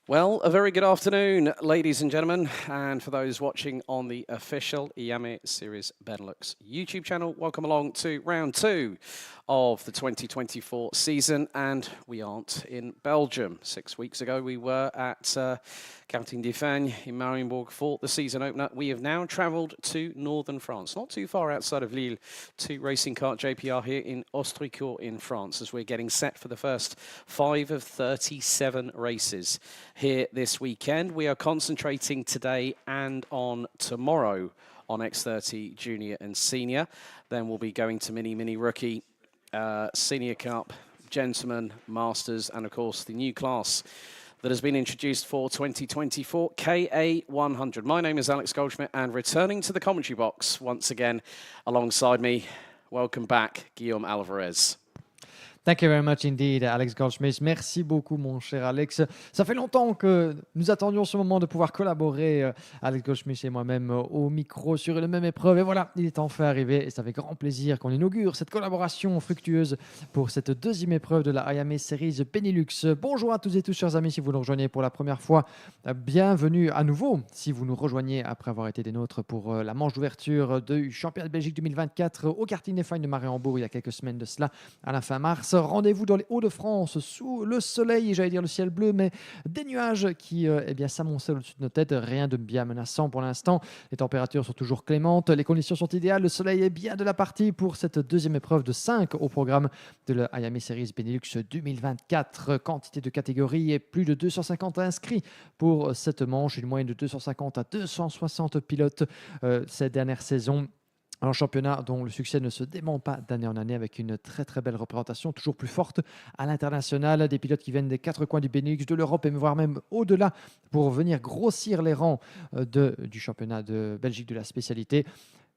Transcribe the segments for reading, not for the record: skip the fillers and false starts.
Well, a very good afternoon, ladies and gentlemen, and for those watching on the official Iame Series Benelux YouTube channel, welcome along to round two of the 2024 season, and we aren't in Belgium. 6 weeks ago, we were at Kart in Marienburg for the season opener. We have now travelled to northern France, not too far outside of Lille, to Racing Kart JPR here in Ostricourt in France, as we're getting set for the first 5 of 37 races here this weekend. We are concentrating today and on tomorrow on X30 Junior and Senior. Then we'll be going to Mini Rookie, Senior Cup, Gentleman, Masters, and of course the new class that has been introduced for 2024, KA100. My name is Alex Goldschmidt, and returning to the commentary box once again alongside me, welcome back, Guillaume Alvarez. Thank you very much indeed, Alex Goldschmidt. Merci beaucoup, mon cher Alex. Ça fait longtemps que nous attendions ce moment de pouvoir collaborer, Alex Goldschmidt et moi-même, au micro sur une même épreuve. Et voilà, il est enfin arrivé et ça fait grand plaisir qu'on inaugure cette collaboration fructueuse pour cette deuxième épreuve de la Iame Series Benelux. Bonjour à toutes et tous, chers amis, si vous nous rejoignez pour la première fois. Bienvenue à nouveau, si vous nous rejoignez après avoir été des nôtres pour la manche d'ouverture du championnat de Belgique 2024 au karting des de Marienburg il y a quelques semaines de cela, à la fin mars. Rendez-vous dans les Hauts-de-France, sous le soleil, j'allais dire le ciel bleu, mais des nuages qui s'amoncellent au-dessus de nos têtes. Rien de bien menaçant pour l'instant. Les températures sont toujours clémentes, les conditions sont idéales. Le soleil est bien de la partie pour cette deuxième épreuve de 5 au programme de la Iame Series Benelux 2024. Quantité de catégories et plus de 250 inscrits pour cette manche. Une moyenne de 250 à 260 pilotes cette dernière saison. Un championnat dont le succès ne se dément pas d'année en année, avec une très très belle représentation, toujours plus forte à l'international, des pilotes qui viennent des 4 coins du Benelux, de l'Europe et voire même au-delà pour venir grossir les rangs du championnat de Belgique de la spécialité.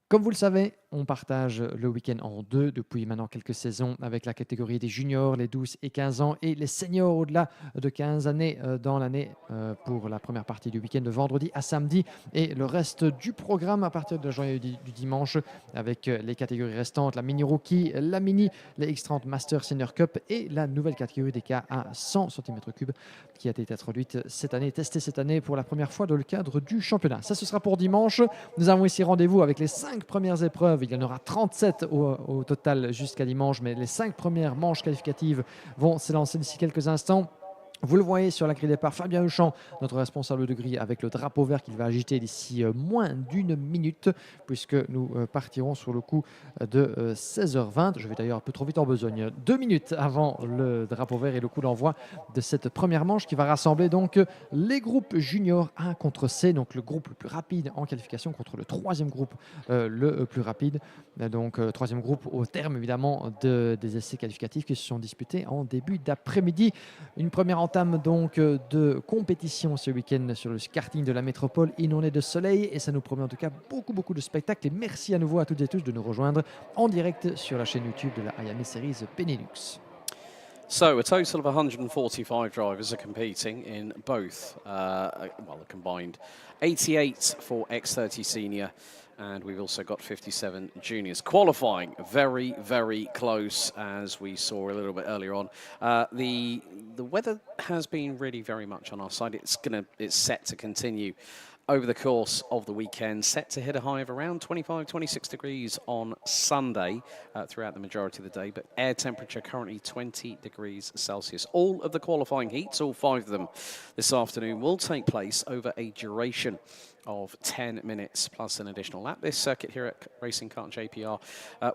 Comme vous le savez, on partage le week-end en deux depuis maintenant quelques saisons, avec la catégorie des juniors, les 12 et 15 ans, et les seniors au-delà de 15 années dans l'année pour la première partie du week-end de vendredi à samedi, et le reste du programme à partir de la journée du dimanche, avec les catégories restantes, la mini rookie, la mini, les X30 Master Senior Cup et la nouvelle catégorie des cas à 100 cm3 qui a été introduite cette année, testée cette année pour la première fois dans le cadre du championnat. Ça, ce sera pour dimanche. Nous avons ici rendez-vous avec les 5 premières épreuves. Il y en aura 37 au total jusqu'à dimanche, mais les 5 premières manches qualificatives vont s'élancer d'ici quelques instants. Vous le voyez sur la grille départ, Fabien Huchamp, notre responsable de grille, avec le drapeau vert qu'il va agiter d'ici moins d'une minute, puisque nous partirons sur le coup de 16h20. Je vais d'ailleurs un peu trop vite en besogne. 2 minutes avant le drapeau vert et le coup d'envoi de cette première manche qui va rassembler donc les groupes juniors 1 contre C, donc le groupe le plus rapide en qualification contre le troisième groupe le plus rapide. Donc troisième groupe au terme évidemment des essais qualificatifs qui se sont disputés en début d'après-midi. Une première entame donc de compétition ce week-end sur le karting de la métropole. Il en est de soleil et ça nous promet en tout cas beaucoup de spectacles. Et merci à nouveau à toutes et tous de nous rejoindre en direct sur la chaîne YouTube de la Iame Series Benelux. So a total of 145 drivers are competing in both, a combined 88 for X30 Senior, and we've also got 57 juniors qualifying. Very close, as we saw a little bit earlier on. The weather has been really very much on our side. It's set to continue over the course of the weekend, set to hit a high of around 25, 26 degrees on Sunday throughout the majority of the day, but air temperature currently 20 degrees Celsius. All of the qualifying heats, all 5 of them this afternoon, will take place over a duration of 10 minutes plus an additional lap. This circuit here at Racing Kart JPR,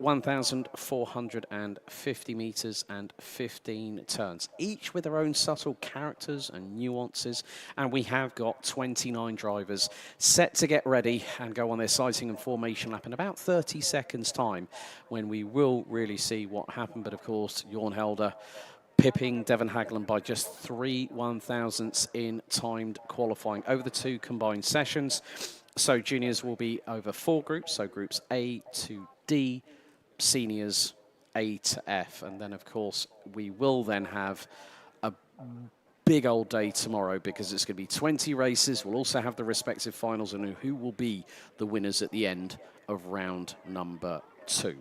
1,450 metres and 15 turns, each with their own subtle characters and nuances. And we have got 29 drivers set to get ready and go on their sighting and formation lap in about 30 seconds time, when we will really see what happened. But of course, Jorn Helder pipping Devon Hagland by just 3 1,000ths in timed qualifying over the 2 combined sessions. So juniors will be over 4 groups, so groups A to D, seniors A to F. And then, of course, we will then have a big old day tomorrow, because it's going to be 20 races. We'll also have the respective finals and who will be the winners at the end of round number 2.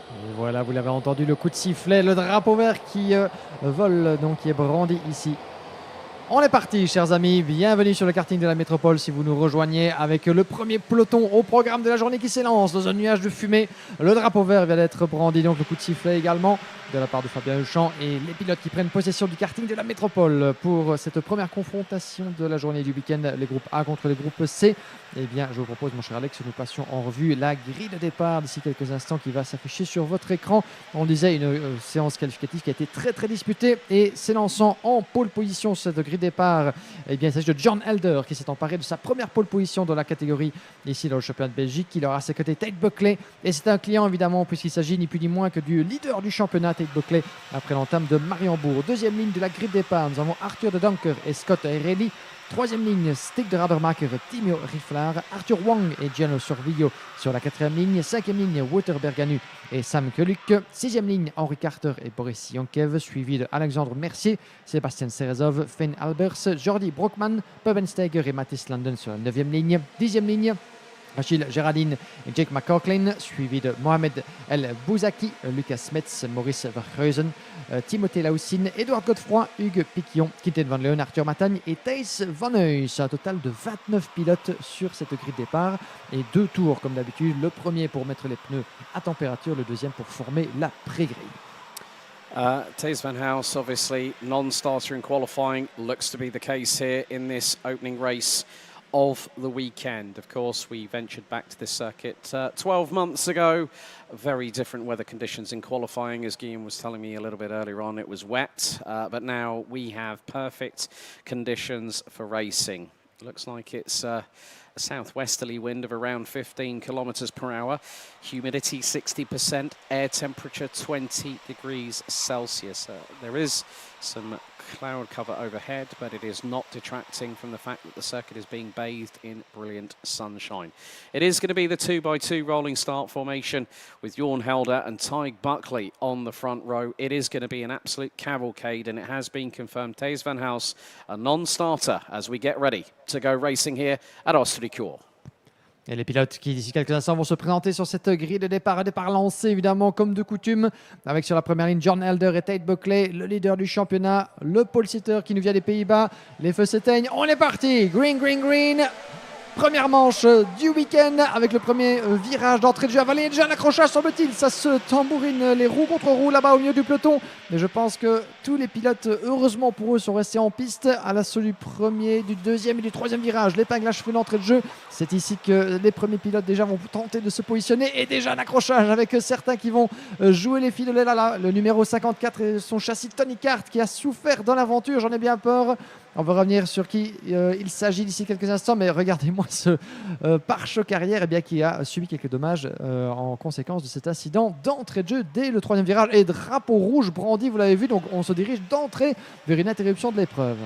Et voilà, vous l'avez entendu, le coup de sifflet, le drapeau vert qui vole, donc qui est brandi ici. On est parti, chers amis. Bienvenue sur le karting de la métropole. Si vous nous rejoignez avec le premier peloton au programme de la journée qui s'élance dans un nuage de fumée, le drapeau vert vient d'être brandi, donc le coup de sifflet également de la part de Fabien Huchamp et les pilotes qui prennent possession du karting de la métropole pour cette première confrontation de la journée du week-end, les groupes A contre les groupes C. Eh bien, je vous propose, mon cher Alex, que nous passions en revue la grille de départ d'ici quelques instants qui va s'afficher sur votre écran. On le disait, une séance qualificative qui a été très disputée et s'élançant en pole position cette grille de départ, eh bien, il s'agit de John Elder qui s'est emparé de sa première pole position dans la catégorie ici dans le championnat de Belgique. Il aura à ses côtés Tate Buckley et c'est un client évidemment puisqu'il s'agit ni plus ni moins que du leader du championnat, Tate Buckley, après l'entame de Mariembourg. Deuxième ligne de la grille de départ, nous avons Arthur de Dunker et Scott Ereli. Troisième ligne, Stig de Radermacher, Timo Rifflar, Arthur Wang et Gianno Sorvillo sur la quatrième ligne. Cinquième ligne, Wouter Berganu et Sam Keluk. Sixième ligne, Henri Carter et Boris Yankev, suivi de Alexandre Mercier, Sébastien Serezov, Finn Albers, Jordi Brockman, Pubensteiger et Mathis Landen sur la neuvième ligne. Dixième ligne, Achille Géraldine et Jake McCaughlin, suivi de Mohamed El Bouzaki, Lucas Metz, Maurice Verheusen, Timothée Laussine, Edouard Godefroy, Hugues Piquillon, Quinten Van Leeuwen, Arthur Matagne et Thijs Van Heus. Un total de 29 pilotes sur cette grille de départ et 2 tours comme d'habitude. Le premier pour mettre les pneus à température, le deuxième pour former la pré-grille. Thijs Van Heus, obviously non-starter in qualifying, looks to be the case here in this opening race of the weekend. Of course, we ventured back to this circuit 12 months ago. Very different weather conditions in qualifying, as Guillaume was telling me a little bit earlier on. It was wet, but now we have perfect conditions for racing. Looks like it's a southwesterly wind of around 15 kilometers per hour. Humidity 60%, air temperature 20 degrees Celsius. There is some cloud cover overhead, but it is not detracting from the fact that the circuit is being bathed in brilliant sunshine. It is going to be the 2x2 rolling start formation with Jorn Helder and Tig Buckley on the front row. It is going to be an absolute cavalcade, and it has been confirmed Thijs Van Heus, a non-starter, as we get ready to go racing here at Ostricourt. Et les pilotes qui, d'ici quelques instants, vont se présenter sur cette grille de départ. Un départ lancé, évidemment, comme de coutume, avec sur la première ligne John Elder et Tate Buckley, le leader du championnat, le pole sitter qui nous vient des Pays-Bas. Les feux s'éteignent. On est parti. Green, green, green. Première manche du week-end avec le premier virage d'entrée de jeu. Avaler déjà un accrochage, semble-t-il. Ça se tambourine les roues contre roues là-bas au milieu du peloton. Mais je pense que tous les pilotes, heureusement pour eux, sont restés en piste à l'assaut du premier, du deuxième et du troisième virage. L'épingle à cheveux d'entrée de jeu. C'est ici que les premiers pilotes déjà vont tenter de se positionner. Et déjà un accrochage avec certains qui vont jouer les filets là. Le numéro 54 et son châssis Tony Kart qui a souffert dans l'aventure. J'en ai bien peur. On va revenir sur qui il s'agit d'ici quelques instants, mais regardez-moi ce pare-choc arrière qui a subi quelques dommages en conséquence de cet incident d'entrée de jeu dès le troisième virage. Et drapeau rouge brandi, vous l'avez vu, donc on se dirige d'entrée vers une interruption de l'épreuve.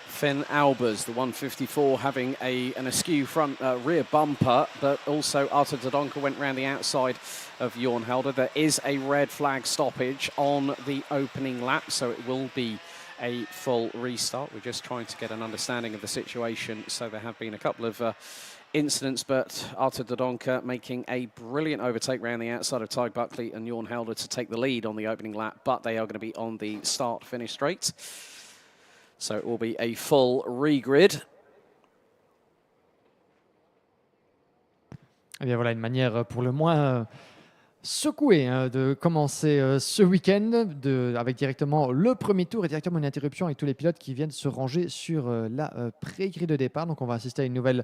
Finn Albers, the 154, having an askew front rear bumper, but also Arthur Dodonka went round the outside of Jorn Helder. There is a red flag stoppage on the opening lap, so it will be a full restart. We're just trying to get an understanding of the situation. So there have been a couple of incidents, but Arthur Dodonka making a brilliant overtake round the outside of Tig Buckley and Jorn Helder to take the lead on the opening lap, but they are going to be on the start-finish straight. So it will be a full regrid. Eh bien voilà une manière pour le moins secoué de commencer ce week-end avec directement le premier tour et directement une interruption avec tous les pilotes qui viennent se ranger sur la pré-grille de départ. Donc on va assister à une nouvelle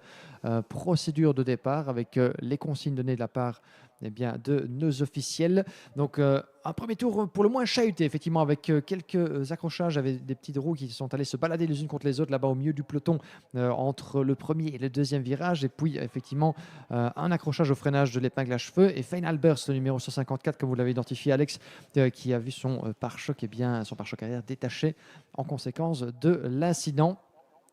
procédure de départ avec les consignes données de la part de nos officiels. Donc un premier tour pour le moins chahuté, effectivement, avec quelques accrochages, avec des petites roues qui sont allées se balader les unes contre les autres là-bas au milieu du peloton entre le premier et le deuxième virage. Et puis effectivement un accrochage au freinage de l'épingle à cheveux. Et Finn Albers, le numéro 154, comme vous l'avez identifié, Alex, qui a vu son pare-choc, son pare-choc arrière détaché en conséquence de l'incident.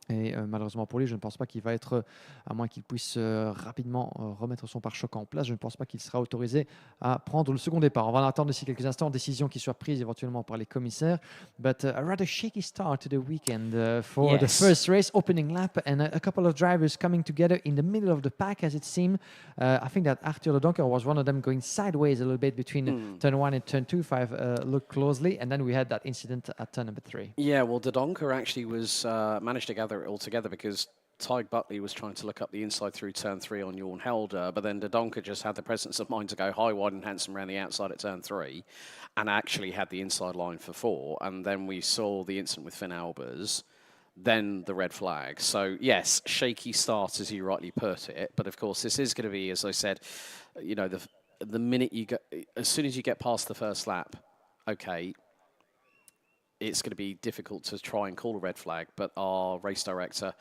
Et malheureusement pour lui, je ne pense pas qu'il va être, à moins qu'il puisse rapidement remettre son pare-choc en place, je ne pense pas qu'il sera autorisé à prendre le second départ. On va attendre d'ici quelques instants, décision qui soit prise éventuellement par les commissaires. But a rather shaky start to the weekend for the first race, opening lap, and a couple of drivers coming together in the middle of the pack, as it seemed. I think that Arthur de Donker was one of them going sideways a little bit between turn 1 and turn 2, if I've looked closely, and then we had that incident at turn number 3. Yeah, well, de Donker actually was managed to gather it all together because Tig Butley was trying to look up the inside through turn 3 on Jorn Helder, but then de Donker just had the presence of mind to go high, wide and handsome around the outside at turn 3 and actually had the inside line for 4. And then we saw the incident with Finn Albers, then the red flag. So, yes, shaky start, as you rightly put it. But, of course, this is going to be, as I said, you know, the minute you get, as soon as you get past the first lap, okay, it's going to be difficult to try and call a red flag. But our race director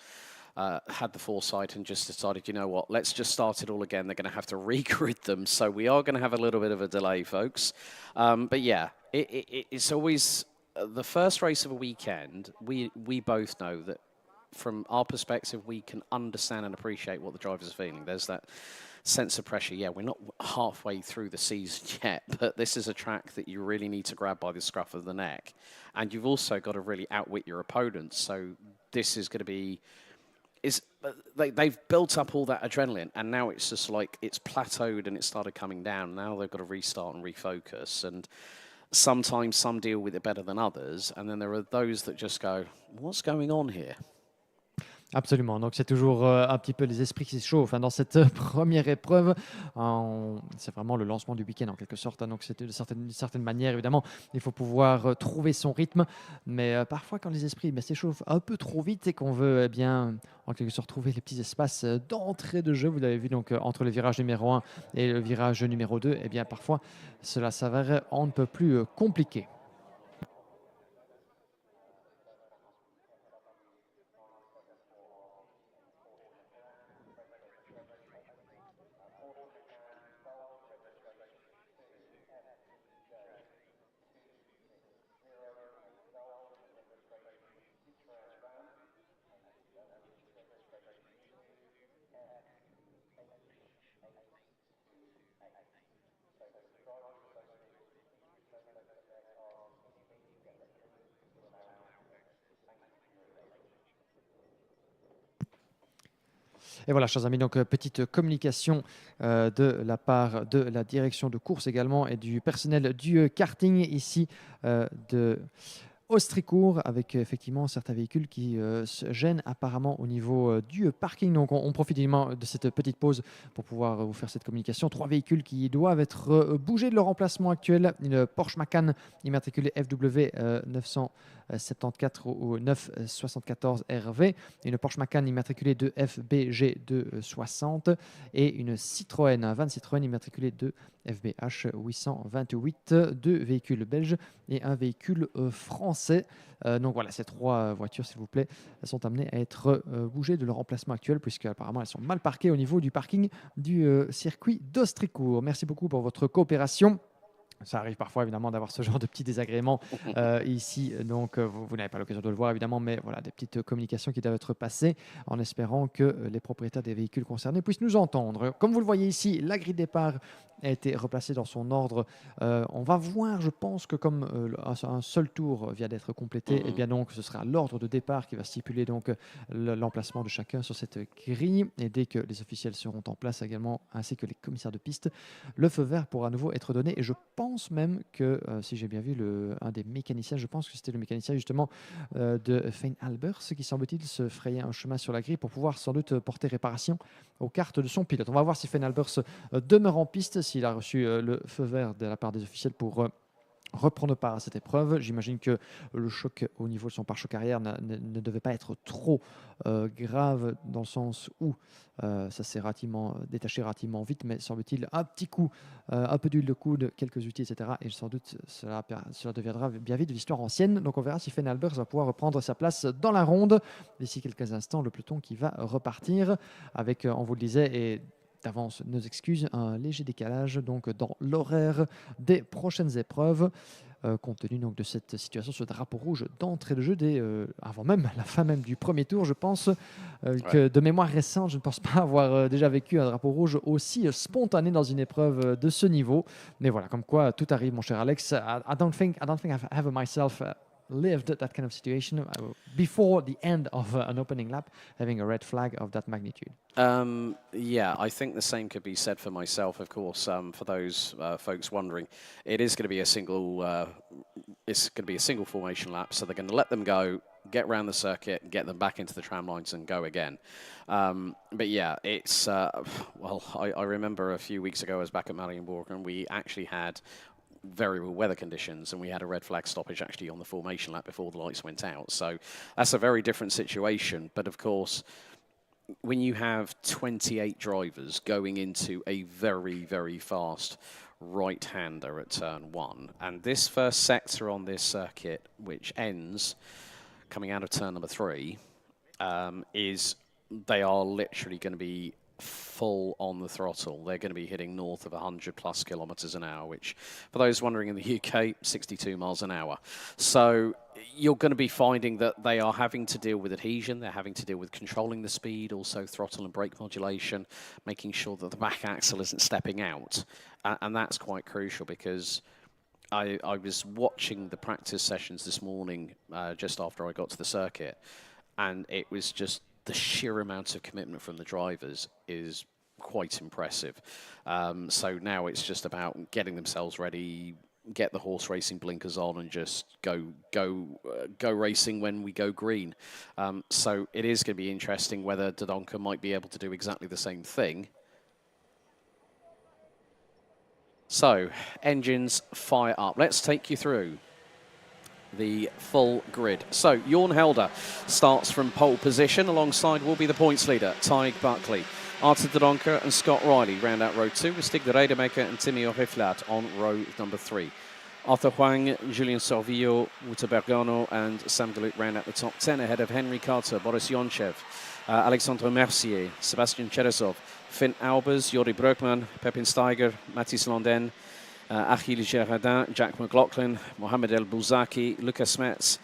had the foresight and just decided, you know what, let's just start it all again. They're going to have to regrid them. So we are going to have a little bit of a delay, folks. But yeah, it's always the first race of a weekend. We both know that from our perspective, we can understand and appreciate what the drivers are feeling. There's that sense of pressure. Yeah, we're not halfway through the season yet, but this is a track that you really need to grab by the scruff of the neck. And you've also got to really outwit your opponents. So this is going to be... They've built up all that adrenaline, and now it's just like it's plateaued and it started coming down. Now they've got to restart and refocus, and sometimes some deal with it better than others, and then there are those that just go, what's going on here? Absolument, donc c'est toujours un petit peu les esprits qui se chauffent dans cette première épreuve. C'est vraiment le lancement du week-end en quelque sorte, donc c'est d'une certaine manière, évidemment, il faut pouvoir trouver son rythme, mais parfois quand les esprits s'échauffent un peu trop vite et qu'on veut bien, en quelque sorte, trouver les petits espaces d'entrée de jeu, vous l'avez vu donc entre le virage numéro 1 et le virage numéro 2, et bien parfois cela s'avère un peu plus compliqué. Et voilà, chers amis, donc petite communication de la part de la direction de course également et du personnel du karting ici de Ostricourt, avec effectivement certains véhicules qui se gênent apparemment au niveau du parking. Donc on profite évidemment de cette petite pause pour pouvoir vous faire cette communication. 3 véhicules qui doivent être bougés de leur emplacement actuel. Une Porsche Macan immatriculée FW 974 ou 974 RV, une Porsche Macan immatriculée de FBG 260 et une Citroën, un van Citroën immatriculé de FBH 828, 2 véhicules belges et un véhicule français. Donc voilà, ces 3 voitures, s'il vous plaît, elles sont amenées à être bougées de leur emplacement actuel, puisque apparemment elles sont mal parquées au niveau du parking du circuit d'Ostricourt. Merci beaucoup pour votre coopération. Ça arrive parfois évidemment d'avoir ce genre de petits désagréments ici, donc vous n'avez pas l'occasion de le voir évidemment, mais voilà, des petites communications qui doivent être passées en espérant que les propriétaires des véhicules concernés puissent nous entendre. Comme vous le voyez ici, la grille de départ a été replacée dans son ordre. On va voir, je pense que comme un seul tour vient d'être complété, et bien donc ce sera l'ordre de départ qui va stipuler donc l'emplacement de chacun sur cette grille, et dès que les officiels seront en place également, ainsi que les commissaires de piste, le feu vert pourra à nouveau être donné. Et je pense même que, si j'ai bien vu, un des mécaniciens, je pense que c'était le mécanicien justement de Finn Albers, qui semble-t-il se frayait un chemin sur la grille pour pouvoir sans doute porter réparation aux cartes de son pilote. On va voir si Finn Albers demeure en piste, s'il a reçu le feu vert de la part des officiels pour reprendre part à cette épreuve. J'imagine que le choc au niveau de son pare-choc arrière ne devait pas être trop grave, dans le sens où ça s'est détaché relativement vite, mais semble-t-il un petit coup, un peu d'huile de coude, quelques outils, etc. Et sans doute cela deviendra bien vite de l'histoire ancienne. Donc on verra si Finn Albers va pouvoir reprendre sa place dans la ronde. D'ici quelques instants, le peloton qui va repartir avec, on vous le disait, et d'avance nos excuses, un léger décalage donc dans l'horaire des prochaines épreuves. compte tenu donc, de cette situation, ce drapeau rouge d'entrée de jeu avant même la fin même du premier tour. Je pense que de mémoire récente, je ne pense pas avoir déjà vécu un drapeau rouge aussi spontané dans une épreuve de ce niveau. Mais voilà, comme quoi tout arrive, mon cher Alex. I don't think I've ever myself lived that kind of situation before the end of an opening lap, having a red flag of that magnitude. Yeah, I think the same could be said for myself, of course. For those folks wondering, it is going to be a single. It's going to be a single formation lap, so they're going to let them go, get around the circuit, get them back into the tram lines, and go again. But yeah, it's well. I remember a few weeks ago I was back at Marienburg, and we actually had variable weather conditions, and we had a red flag stoppage actually on the formation lap before the lights went out. So that's a very different situation. But of course, when you have 28 drivers going into a very, very fast right-hander at turn 1, and this first sector on this circuit, which ends coming out of turn number 3, is they are literally going to be full on the throttle. They're going to be hitting north of 100 plus kilometers an hour, which for those wondering, in the UK, 62 miles an hour. So you're going to be finding that they are having to deal with adhesion. They're having to deal with controlling the speed, also throttle and brake modulation, making sure that the back axle isn't stepping out. And that's quite crucial, because I was watching the practice sessions this morning just after I got to the circuit, and it was just the sheer amount of commitment from the drivers is quite impressive. So now it's just about getting themselves ready, get the horse racing blinkers on, and just go racing when we go green. So it is going to be interesting whether Dodonka might be able to do exactly the same thing. So engines fire up. Let's take you through the full grid. So Jorn Helder starts from pole position. Alongside will be the points leader, Tig Buckley. Arthur Dodonka and Scott Riley round out row 2, with Stig de Rademaker and Timmy Oriflat on row number 3. Arthur Huang, Julien Sorvillo, Wouter Bergano and Sam Galut round out the top 10, ahead of Henry Carter, Boris Yonchev, Alexandre Mercier, Sebastian Cherezov, Finn Albers, Jori Brugman, Pepin Steiger, Mathis Landen, Achille Girardin, Jack McLaughlin, Mohamed El Bouzaki, Lucas Metz,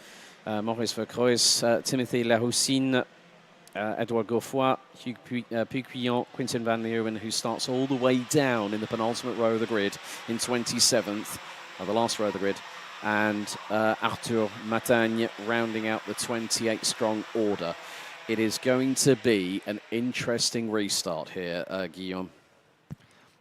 Maurice Vercroes, Timothy Laroussine, Edouard Gauffoy, Hugh Puquillon, Quintin Van Leeuwen, who starts all the way down in the penultimate row of the grid in 27th, the last row of the grid, and Arthur Matagne rounding out the 28-strong order. It is going to be an interesting restart here, Guillaume.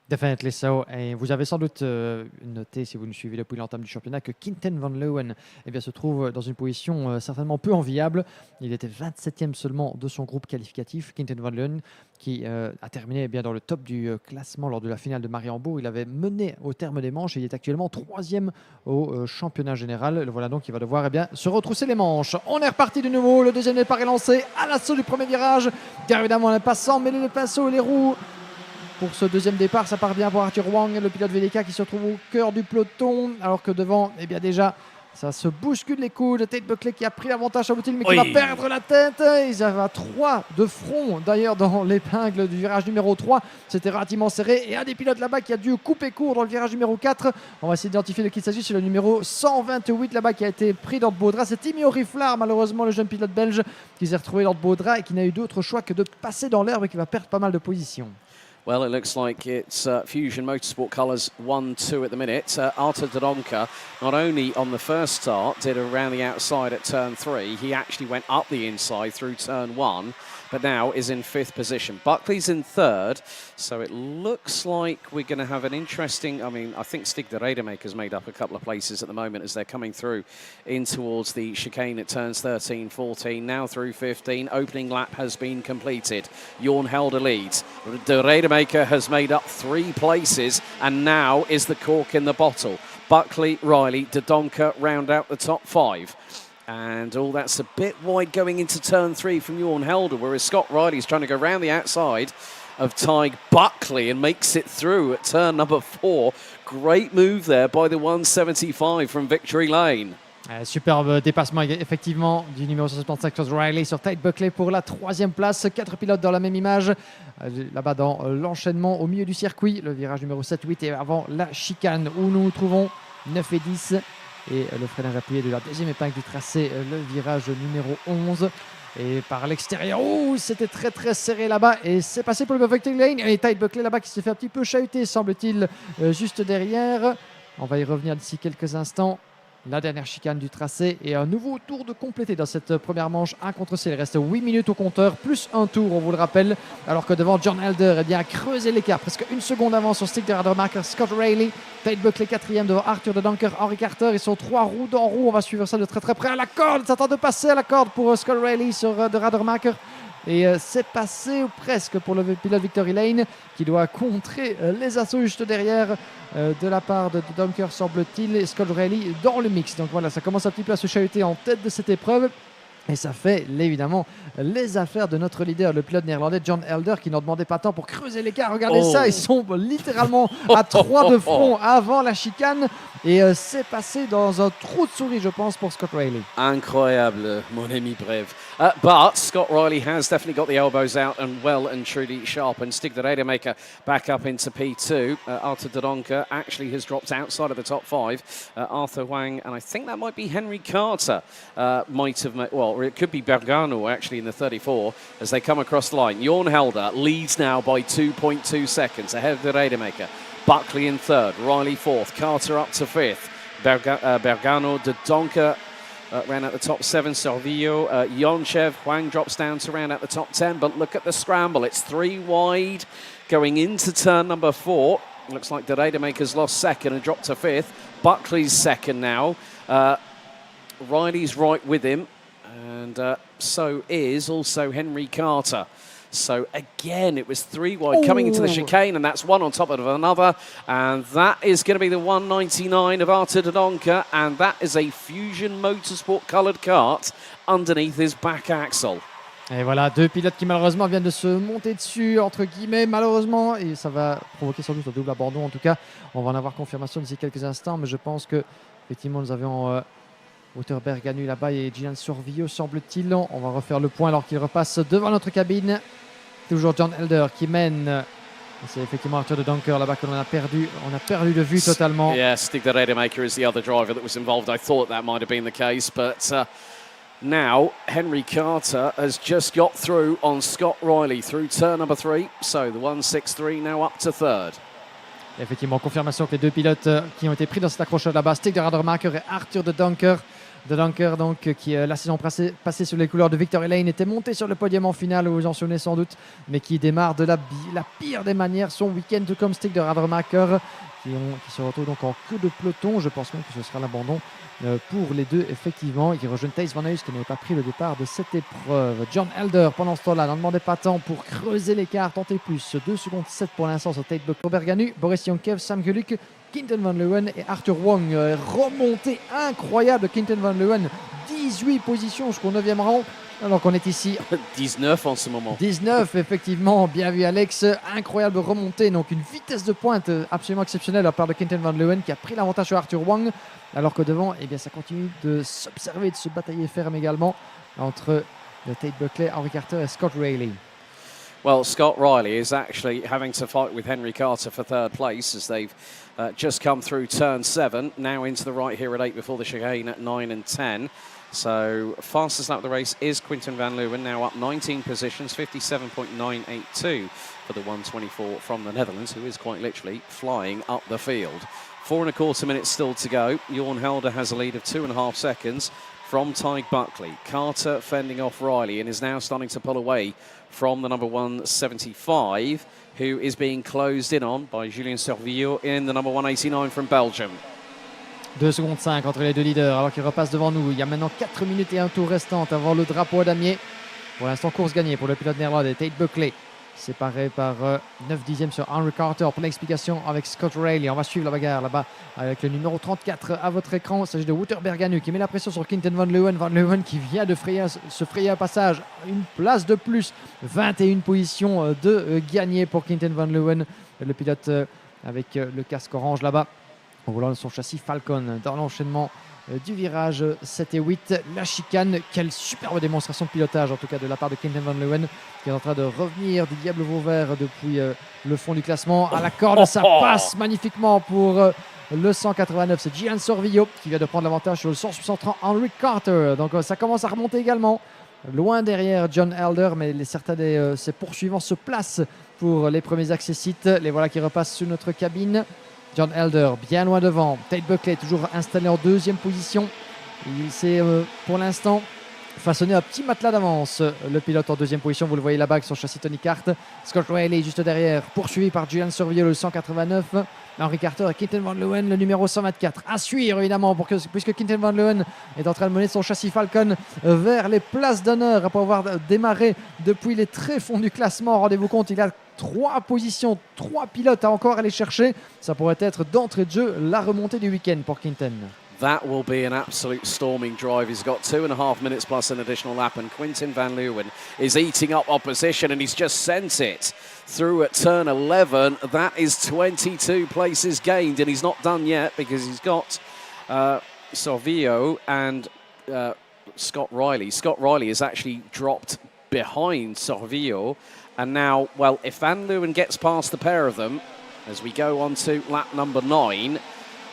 Definitely so. Et vous avez sans doute noté, si vous nous suivez depuis l'entame du championnat, que Quinten Van Leeuwen se trouve dans une position certainement peu enviable. Il était 27e seulement de son groupe qualificatif. Quinten Van Leeuwen qui a terminé dans le top du classement lors de la finale de Mariembourg. Il avait mené au terme des manches et il est actuellement 3e au championnat général. Le voilà donc qui va devoir se retrousser les manches. On est reparti de nouveau. Le deuxième départ est lancé à l'assaut du premier virage. Bien évidemment, un passant mêlé les pinceaux et les roues. Pour ce deuxième départ, ça part bien pour Arthur Wang, le pilote VDK qui se retrouve au cœur du peloton, alors que devant, déjà, ça se bouscule les coudes. Tate Buckley qui a pris l'avantage à Boutil, mais qui va perdre la tête. Il y avait 3 de front, d'ailleurs, dans l'épingle du virage numéro 3. C'était relativement serré. Et un des pilotes là-bas qui a dû couper court dans le virage numéro 4. On va essayer d'identifier de qui il s'agit. C'est le numéro 128 là-bas qui a été pris dans le Baudra. C'est Timmy Oriflar, malheureusement, le jeune pilote belge, qui s'est retrouvé dans le Baudra et qui n'a eu d'autre choix que de passer dans l'herbe et qui va perdre pas mal de positions. Well, it looks like it's Fusion Motorsport colours 1-2 at the minute. Arthur Dodonka, not only on the first start, did around the outside at turn 3, he actually went up the inside through turn 1, but now is in 5th position. Buckley's in 3rd, so it looks like we're going to have an interesting, I think Stig de Rademaker's made up a couple of places at the moment as they're coming through in towards the chicane at turns 13, 14, now through 15. Opening lap has been completed. Jorn Helder leads. De Rademaker has made up 3 places and now is the cork in the bottle. Buckley, Riley, Dodonka round out the top 5. And that's a bit wide going into turn 3 from Jorn Helder, whereas Scott Riley's trying to go round the outside of Tig Buckley and makes it through at turn number 4. Great move there by the 175 from Victory Lane. Superbe dépassement effectivement du numéro 175 Scott Riley sur Tate Buckley pour la 3e place. 4 pilotes dans la même image. Là-bas dans l'enchaînement au milieu du circuit, le virage numéro 7-8 et avant la chicane où nous nous trouvons 9 et 10. et le freinage appuyé de la deuxième épingle du tracé, le virage numéro 11. Et par l'extérieur, c'était très très serré là-bas et c'est passé pour le perfecting lane. Et Tide Buckley là-bas qui s'est fait un petit peu chahuter, semble-t-il, juste derrière. On va y revenir d'ici quelques instants. La dernière chicane du tracé et un nouveau tour de complété dans cette première manche. 1 contre C, il reste 8 minutes au compteur, plus un tour, on vous le rappelle. Alors que devant John Elder, a creusé l'écart, presque 1 seconde avant sur stick de radar marker Scott Rayleigh. Tate Buckley 4e devant Arthur de Dunker, Henry Carter. Ils sont 3 roues dans roue. On va suivre ça de très très près. À la corde, ça tente de passer à la corde pour Scott Rayleigh sur de radar marker. Et c'est passé ou presque pour le pilote Victory Lane qui doit contrer les assauts juste derrière de la part de Dunker, semble-t-il, et Scott Rayleigh dans le mix. Donc voilà, ça commence un petit peu à se chahuter en tête de cette épreuve. Et ça fait évidemment les affaires de notre leader, le pilote néerlandais John Elder, qui n'en demandait pas tant pour creuser l'écart. Regardez ça, ils sont littéralement à 3 de front avant la chicane. Et c'est passé dans un trou de souris, je pense, pour Scott Rayleigh. Incroyable, mon ami Brev. But Scott Rayleigh has definitely got the elbows out and well and truly sharp. And Stig the Rademaker back up into P2. Arthur de Donker actually has dropped outside of the top 5. Arthur Wang, and I think that might be Henry Carter, might have made, well, or it could be Bergano actually in the 34 as they come across the line. Jorn Helder leads now by 2.2 seconds ahead of the Rademaker. Buckley in 3rd, Riley 4th, Carter up to 5th. Bergano, de Donker ran at the top 7, Salvillo, Yonchev, Huang drops down to round at the top 10, but look at the scramble. It's 3 wide going into turn number 4. Looks like the Rademaker's lost 2nd and dropped to 5th. Buckley's 2nd now. Riley's right with him, and so is also Henry Carter. So again, it was 3 wide coming into the chicane, and that's one on top of another. And that is going to be the 199 of Arthur de Donker, and that is a Fusion Motorsport coloured kart underneath his back axle. Et voilà, 2 pilotes qui malheureusement viennent de se monter dessus, entre guillemets, malheureusement, et ça va provoquer sans doute un double abandon. En tout cas, on va en avoir confirmation d'ici quelques instants, mais je pense que effectivement nous avions Wouter Berganu là-bas et Gian Sorvillo, semble-t-il. On va refaire le point alors qu'il repasse devant notre cabine. Toujours John Elder qui mène. C'est effectivement Arthur de Donker là-bas que l'on a perdu. On a perdu de vue totalement. Yeah, Stig the Rademaker is the other driver that was involved. I thought that might have been the case, but now Henry Carter has just got through on Scott Riley through turn number 3. So the 163 now up to 3rd. Effectivement, confirmation que les 2 pilotes qui ont été pris dans cet accrochage là-bas, Stig de Radermacher et Arthur de Donker. De Dunker, donc, qui la saison passée sur les couleurs de Victory Lane était monté sur le podium en finale, vous vous en souvenez sans doute, mais qui démarre de la pire des manières son week-end, tout comme Stig de Radermacher, qui se retrouve donc en queue de peloton. Je pense même que ce sera l'abandon pour les deux, effectivement, et qui rejoignent Thijs Van Heus, qui n'avait pas pris le départ de cette épreuve. John Elder, pendant ce temps-là, n'en demandait pas tant pour creuser l'écart, tenter plus. 2 secondes 7 pour l'instant sur Tate Buckley, Berganu, Boris Jonkev, Sam Gulik, Quinten Van Leeuwen et Arthur Wang. Remontée incroyable, Quinten Van Leeuwen, 18 positions jusqu'au 9e rang. Alors qu'on est ici 19 en ce moment. 19, effectivement, bien vu Alex, incroyable remontée, donc une vitesse de pointe absolument exceptionnelle de la part de Quinten Van Leeuwen qui a pris l'avantage sur Arthur Wang, alors que devant, eh bien, ça continue de s'observer, de se batailler ferme également entre Tate Buckley, Henry Carter et Scott Rayleigh. Well, Scott Riley is actually having to fight with Henry Carter for 3rd place as they've just come through turn 7, now into the right here at 8 before the chicane at 9 and 10. So fastest lap of the race is Quinten Van Leeuwen, now up 19 positions, 57.982 for the 124 from the Netherlands, who is quite literally flying up the field. 4.25 minutes still to go. Jorn Helder has a lead of 2.5 seconds from Tige Buckley. Carter fending off Riley and is now starting to pull away from the number 175, who is being closed in on by Julien Servillo in the number 189 from Belgium. 2 secondes 5 entre les deux leaders alors qu'ils repassent devant nous. Il y a maintenant 4 minutes et un tour restant avant le drapeau à damier. Pour l'instant, course gagnée pour le pilote néerlandais Tate Buckley, séparé par 9 dixièmes sur Henry Carter. Pour l'explication avec Scott Rayleigh, on va suivre la bagarre là-bas avec le numéro 34 à votre écran. Il s'agit de Wouter Berganu qui met la pression sur Quinten Van Leeuwen. Van Leeuwen qui vient de se frayer un passage, une place de plus, 21 positions de gagné pour Quinten Van Leeuwen, le pilote avec le casque orange là-bas, en roulant son châssis Falcon dans l'enchaînement du virage 7 et 8. La chicane, quelle superbe démonstration de pilotage en tout cas de la part de Quinten Van Leeuwen qui est en train de revenir du diable Vauvert depuis le fond du classement. À la corde, ça passe magnifiquement pour le 189. C'est Gian Sorvillo qui vient de prendre l'avantage sur le 160 Henry Carter. Donc ça commence à remonter également. Loin derrière John Elder, mais certains de ses poursuivants se placent pour les premiers accessites. Les voilà qui repassent sur notre cabine. John Elder bien loin devant. Tate Buckley toujours installé en deuxième position. Il s'est pour l'instant façonné un petit matelas d'avance. Le pilote en deuxième position, vous le voyez là-bas avec son châssis Tony Kart. Scott Riley juste derrière, poursuivi par Julian Sorvillo le 189. Henry Carter et Quinten Van Leeuwen le numéro 124. À suivre évidemment puisque Quinten Van Leeuwen est en train de mener son châssis Falcon vers les places d'honneur après avoir démarré depuis les tréfonds du classement. Rendez-vous compte, il a 3 positions, 3 pilotes à encore aller chercher. Ça pourrait être d'entrée de jeu la remontée du week-end pour Quinten. That will be an absolute storming drive. He's got 2.5 minutes plus an additional lap, and Quinten Van Leeuwen is eating up opposition, and he's just sent it through at turn 11. That is 22 places gained, and he's not done yet because he's got Sorvillo and Scott Riley. Scott Riley has actually dropped behind Sorvillo, and now, well, if Van Leeuwen gets past the pair of them, as we go on to lap number 9,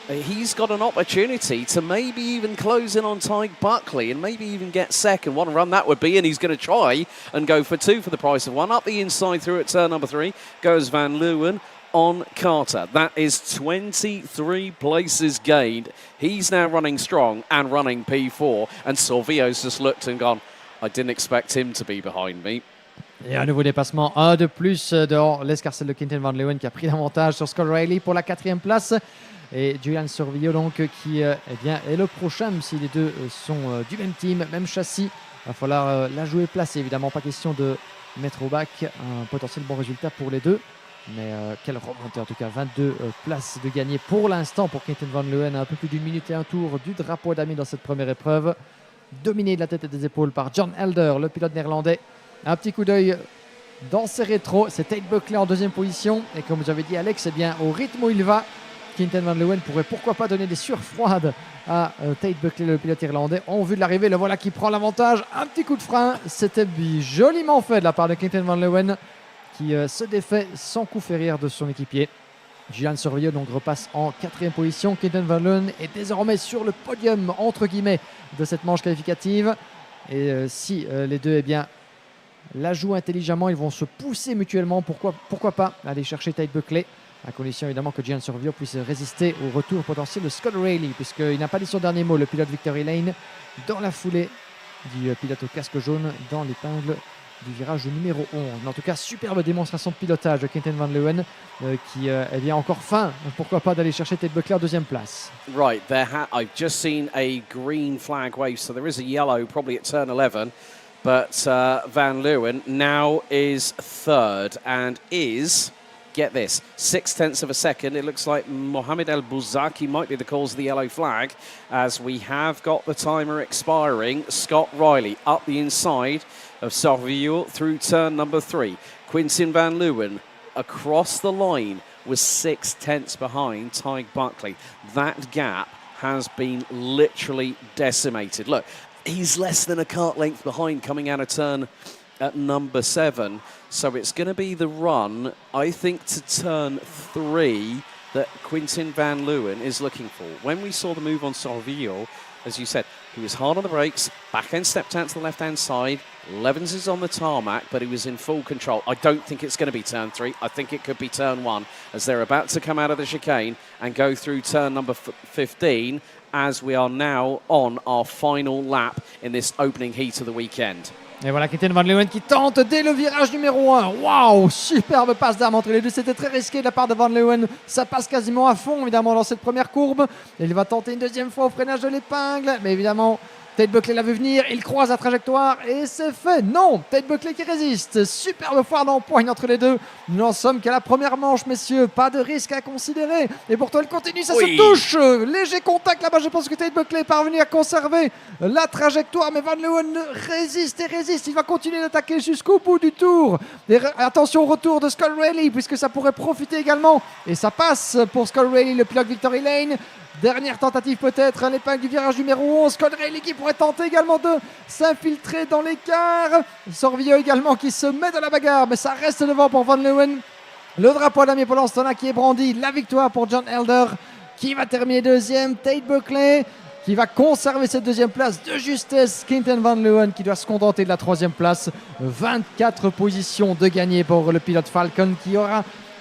he's got an opportunity to maybe even close in on Tate Buckley and maybe even get second. What a run that would be, and he's going to try and go for 2 for the price of 1. Up the inside through at turn number 3 goes Van Leeuwen on Carter. That is 23 places gained. He's now running strong and running P4, and Sorvillo's just looked and gone, I didn't expect him to be behind me. Et un nouveau dépassement, un de plus dehors l'escarcelle de Quinten Van Leeuwen qui a pris l'avantage sur Scott Riley pour la 4e place. Et Julian Sorvillo donc qui est le prochain, même si les deux sont du même team, même châssis. Il va falloir la jouer placée, évidemment pas question de mettre au bac un potentiel bon résultat pour les deux. Mais quelle remontée en tout cas, 22 places de gagné pour l'instant pour Quinten Van Leeuwen, un peu plus d'1 minute et un tour du drapeau d'Iame dans cette première épreuve. Dominé de la tête et des épaules par John Elder, le pilote néerlandais. Un petit coup d'œil dans ses rétros, c'est Tate Buckley en 2e position. Et comme j'avais dit Alex, eh bien, au rythme où il va, Quinten Van Leeuwen pourrait pourquoi pas donner des surfroides à Tate Buckley, le pilote irlandais. En vue de l'arrivée, le voilà qui prend l'avantage. Un petit coup de frein, c'était joliment fait de la part de Quinten Van Leeuwen qui se défait sans coup férir de son équipier. Julian Sorvillo donc repasse en 4e position. Quinten Van Leeuwen est désormais sur le podium entre guillemets de cette manche qualificative. Et si les deux la jouent intelligemment, ils vont se pousser mutuellement. Pourquoi pas aller chercher Tate Buckley, à condition évidemment que Gian Sorvillo puisse résister au retour potentiel de Scott Riley, puisqu'il n'a pas dit son dernier mot, le pilote Victory Lane, dans la foulée du pilote au casque jaune, dans l'épingle du virage numéro 11. Mais en tout cas, superbe démonstration de pilotage de Quinten Van Leeuwen qui est encore fin, pourquoi pas d'aller chercher Tate Buckley en 2e place. Right, I've just seen a green flag wave, so there is a yellow probably at turn 11. But Van Leeuwen now is 3rd and is, get this, 0.6 of a second. It looks like Mohamed El Bouzaki might be the cause of the yellow flag, as we have got the timer expiring. Scott Riley up the inside of Sorvillo through turn number 3. Quinten Van Leeuwen across the line was 0.6 behind Tate Buckley. That gap has been literally decimated. Look, he's less than a kart length behind coming out of turn at number 7. So it's going to be the run, I think, to turn 3 that Quinten Van Leeuwen is looking for. When we saw the move on Sorvillo, as you said, he was hard on the brakes, back end stepped out to the left-hand side. Levens is on the tarmac, but he was in full control. I don't think it's going to be turn 3. I think it could be turn 1, as they're about to come out of the chicane and go through turn number 15, as we are now on our final lap in this opening heat of the weekend. Et voilà Quinten Van Leeuwen qui tente dès le virage numéro 1. Waouh, superbe passe d'armes entre les deux. C'était très risqué de la part de Van Leeuwen. Ça passe quasiment à fond évidemment dans cette première courbe. Il va tenter une deuxième fois au freinage de l'épingle. Mais évidemment, Tate Buckley l'a vu venir, il croise la trajectoire et c'est fait. Non, Tate Buckley qui résiste. Superbe foire d'empoigne entre les deux. Nous n'en sommes qu'à la première manche, messieurs. Pas de risque à considérer. Et pourtant, elle continue, ça se touche. Léger contact là-bas. Je pense que Tate Buckley est parvenu à conserver la trajectoire. Mais Van Leeuwen résiste et résiste. Il va continuer d'attaquer jusqu'au bout du tour. Et attention au retour de Scott Riley, puisque ça pourrait profiter également. Et ça passe pour Scott Riley, le pilote Victory Lane. Dernière tentative peut-être, l'épingle du virage numéro 11. Scott Riley qui pourrait tenter également de s'infiltrer dans l'écart. Sorvillo également qui se met dans la bagarre, mais ça reste devant pour Van Leeuwen. Le drapeau d'Iame pour l'instant qui est brandi. La victoire pour John Elder Qui va terminer deuxième? Tate Buckley, qui va conserver cette deuxième place de justesse. Quinten Van Leeuwen qui doit se contenter de la troisième place. 24 positions de gagné pour le pilote Falcon qui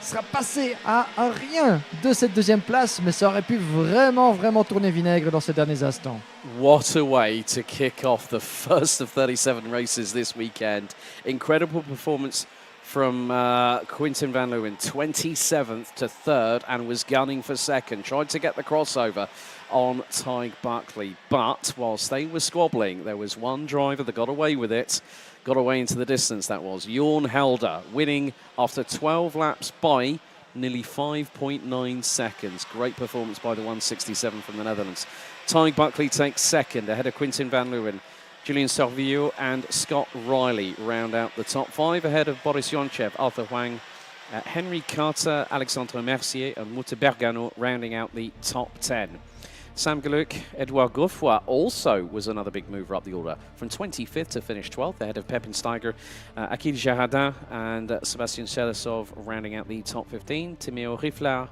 sera passé à rien de cette deuxième place, mais ça aurait pu vraiment tourner vinaigre dans ces derniers instants. What a way to kick off the first of 37 races this weekend. Incredible performance from Quinten Van Leeuwen, 27th to 3rd, and was gunning for 2nd. Tried to get the crossover on Tige Buckley, but whilst they were squabbling, there was one driver that got away with it, got away into the distance. That was Jorn Helder, winning after 12 laps by nearly 5.9 seconds. Great performance by the 167 from the Netherlands. Tige Buckley takes 2nd ahead of Quinten Van Leeuwen. Julian Sorvilleux and Scott Riley round out the top 5 ahead of Boris Yonchev, Arthur Huang, Henry Carter, Alexandre Mercier and Mute Bergano rounding out the top 10. Sam Galuk, Edouard Godefroy also was another big mover up the order from 25th to finish 12th ahead of Pepin Steiger, Akil Jaradin and Sébastien Selesov rounding out the top 15. Timéo Riflar,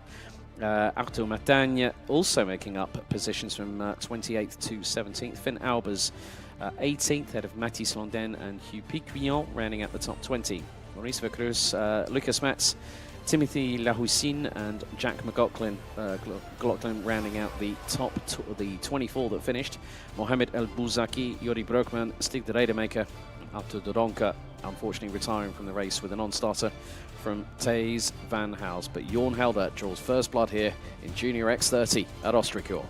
Arthur Matagne also making up positions from 28th to 17th. Finn Albers 18th ahead of Mathis Londen and Hugh Piquillon rounding out the top 20. Maurice Vercruz, Lucas Metz, Timothy Lahoussine and Jack McLaughlin rounding out the top the 24 that finished. Mohamed El Bouzaki, Yuri Broekman, Stig de Rademaker, Arthur de Ronca unfortunately retiring from the race with a non-starter from Thijs Van Hals. But Jorn Helder draws first blood here in Junior X30 at Ostricourt.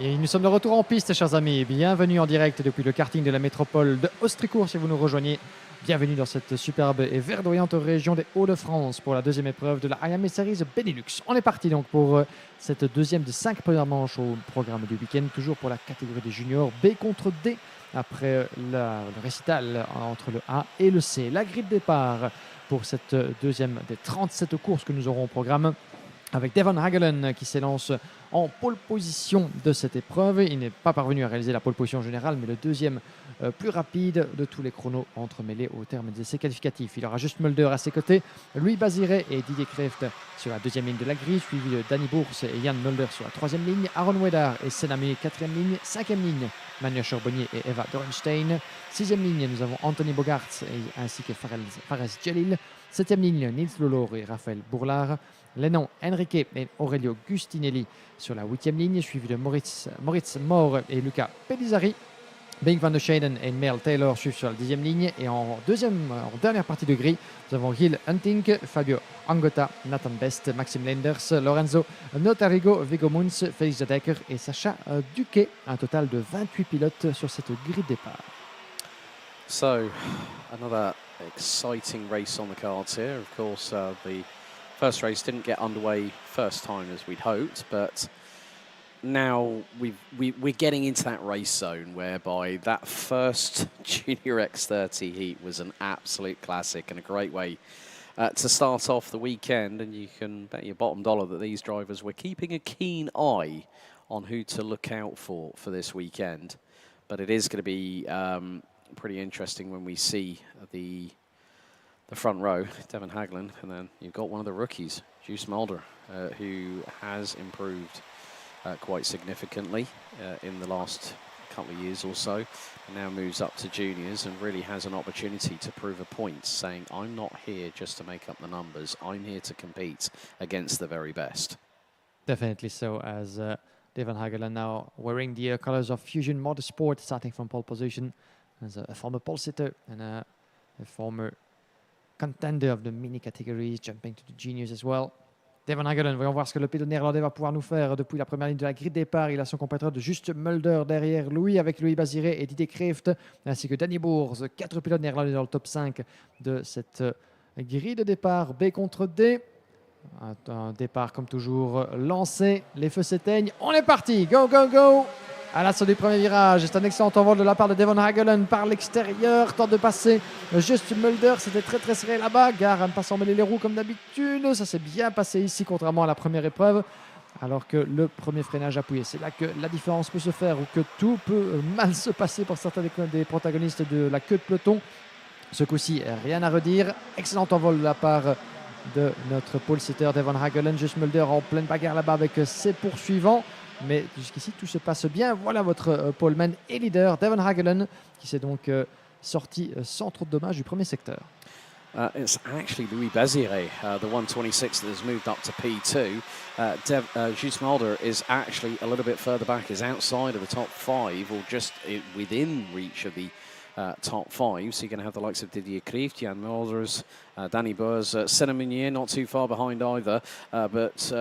Et nous sommes de retour en piste, chers amis. Bienvenue en direct depuis le karting de la métropole de Ostricourt, si vous nous rejoignez. Bienvenue dans cette superbe et verdoyante région des Hauts-de-France pour la deuxième épreuve de la Iame Series Benelux. On est parti donc pour cette deuxième des 5 premières manches au programme du week-end, toujours pour la catégorie des juniors B contre D, après le récital entre le A et le C. La grille de départ pour cette deuxième des 37 courses que nous aurons au programme, avec Devon Hagelen qui s'élance en pole position de cette épreuve. Il n'est pas parvenu à réaliser la pole position générale, mais le deuxième plus rapide de tous les chronos entremêlés au terme des essais qualificatifs. Il aura juste Mulder à ses côtés, Louis Baziré et Didier Kreft sur la deuxième ligne de la grille, suivi de Danny Bourse et Jan Mulder sur la troisième ligne, Aaron Wedar et Senami quatrième ligne, cinquième ligne Manu Charbonnier et Eva Dorenstein, sixième ligne nous avons Anthony Bogarts ainsi que Fares Jalil, septième ligne Nils Lolor et Raphaël Bourlard, les noms Enrique et Aurelio Gustinelli sur la 8e ligne, suivi de Moritz Moore et Luca Pellizzari. Bing van der Scheiden et Mel Taylor suivent sur la 10e ligne. Et en dernière partie de grille, nous avons Gil Hunting, Fabio Angota, Nathan Best, Maxime Lenders, Lorenzo Notarigo, Viggo Munz, Félix de Decker et Sacha Duquet. Un total de 28 pilotes sur cette grille de départ. So, another exciting race on the cards here. Of course, the first race didn't get underway first time as we'd hoped, but now we're getting into that race zone whereby that first Junior X30 heat was an absolute classic and a great way to start off the weekend. And you can bet your bottom dollar that these drivers were keeping a keen eye on who to look out for this weekend. But it is going to be pretty interesting when we see the front row, Devon Hagelen, and then you've got one of the rookies, Juice Mulder, who has improved quite significantly in the last couple of years or so, and now moves up to juniors and really has an opportunity to prove a point, saying, I'm not here just to make up the numbers, I'm here to compete against the very best. Definitely so, as Devon Hagelen now wearing the colors of Fusion Motorsport, starting from pole position as a former pole sitter and a former contender of the mini categories, jumping to the juniors as well. Devon Hagelen, voyons voir ce que le pilote néerlandais va pouvoir nous faire depuis la première ligne de la grille de départ. Il a son compatriote de Juste Mulder derrière lui, avec Louis Baziré et Didier Kreeft, ainsi que Danny Boers. 4 pilotes néerlandais dans le top 5 de cette grille de départ B contre D. Un départ comme toujours lancé, les feux s'éteignent, on est parti, go go go. À l'assaut du premier virage, c'est un excellent envol de la part de Devon Hagelen par l'extérieur, tente de passer Juste Mulder, c'était très serré là-bas, Gare à ne pas s'emmêler les roues comme d'habitude, ça s'est bien passé ici contrairement à la première épreuve, alors que le premier freinage appuyé, c'est là que la différence peut se faire ou que tout peut mal se passer pour certains des protagonistes de la queue de peloton. Ce coup-ci, rien à redire, excellent envol de la part de notre pole sitter Devon Hagelen. Juste Mulder en pleine bagarre là-bas avec ses poursuivants. Mais jusqu'ici, tout se passe bien. Voilà votre poleman et leader, Devon Hagelen, qui s'est donc sorti sans trop de dommages du premier secteur. It's actually Louis Baziré, the 126 that has moved up to P2. Juste Mulder is actually a little bit further back, is outside of the top 5 or just within reach of the top 5. So you're going to have the likes of Didier Kreeft, Jan Mulders, Danny Boers, Senna Meunier, not too far behind either. But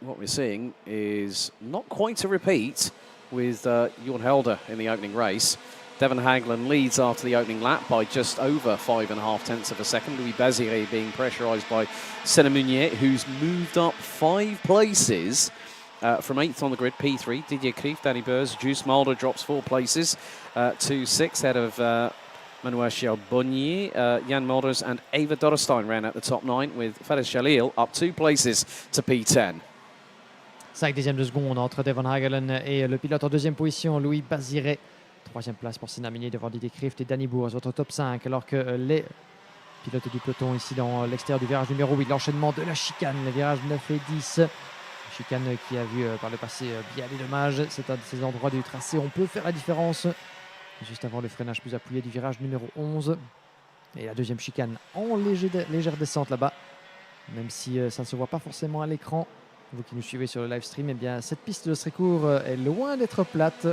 what we're seeing is not quite a repeat with Jorn Helder in the opening race. Devon Hagelen leads after the opening lap by just over 5.5 tenths of a second. Louis Baziré being pressurised by Senna Meunier, who's moved up 5 places from 8th on the grid, P3. Didier Kreeft, Danny Boers, Juste Mulder drops 4 places to 6th ahead of Manuel Charbonnier, Jan Mulders and Eva Dorrestein ran at the top 9 with Fares Jalil up 2 places to P10. 5 dixièmes de seconde entre Devon Hagelen et le pilote en deuxième position, Louis Baziré. Troisième place pour Senna Meunier devant Didier Kreeft et Danny Boers, votre top 5, alors que les pilotes du peloton ici dans l'extérieur du virage numéro 8, l'enchaînement de la chicane, les virages 9 et 10. Chicane qui a vu par le passé bien des dommages. C'est un de ces endroits du tracé où on peut faire la différence. Juste avant le freinage plus appuyé du virage numéro 11. Et la deuxième chicane en légère descente là-bas. Même si ça ne se voit pas forcément à l'écran. Vous qui nous suivez sur le live stream, eh bien, cette piste de Ostricourt est loin d'être plate.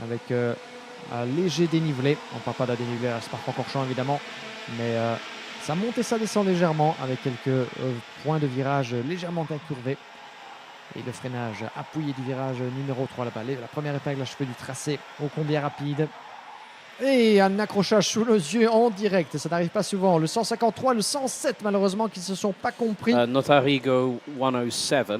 Avec un léger dénivelé. On ne parle pas d'un dénivelé à Spa-Francorchamps évidemment. Mais ça monte et ça descend légèrement avec quelques points de virage légèrement incurvés. Et le freinage appuyé du virage numéro 3 là-bas. La première épingle à cheveux du tracé ô combien rapide. Et un accrochage sous nos yeux en direct. Ça n'arrive pas souvent. Le 153, le 107 malheureusement qui ne se sont pas compris. Notarigo 107.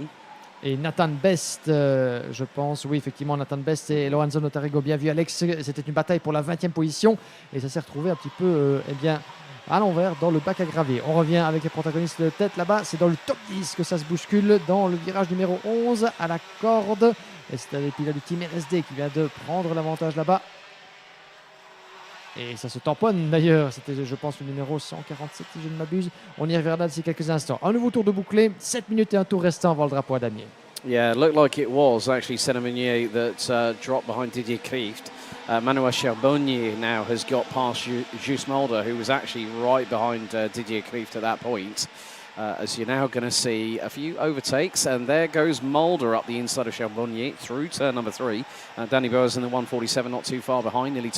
Et Nathan Best, je pense. Oui, effectivement, Nathan Best et Lorenzo Notarigo. Bien vu, Alex. C'était une bataille pour la 20e position. Et ça s'est retrouvé un petit peu eh bien, à l'envers dans le bac à gravier. On revient avec les protagonistes de tête là-bas. C'est dans le top 10 que ça se bouscule dans le virage numéro 11 à la corde. Et c'est le pilote du team RSD qui vient de prendre l'avantage là-bas. Et ça se tamponne d'ailleurs. C'était, je pense, le numéro 147 si je ne m'abuse. On y reviendra d'ici quelques instants. Un nouveau tour de bouclé. 7 minutes et un tour restant avant le drapeau à damier. Yeah, it looked like it was actually Senna Meunier that dropped behind Didier Kreeft. Manuel Charbonnier now has got past Juste Mulder, who was actually right behind Didier Kreeft at that point. As you're now going to see a few overtakes, and there goes Mulder up the inside of Charbonnier through turn number 3. Danny Boers in the 147 not too far behind, nearly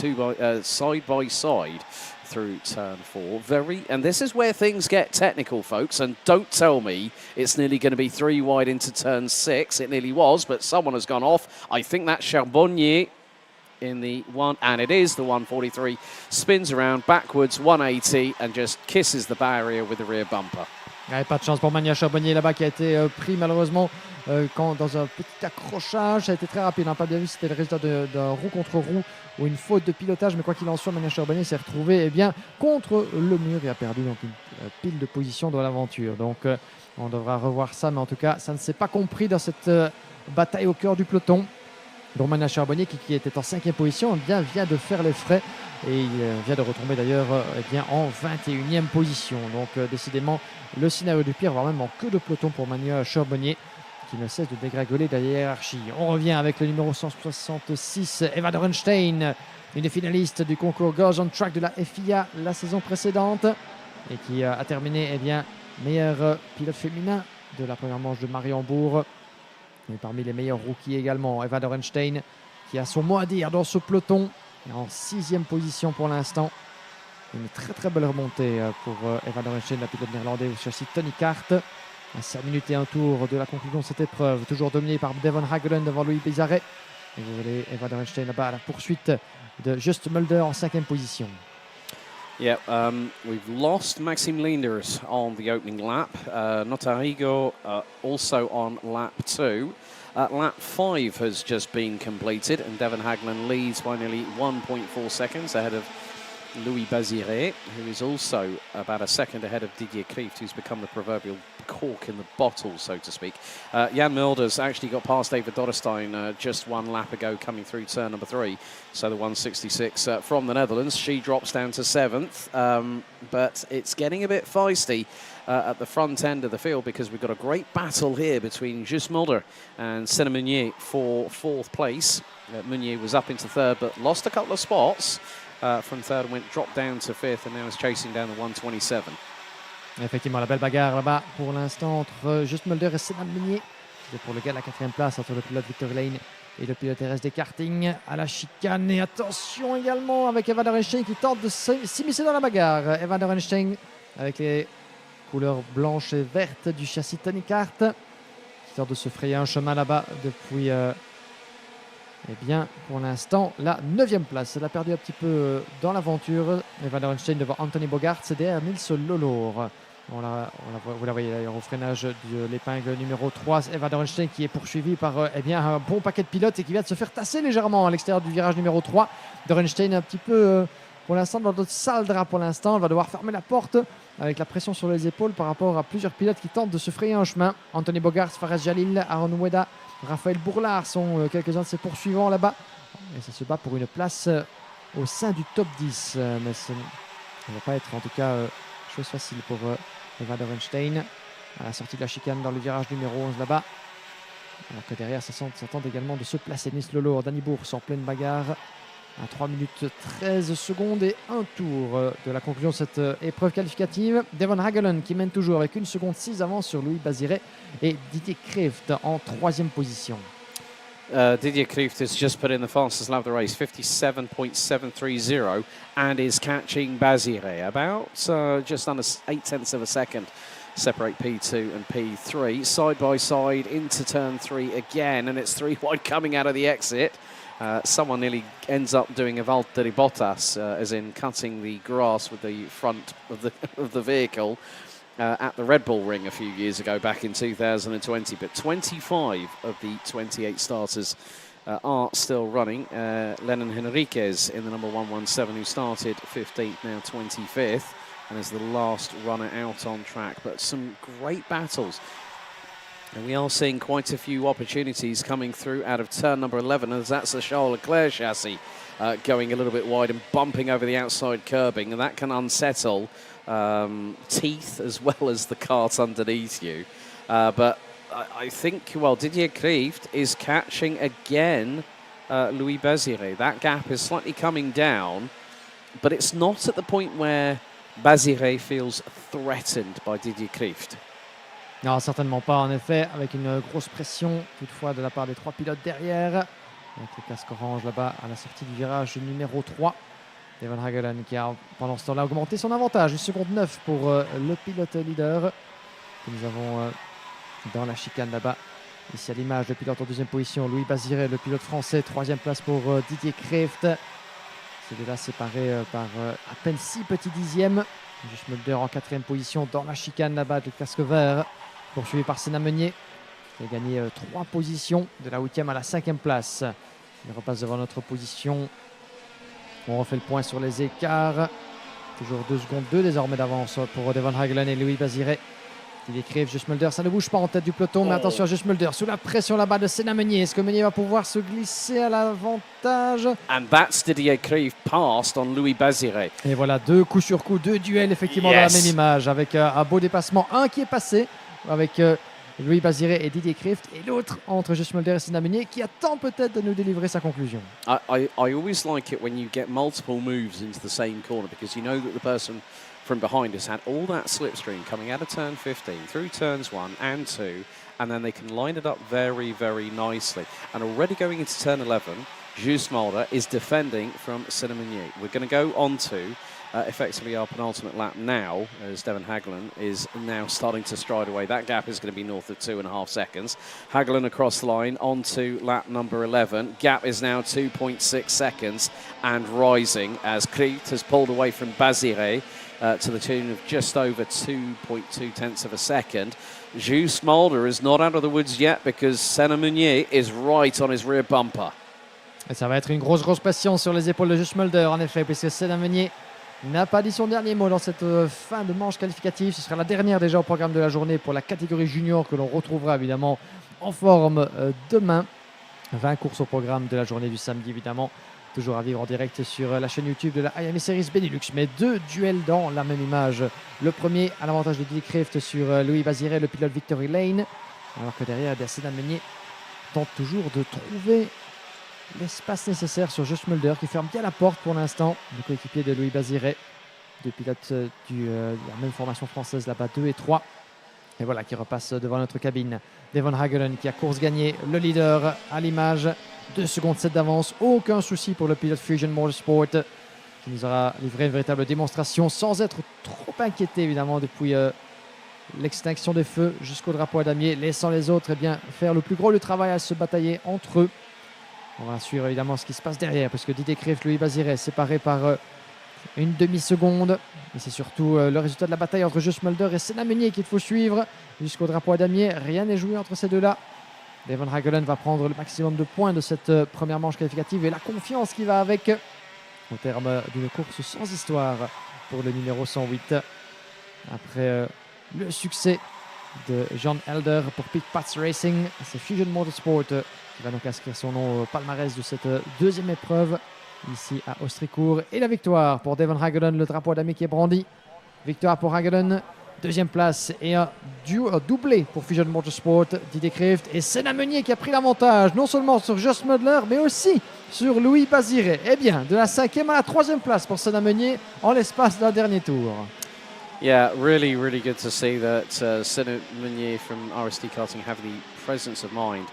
side by side through turn 4. And this is where things get technical, folks, and don't tell me it's nearly going to be 3 wide into turn 6. It nearly was, but someone has gone off. I think that's Charbonnier in the one, and it is the 143, spins around backwards 180 and just kisses the barrier with the rear bumper. Ouais, pas de chance pour Manuel Charbonnier là-bas qui a été pris malheureusement dans un petit accrochage. Ça a été très rapide, hein, pas bien vu, c'était le résultat d'un roue contre roue ou une faute de pilotage, mais quoi qu'il en soit, Manuel Charbonnier s'est retrouvé contre le mur et a perdu donc une pile de position dans l'aventure. Donc on devra revoir ça, mais en tout cas ça ne s'est pas compris dans cette bataille au cœur du peloton. Donc Manuel Charbonnier qui était en 5e position vient de faire les frais et il vient de retomber d'ailleurs en 21e position. Donc décidément le scénario du pire, voire même en queue de peloton pour Manuel Charbonnier qui ne cesse de dégringoler dans la hiérarchie. On revient avec le numéro 166, Eva Dorrestein, une des finalistes du concours Girls on Track de la FIA la saison précédente et qui a terminé meilleur pilote féminin de la première manche de Mariembourg. Et parmi les meilleurs rookies également, Eva Dorrestein qui a son mot à dire dans ce peloton et en 6e position pour l'instant. Une très très belle remontée pour Eva Dorrestein, la pilote néerlandaise, aussi Tony Kart. À 5 minutes et un tour de la conclusion de cette épreuve, toujours dominé par Devon Hagelen devant Louis Bézaret. Et vous voyez Eva Dorenstein là-bas à la poursuite de Just Mulder en 5e position. Yeah, we've lost Maxime Linders on the opening lap. Notarigo also on lap 2. Lap 5 has just been completed, and Devon Haglen leads by nearly 1.4 seconds ahead of Louis Baziré, who is also about a second ahead of Didier Krieft, who's become the proverbial cork in the bottle, so to speak. Jan Mulder's actually got past Eva Dorrestein just one lap ago, coming through turn number 3. So the 166 from the Netherlands, she drops down to 7th, but it's getting a bit feisty at the front end of the field, because we've got a great battle here between Just Mulder and Senna Meunier for 4th place. Meunier was up into 3rd, but lost a couple of spots. From 3rd and dropped down to 5th, and now is chasing down the 127. Effectivement, la belle bagarre là-bas pour l'instant entre Just Mulder et Senna Meunier. C'est pour le gars de la 4e place entre le pilote Victor Lane et le pilote RS des karting à la chicane. Et attention également avec Eva Dorenstein qui tente de s'immiscer dans la bagarre. Eva Dorenstein avec les couleurs blanches et vertes du châssis Tony Kart qui tente de se frayer un chemin là-bas depuis... Eh bien, pour l'instant, la 9e place. Elle a perdu un petit peu dans l'aventure. Eva Dorenstein devant Anthony Bogart, c'est derrière Nils Lolour. Vous la voyez d'ailleurs au freinage de l'épingle numéro 3. Eva Dorenstein qui est poursuivie par un bon paquet de pilotes et qui vient de se faire tasser légèrement à l'extérieur du virage numéro 3. Dorenstein un petit peu, pour l'instant, dans notre sale drap pour l'instant. Elle va devoir fermer la porte avec la pression sur les épaules par rapport à plusieurs pilotes qui tentent de se frayer un chemin. Anthony Bogart, Fares Jalil, Aaron Ueda, Raphaël Bourlard sont quelques-uns de ses poursuivants là-bas. Et ça se bat pour une place au sein du top 10. Mais ça ne va pas être en tout cas chose facile pour Eva Dorenstein. À la sortie de la chicane dans le virage numéro 11 là-bas. Alors que derrière, ça tente également de se placer. Nice Lolo, Danny Bourse en pleine bagarre. À 3 minutes 13 secondes et un tour de la conclusion de cette épreuve qualificative. Devon Hagelen qui mène toujours avec 1 seconde 6 avance sur Louis Baziré et Didier Krieft en 3e position. Didier Krieft has just put in the fastest lap of the race, 57.730, and is catching Baziré. About just under 0.8 of a second separate P2 and P3. Side by side into turn 3 again, and it's 3 wide coming out of the exit. Someone nearly ends up doing a Valtteri Bottas, as in cutting the grass with the front of the vehicle at the Red Bull Ring a few years ago, back in 2020. But 25 of the 28 starters are still running. Lennon Henriquez in the number 117, who started 15th, now 25th, and is the last runner out on track. But some great battles. And we are seeing quite a few opportunities coming through out of turn number 11, as that's the Charles Leclerc chassis going a little bit wide and bumping over the outside curbing, and that can unsettle teeth as well as the cart underneath you. But I think, well, Didier Krieft is catching again Louis Baziré. That gap is slightly coming down, but it's not at the point where Baziré feels threatened by Didier Krieft. Non, certainement pas, en effet, avec une grosse pression toutefois de la part des 3 pilotes derrière. Avec le casque orange là-bas à la sortie du virage numéro 3. Devon Hagelen qui a pendant ce temps-là augmenté son avantage. 1 seconde 9 pour le pilote leader que nous avons dans la chicane là-bas. Ici à l'image, le pilote en 2e position, Louis Baziré, le pilote français. 3e place pour Didier Krieft. C'est déjà séparé par à peine 6 petits dixièmes. Just Mulder en 4e position dans la chicane là-bas avec le casque vert. Poursuivi par Senna Meunier, qui a gagné 3 positions, de la 8e à la 5e place. Il repasse devant notre position. On refait le point sur les écarts. Toujours 2 secondes 2 désormais d'avance pour Devon Hagelen et Louis Baziré. Il écrive Just Mulder, ça ne bouge pas en tête du peloton, mais attention à Just Mulder, sous la pression là-bas de Senna Meunier. Est-ce que Meunier va pouvoir se glisser à l'avantage? And that's Didier Krieft passed on Louis Baziré. Et voilà, 2 coups sur coup, 2 duels effectivement dans la même image, avec un beau dépassement, un qui est passé, avec Louis Baziré et Didier Krieft, et l'autre entre Just Mulder et Senna Meunier qui attend peut-être de nous délivrer sa conclusion. I always like it when you get multiple moves into the same corner, because you know that the person from behind has had all that slipstream coming out of turn 15 through turns 1 and 2, and then they can line it up very, very nicely. And already going into turn 11, Just Mulder is defending from Senna Meunier. We're going to go on to effectively our penultimate lap now, as Devon Hagelen is now starting to stride away. That gap is going to be north of 2.5 seconds. Hagelen across the line onto lap number 11. Gap is now 2.6 seconds and rising as Kart has pulled away from Bazire to the tune of just over 2.2 tenths of a second. Jules Mulder is not out of the woods yet because Senna Meunier is right on his rear bumper. Et ça va être une grosse pression sur les épaules de Jules Mulder, en effet, puisque Senna Meunier n'a pas dit son dernier mot dans cette fin de manche qualificative. Ce sera la dernière déjà au programme de la journée pour la catégorie junior que l'on retrouvera évidemment en forme demain. 20 courses au programme de la journée du samedi évidemment. Toujours à vivre en direct sur la chaîne YouTube de la Iame Series Benelux. Mais 2 duels dans la même image. Le premier à l'avantage de Didier Kreeft sur Louis Bazire, le pilote Victory Lane. Alors que derrière, Senna Meunier tente toujours de trouver l'espace nécessaire sur Jules Mulder qui ferme bien la porte pour l'instant. Le coéquipier de Louis Bazire, deux pilotes de la même formation française là-bas, 2 et 3. Et voilà qui repasse devant notre cabine. Devon Hagelen qui a course gagnée, le leader à l'image. 2 secondes 7 d'avance, aucun souci pour le pilote Fusion Motorsport qui nous aura livré une véritable démonstration sans être trop inquiété évidemment depuis l'extinction des feux jusqu'au drapeau à damier, laissant les autres faire le plus gros du travail à se batailler entre eux. On va suivre évidemment ce qui se passe derrière parce que Didier Kreeft, Louis Bazire est séparé par une demi-seconde. Et c'est surtout le résultat de la bataille entre Jules Mulder et Senna Meunier qu'il faut suivre jusqu'au drapeau à damier. Rien n'est joué entre ces deux-là. Devon Hagelen va prendre le maximum de points de cette première manche qualificative et la confiance qui va avec au terme d'une course sans histoire pour le numéro 108. Après le succès de John Elder pour Pit Pats Racing, c'est Fusion Motorsport qui va donc inscrire son nom au palmarès de cette deuxième épreuve ici à Ostricourt. Et la victoire pour Devon Hagelen, le drapeau à damier qui est brandi. Victoire pour Hagelen, deuxième place et un doublé pour Fusion Motorsport, Didier Kreeft et Senna Meunier qui a pris l'avantage non seulement sur Jules Mulder mais aussi sur Louis Bazire. Eh bien, de la 5e à la 3e place pour Senna Meunier en l'espace d'un dernier tour. Yeah, really good to see that Senna Meunier from RSD Karting have the presence of mind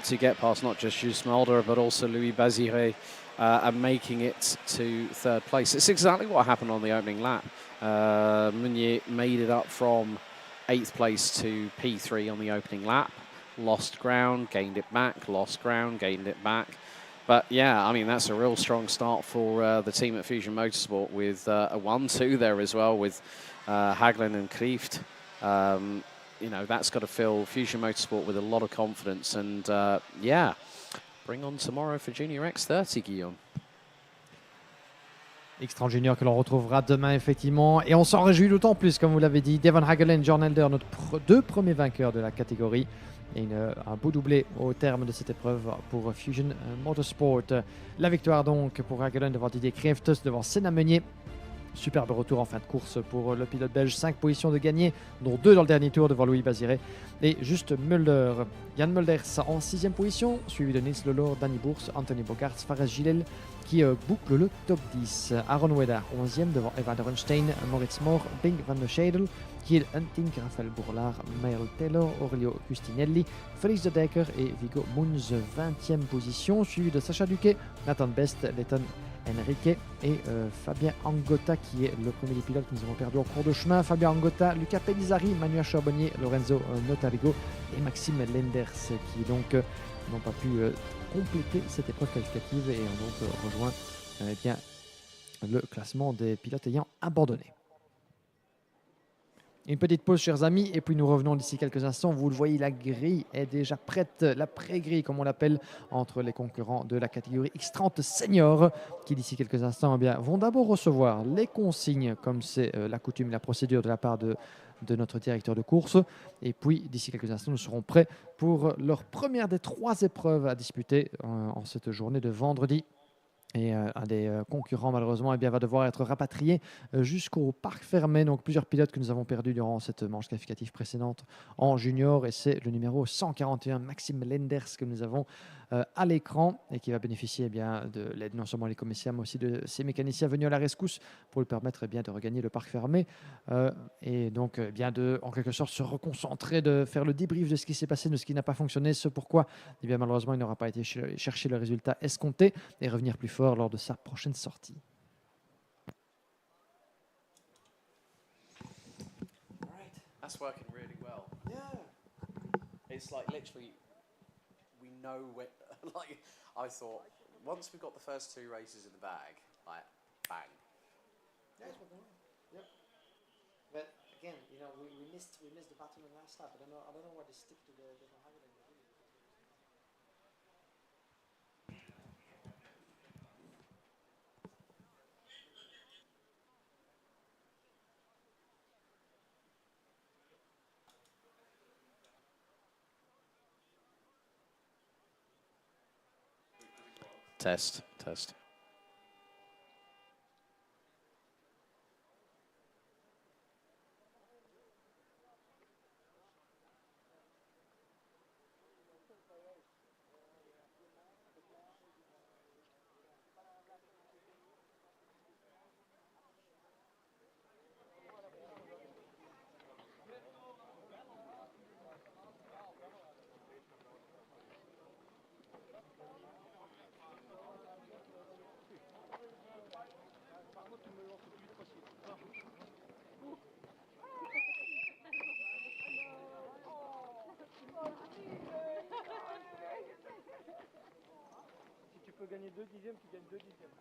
to get past not just Jules Mulder but also Louis Bazire and making it to 3rd place. It's exactly what happened on the opening lap. Meunier made it up from 8th place to P3 on the opening lap. Lost ground, gained it back, lost ground, gained it back. But yeah, I mean, that's a real strong start for the team at Fusion Motorsport with a 1-2 there as well with Hagelen and Kreeft. You know, that's got to fill Fusion Motorsport with a lot of confidence. And yeah, bring on tomorrow for Junior X30, Guillaume. X30 Junior que l'on retrouvera demain effectivement et on s'en réjouit d'autant plus comme vous l'avez dit. Devon Hagelen, John Elder, notre deux premiers vainqueurs de la catégorie et un beau doublé au terme de cette épreuve pour Fusion Motorsport. La victoire donc pour Hagelen devant Didier Kreeft, devant Senna Meunier. Superbe retour en fin de course pour le pilote belge. 5 positions de gagné, dont 2 dans le dernier tour devant Louis Bazire. Et juste Mulder, Jan Mulders en 6e position, suivi de Nils Lelor, Danny Bours, Anthony Bogaerts, Fares Gilel qui boucle le top 10. Aaron Wedder 11e devant Evan Runstein, Moritz Mohr, Bing van der Schedel, Kiel Hunting, Raphaël Bourlard, Maël Taylor, Aurelio Custinelli, Félix de Decker et Viggo Munz 20e position, suivi de Sacha Duquet, Nathan Best, Letton Enrique et Fabien Angotta qui est le premier des pilotes que nous avons perdu en cours de chemin. Fabien Angotta, Luca Pellizzari, Manuel Charbonnier, Lorenzo Notarigo et Maxime Lenders qui donc n'ont pas pu compléter cette épreuve qualificative et ont donc rejoint bien, le classement des pilotes ayant abandonné. Une petite pause, chers amis, et puis nous revenons d'ici quelques instants. Vous le voyez, la grille est déjà prête, la pré-grille, comme on l'appelle, entre les concurrents de la catégorie X30 Senior, qui d'ici quelques instants vont d'abord recevoir les consignes, comme c'est la coutume, la procédure de la part de notre directeur de course. Et puis, d'ici quelques instants, nous serons prêts pour leur première des 3 épreuves à disputer en cette journée de vendredi. Et un des concurrents, malheureusement, va devoir être rapatrié jusqu'au parc fermé. Donc, plusieurs pilotes que nous avons perdus durant cette manche qualificative précédente en junior. Et c'est le numéro 141, Maxime Lenders, que nous avons à l'écran et qui va bénéficier de l'aide non seulement des commissaires, mais aussi de ses mécaniciens venus à la rescousse pour lui permettre de regagner le parc fermé et donc de, en quelque sorte, se reconcentrer, de faire le débrief de ce qui s'est passé, de ce qui n'a pas fonctionné, ce pourquoi malheureusement il n'aura pas été chercher le résultat escompté et revenir plus fort lors de sa prochaine sortie. That's working really well. Yeah. It's like literally, we know where, like, I thought, once we've got the first 2 races in the bag, like, bang. That's what they want. Yep. But again, you know, we missed the button on the last lap. I don't know why they stick to the higher than the video. Test, test. Si tu peux gagner 2 dixièmes, tu gagnes 2 dixièmes.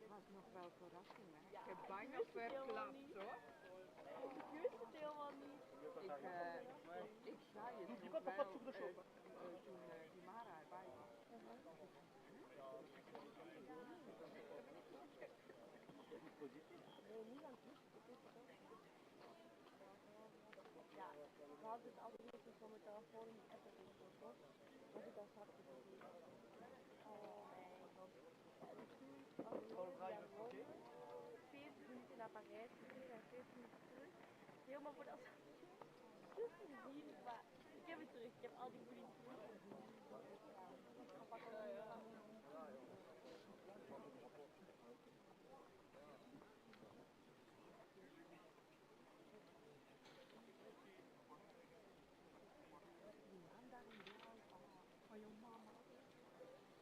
Was nog wel verrassing, hè? Ik heb bijna verklapt, hoor. Ik wist het helemaal niet. Ik zei het nog wel toen die Mara erbij was. Ja, we hadden het altijd niet van mijn telefoon in de app en zo, toch? Als ik dan zag, oh nee, want als we 40 minuten naar Parijs gereden en 40 minuten terug. Helemaal voor de zus gezien, maar ik heb het terug. Ik heb al die goodies terug.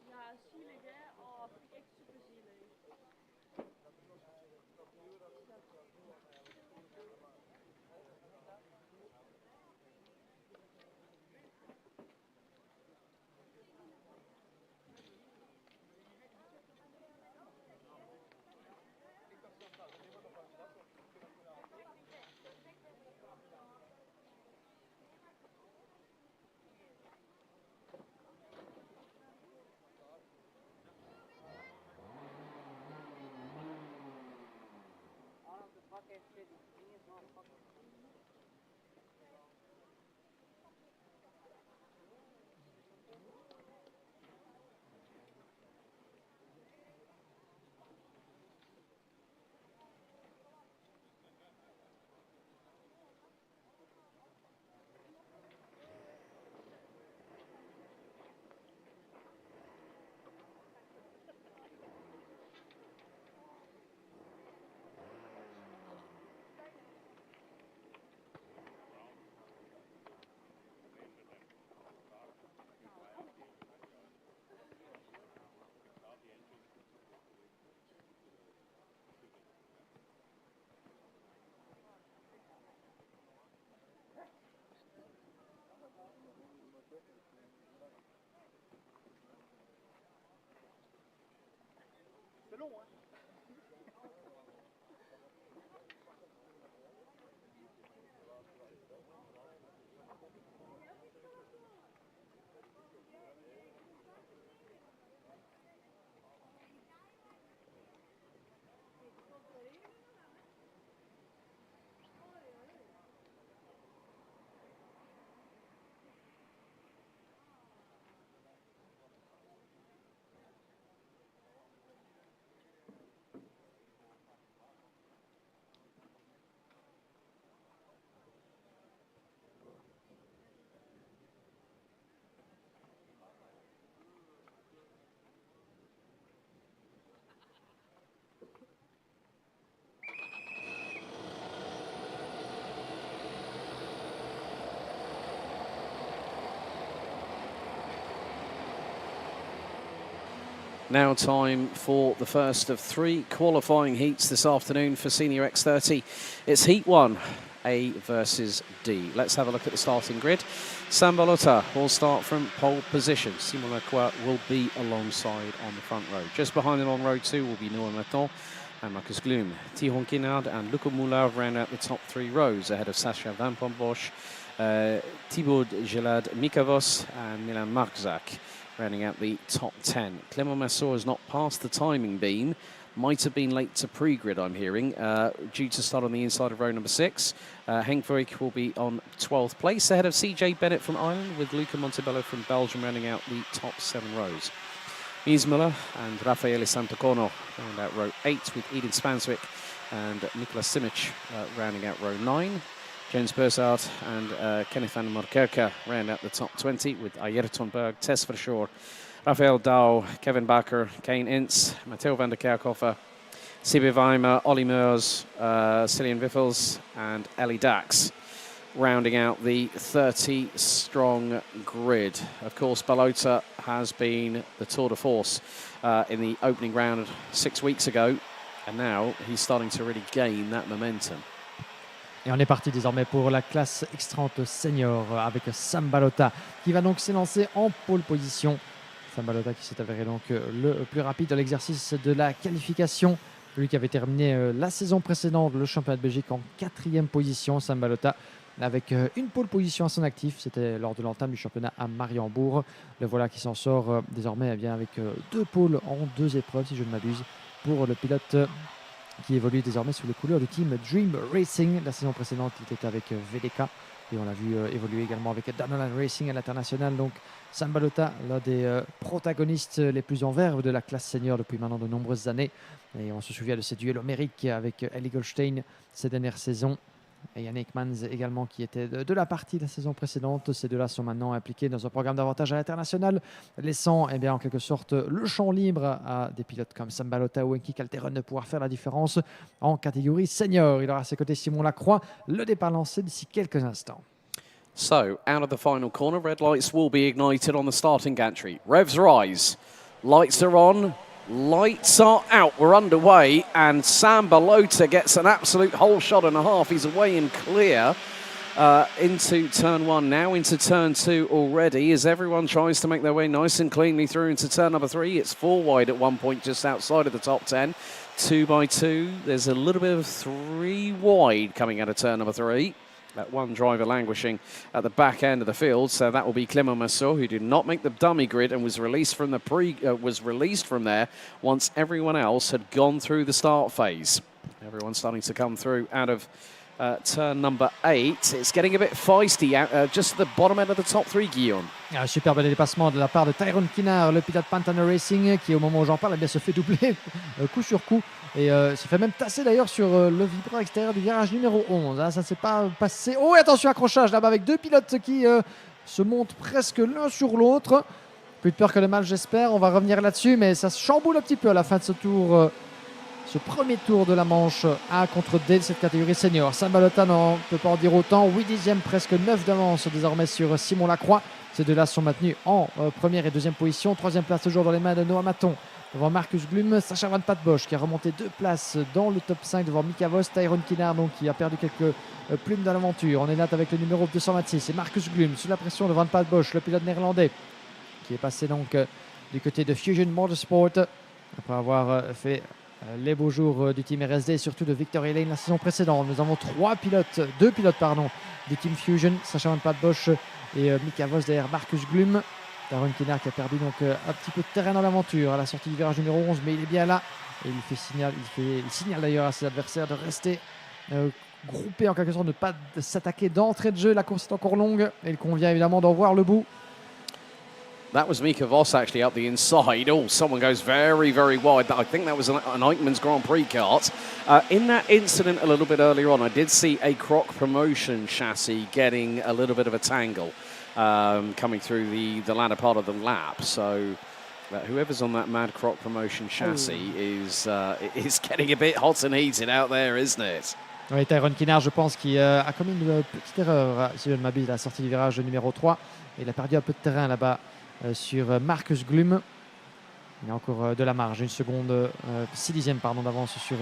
Ja, zielig hè? Oh, vind ik echt super zielig. C'est long, hein? Now time for the first of 3 qualifying heats this afternoon for Senior X30. It's Heat 1, A versus D. Let's have a look at the starting grid. Sam Balota will start from pole position. Simon Lacroix will be alongside on the front row. Just behind him on row 2 will be Noah Maton and Marcus Guillaume. Thierry Guinard and Luca Moulin round out the top 3 rows ahead of Sascha Van Pombos, Thibaut Gelad Mikavos and Milan Marczak rounding out the top 10. Clément Massot has not passed the timing beam. Might have been late to pre-grid, I'm hearing, due to start on the inside of row number 6. Henk Verbeek will be on 12th place, ahead of CJ Bennett from Ireland, with Luca Montebello from Belgium rounding out the top 7 rows. Mies Muller and Raffaele Santocorno round out row 8, with Edin Spanswick and Niklas Simic rounding out row 9. James Bursard and Kenneth van der Morkerke round out the top 20, with Ayrton Berg, Tess Verschoor, Rafael Dow, Kevin Bakker, Kane Ince, Matteo van der Kerkhofer, Sibe Weimer, Ollie Meurs, Cillian Wiffels and Ellie Dax rounding out the 30-strong grid. Of course, Balota has been the tour de force in the opening round 6 weeks ago, and now he's starting to really gain that momentum. Et on est parti désormais pour la classe X30 Senior avec Sam Balota qui va donc s'élancer en pole position. Sam Balota qui s'est avéré donc le plus rapide dans l'exercice de la qualification. Lui qui avait terminé la saison précédente le championnat de Belgique en 4e position. Sam Balota avec une pole position à son actif. C'était lors de l'entame du championnat à Mariembourg. Le voilà qui s'en sort désormais bien avec 2 pôles en 2 épreuves si je ne m'abuse pour le pilote qui évolue désormais sous les couleurs du team Dream Racing. La saison précédente, il était avec VDK et on l'a vu évoluer également avec Danolan Racing à l'international. Donc Sam Balota, l'un des protagonistes les plus en verve de la classe senior depuis maintenant de nombreuses années. Et on se souvient de ses duels homériques avec Ellie Goldschmidt ces dernières saisons. Et Yannick Mans également qui était de la partie de la saison précédente. Ces deux-là sont maintenant impliqués dans un programme d'avantage à l'international, laissant bien, en quelque sorte le champ libre à des pilotes comme Sam Balota ou Enki Calteron de pouvoir faire la différence en catégorie senior. Il aura à ses côtés Simon Lacroix, le départ lancé d'ici quelques instants. So, out of the final corner, red lights will be ignited on the starting gantry. Revs rise, lights are on. Lights are out, we're underway, and Sam Balota gets an absolute whole shot and a half. He's away and clear into turn 1, now into turn 2 already, as everyone tries to make their way nice and cleanly through into turn number 3. It's 4 wide at one point just outside of the top 10. 2 by 2, there's a little bit of 3 wide coming out of turn number 3. That one driver languishing at the back end of the field, so that will be Clément Massot, who did not make the dummy grid and was released from the released from there once everyone else had gone through the start phase. Everyone's starting to come through out of turn number 8. It's getting a bit feisty just at the bottom end of the top 3, Guillaume. Un superbe dépassement de la part de Tyrone Kinard, le pilote Pantano Racing, qui au moment où j'en parle, eh bien, se fait doubler coup sur coup. Et se fait même tasser d'ailleurs sur le vibreur extérieur du virage numéro 11. Hein, ça ne s'est pas passé. Oh, et attention, accrochage là-bas avec 2 pilotes qui se montent presque l'un sur l'autre. Plus de peur que de mal, j'espère. On va revenir là-dessus, mais ça se chamboule un petit peu à la fin de ce tour. Ce premier tour de la manche A contre D de cette catégorie senior. Sam Balota n'en peut pas en dire autant. 8 dixièmes, presque 9 d'avance désormais sur Simon Lacroix. Ces deux-là sont maintenus en première et deuxième position. Troisième place toujours dans les mains de Noah Maton. Devant Marcus Guillaume, Sascha Van Patbosch qui a remonté 2 places dans le top 5 devant Mika Vos, Tyrone Kinard donc, qui a perdu quelques plumes dans l'aventure. On est là avec le numéro 226 et Marcus Guillaume sous la pression de Van Patbosch, le pilote néerlandais qui est passé donc du côté de Fusion Motorsport après avoir fait les beaux jours du team RSD et surtout de Victory Lane la saison précédente. Nous avons 2 pilotes du team Fusion, Sascha Van Patbosch et Mika Vos derrière Marcus Guillaume. Tyrone Kinard qui a perdu donc un petit peu de terrain dans l'aventure à la sortie du virage numéro 11, mais il est bien là et il signale d'ailleurs à ses adversaires de rester groupés en quelque sorte, de ne pas s'attaquer d'entrée de jeu. La course est encore longue et il convient évidemment d'en voir le bout. That was Mika Vos actually up the inside. Oh, someone goes very, very wide. I think that was an Eichmann's Grand Prix kart. In that incident a little bit earlier on, I did see a Croc Promotion chassis getting a little bit of a tangle coming through the latter part of the lap. So whoever's on that Mad Croc Promotion chassis is getting a bit hot and heated out there, isn't it? Oui, Tyrone Kinard, je pense, qui a commis une petite erreur, si je ne m'abuse, à la sortie du virage numéro 3. Il a perdu un peu de terrain là-bas sur Marcus Guillaume. Il y a encore de la marge, 6 dixièmes d'avance sur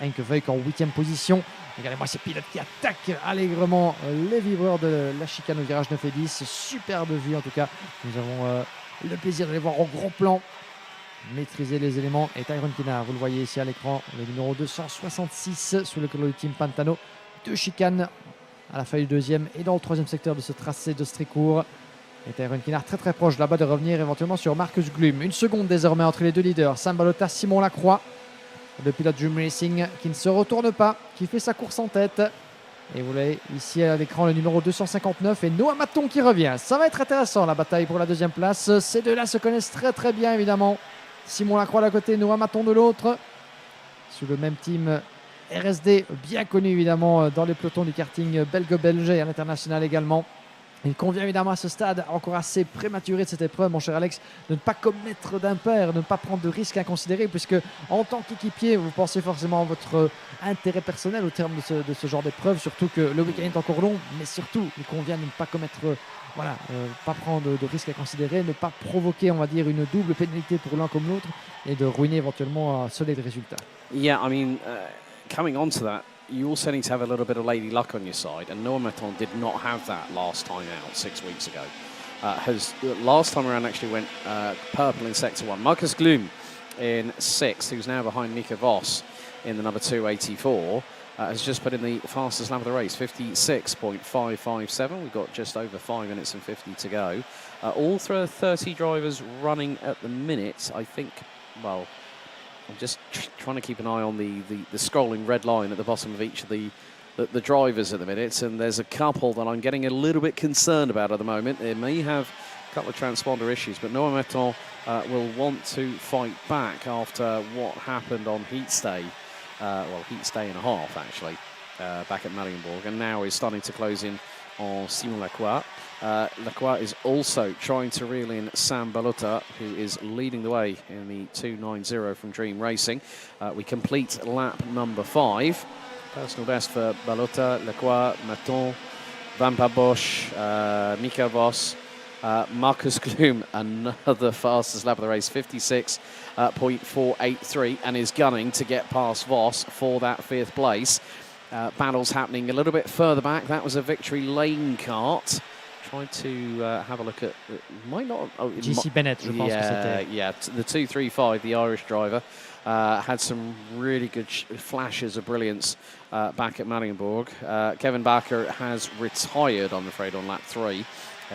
Henk Veuk en 8e position. Regardez-moi ces pilotes qui attaquent allègrement les vibreurs de la chicane au virage 9 et 10. Superbe vue en tout cas. Nous avons le plaisir de les voir au gros plan maîtriser les éléments. Et Tyrone Kinard, vous le voyez ici à l'écran, le numéro 266 sous le colo du team Pantano. 2 chicanes à la fin du 2e et dans le 3e secteur de ce tracé d'Ostricourt. Et Tyrone Kinard très très proche là-bas de revenir éventuellement sur Marcus Guillaume. 1 seconde désormais entre les deux leaders. Sam Balota, Simon Lacroix. Le pilote Dream Racing qui ne se retourne pas, qui fait sa course en tête. Et vous voyez ici à l'écran le numéro 259 et Noah Maton qui revient. Ça va être intéressant la bataille pour la 2e place. Ces deux-là se connaissent très très bien évidemment. Simon Lacroix d'un côté, Noah Maton de l'autre. Sous le même team RSD, bien connu évidemment dans les pelotons du karting belgo-belge et à l'international également. Il convient évidemment à ce stade encore assez prématuré de cette épreuve, mon cher Alex, de ne pas commettre d'impair, de ne pas prendre de risques inconsidérés, puisque en tant qu'équipier, vous pensez forcément à votre intérêt personnel au terme de ce genre d'épreuve, surtout que le week-end est encore long, mais surtout, il convient de ne pas commettre, pas prendre de risques inconsidérés, ne pas provoquer, on va dire, une double pénalité pour l'un comme l'autre et de ruiner éventuellement un solide résultat. Yeah, I mean, coming on to that, you also need to have a little bit of lady luck on your side, and Noah Maton did not have that last time out 6 weeks ago. Last time around actually went purple in sector 1. Marcus Guillaume in 6th, who's now behind Mika Voss in the number 284, has just put in the fastest lap of the race, 56.557. We've got just over 5 minutes and 50 to go. All 30 drivers running at the minute. I think, well, I'm just trying to keep an eye on the scrolling red line at the bottom of each of the drivers at the minute, and there's a couple that I'm getting a little bit concerned about at the moment. They may have a couple of transponder issues, but Noah Maton will want to fight back after what happened on heat stay and a half actually, back at Marienburg, and now is starting to close in on Simon Lacroix. Lacroix is also trying to reel in Sam Balota, who is leading the way in the 290 from Dream Racing. We complete lap number 5. Personal best for Balota, Lacroix, Maton, Van Bosch, Mika Voss, Marcus Guillaume, another fastest lap of the race, 56.483, and is gunning to get past Voss for that 5th place. Battles happening a little bit further back. That was a Victory Lane Kart. Tried to have a look at, might not. Oh, JC Bennett, je pense que c'était. Yeah, the 235, the Irish driver, had some really good flashes of brilliance back at Marienburg. Kevin Bakker has retired, I'm afraid, on lap 3.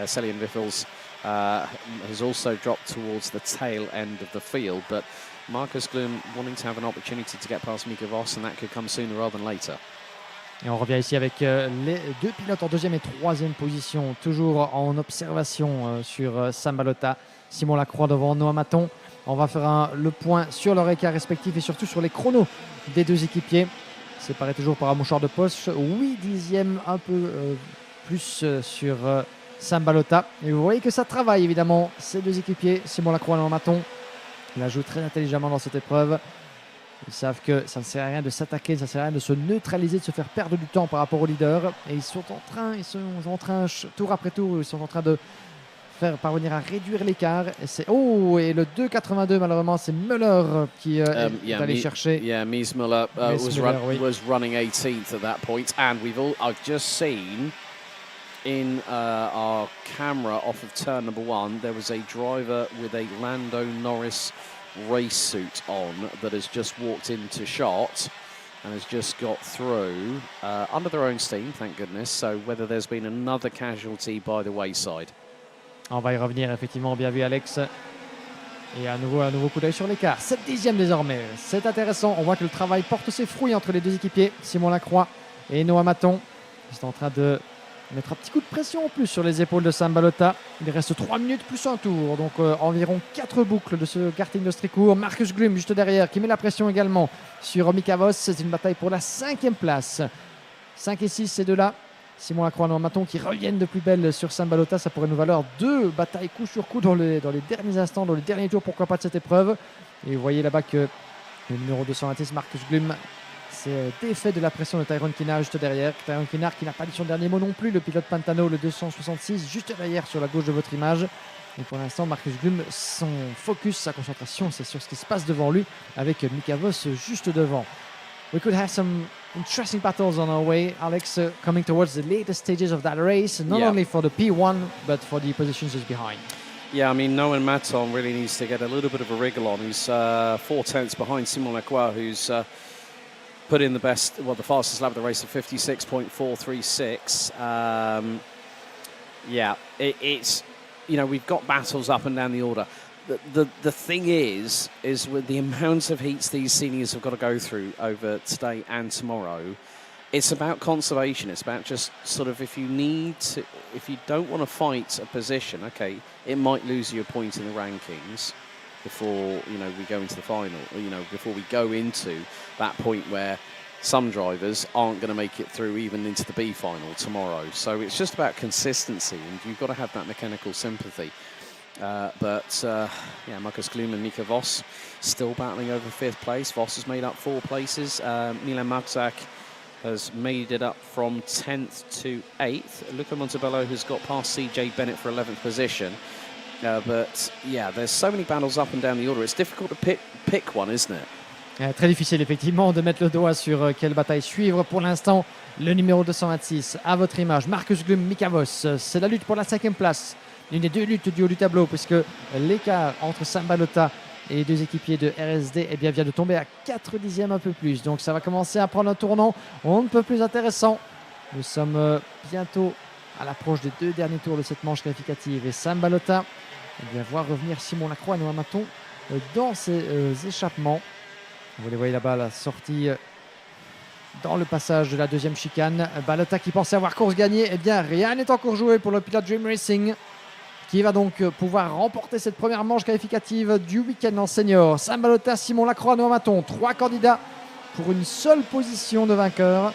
Celian Wiffels has also dropped towards the tail end of the field, but Marcus Guillaume wanting to have an opportunity to get past Mika Voss, and that could come sooner rather than later. Et on revient ici avec les deux pilotes en 2e et 3e position, toujours en observation sur Sam Balota, Simon Lacroix devant Noah Maton. On va faire le point sur leur écart respectif et surtout sur les chronos des deux équipiers. Séparés toujours par un mouchoir de poche, 8 dixièmes, un peu plus sur Sam Balota. Et vous voyez que ça travaille évidemment, ces deux équipiers, Simon Lacroix et Noah Maton. Ils la jouent très intelligemment dans cette épreuve. Ils savent que ça ne sert à rien de s'attaquer, ça ne sert à rien de se neutraliser, de se faire perdre du temps par rapport aux leaders. Et ils sont en train, tour après tour, ils sont en train de faire parvenir à réduire l'écart. Et le 2,82 malheureusement, c'est Müller qui est allé chercher. Yeah, Mies Müller was running 18th at that point, and I've just seen in our camera off of turn number 1, there was a driver with a Lando Norris race suit on that has just walked into shot and has just got through under their own steam, thank goodness. So whether there's been another casualty by the wayside. On va y revenir effectivement, bien vu Alex. Et à nouveau, un nouveau coup d'œil sur l'écart. 7 dixièmes désormais. C'est intéressant. On voit que le travail porte ses fruits entre les deux équipiers, Simon Lacroix et Noah Maton. Ils sont en train de mettre un petit coup de pression en plus sur les épaules de Sam Balota. Il reste 3 minutes plus un tour, donc environ 4 boucles de ce karting d'Ostricourt. Marcus Guillaume juste derrière qui met la pression également sur Mika Voss. C'est une bataille pour la 5e place. 5 et 6, ces deux-là. Simon Lacroix et Noah Maton qui reviennent de plus belle sur Sam Balota. Ça pourrait nous valoir 2 batailles coup sur coup dans les derniers instants, dans les derniers tours, pourquoi pas, de cette épreuve. Et vous voyez là-bas que le numéro 226, Marcus Guillaume, C'est défait de la pression de Tyrone Kinard juste derrière. Tyrone Kinard qui n'a pas dit son dernier mot non plus. Le pilote Pantano, le 266, juste derrière sur la gauche de votre image. Et pour l'instant, Marcus Guillaume, son focus, sa concentration, c'est sur ce qui se passe devant lui avec Mika Voss juste devant. We could have some interesting battles on our way, Alex, coming towards the later stages of that race, not only for the P1, but for the positions just behind. Yeah, I mean, Noah Maton really needs to get a little bit of a wriggle on. He's 4/10 behind Simon Lacroix, who's put in the fastest lap of the race of 56.436. It's, you know, we've got battles up and down the order. The thing is with the amount of heats these seniors have got to go through over today and tomorrow, it's about conservation. It's about just sort of if you don't want to fight a position, okay, it might lose you a point in the rankings before, you know, we go into the final, you know, before we go into that point where some drivers aren't going to make it through even into the B final tomorrow. So it's just about consistency, and you've got to have that mechanical sympathy. Marcus Guillaume and Mika Voss still battling over 5th place. Voss has made up 4 places. Milan Marzak has made it up from 10th to 8th. Luca Montebello has got past CJ Bennett for 11th position. There's so many battles up and down the order. It's difficult to pick one, isn't it? Très difficile effectivement de mettre le doigt sur quelle bataille suivre. Pour l'instant, le numéro 226 à votre image, Marcus Guillaume, Mika Voss. C'est la lutte pour la 5e place. L'une des 2 luttes du haut du tableau, puisque l'écart entre Sam Balota et les 2 équipiers de RSD vient de tomber à 4 dixièmes un peu plus. Donc ça va commencer à prendre un tournant un peu plus intéressant. Nous sommes bientôt à l'approche des 2 derniers tours de cette manche qualificative. Et Sam Balota voir revenir Simon Lacroix et Noah Maton dans ses échappements. Vous les voyez là-bas, la sortie dans le passage de la 2e chicane. Balota qui pensait avoir course gagnée. Rien n'est encore joué pour le pilote Dream Racing, qui va donc pouvoir remporter cette première manche qualificative du week-end en senior. Sam Balota, Simon Lacroix, Noah Maton, 3 candidats pour une seule position de vainqueur.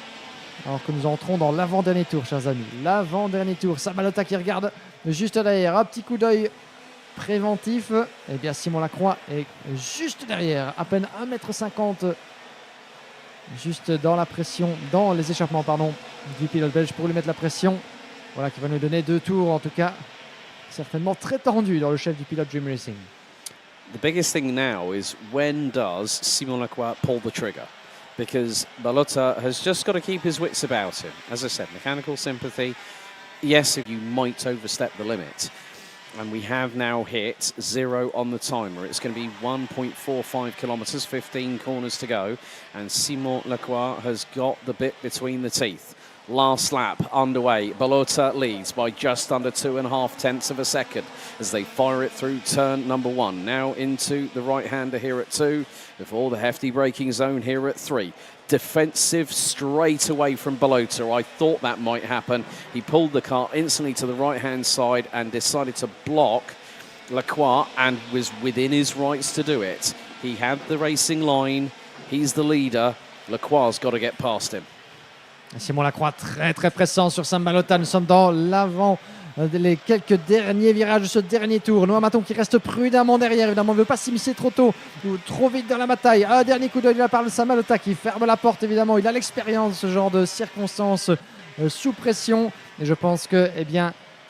Alors que nous entrons dans l'avant-dernier tour, chers amis. L'avant-dernier tour. Sam Balota qui regarde juste derrière. Un petit coup d'œil préventif. Simon Lacroix est juste derrière. À peine 1,50 m. Juste dans la pression, dans les échappements, du pilote belge pour lui mettre la pression. Voilà, qui va nous donner 2 tours, en tout cas, certainement très tendu dans le chef du pilote Dream Racing. The biggest thing now is when does Simon Lacroix pull the trigger? Because Balota has just got to keep his wits about him. As I said, mechanical sympathy, yes, you might overstep the limit. And we have now hit 0 on the timer. It's going to be 1.45 kilometres, 15 corners to go. And Simon Lacroix has got the bit between the teeth. Last lap underway. Balota leads by just under 2.5 tenths of a second as they fire it through turn number 1. Now into the right-hander here at 2, before the hefty braking zone here at 3. Defensive straight away from Balota. I thought that might happen. He pulled the car instantly to the right-hand side and decided to block Lacroix, and was within his rights to do it. He had the racing line. He's the leader. Lacroix's got to get past him. Simon Lacroix très très pressant sur Sam Balota. Nous sommes dans l'avant, les quelques derniers virages de ce dernier tour. Noah Maton qui reste prudemment derrière. Évidemment, on ne veut pas s'immiscer trop tôt ou trop vite dans la bataille. Un dernier coup d'œil de la part de Sam Balota qui ferme la porte. Évidemment, il a l'expérience de ce genre de circonstances sous pression. Et je pense que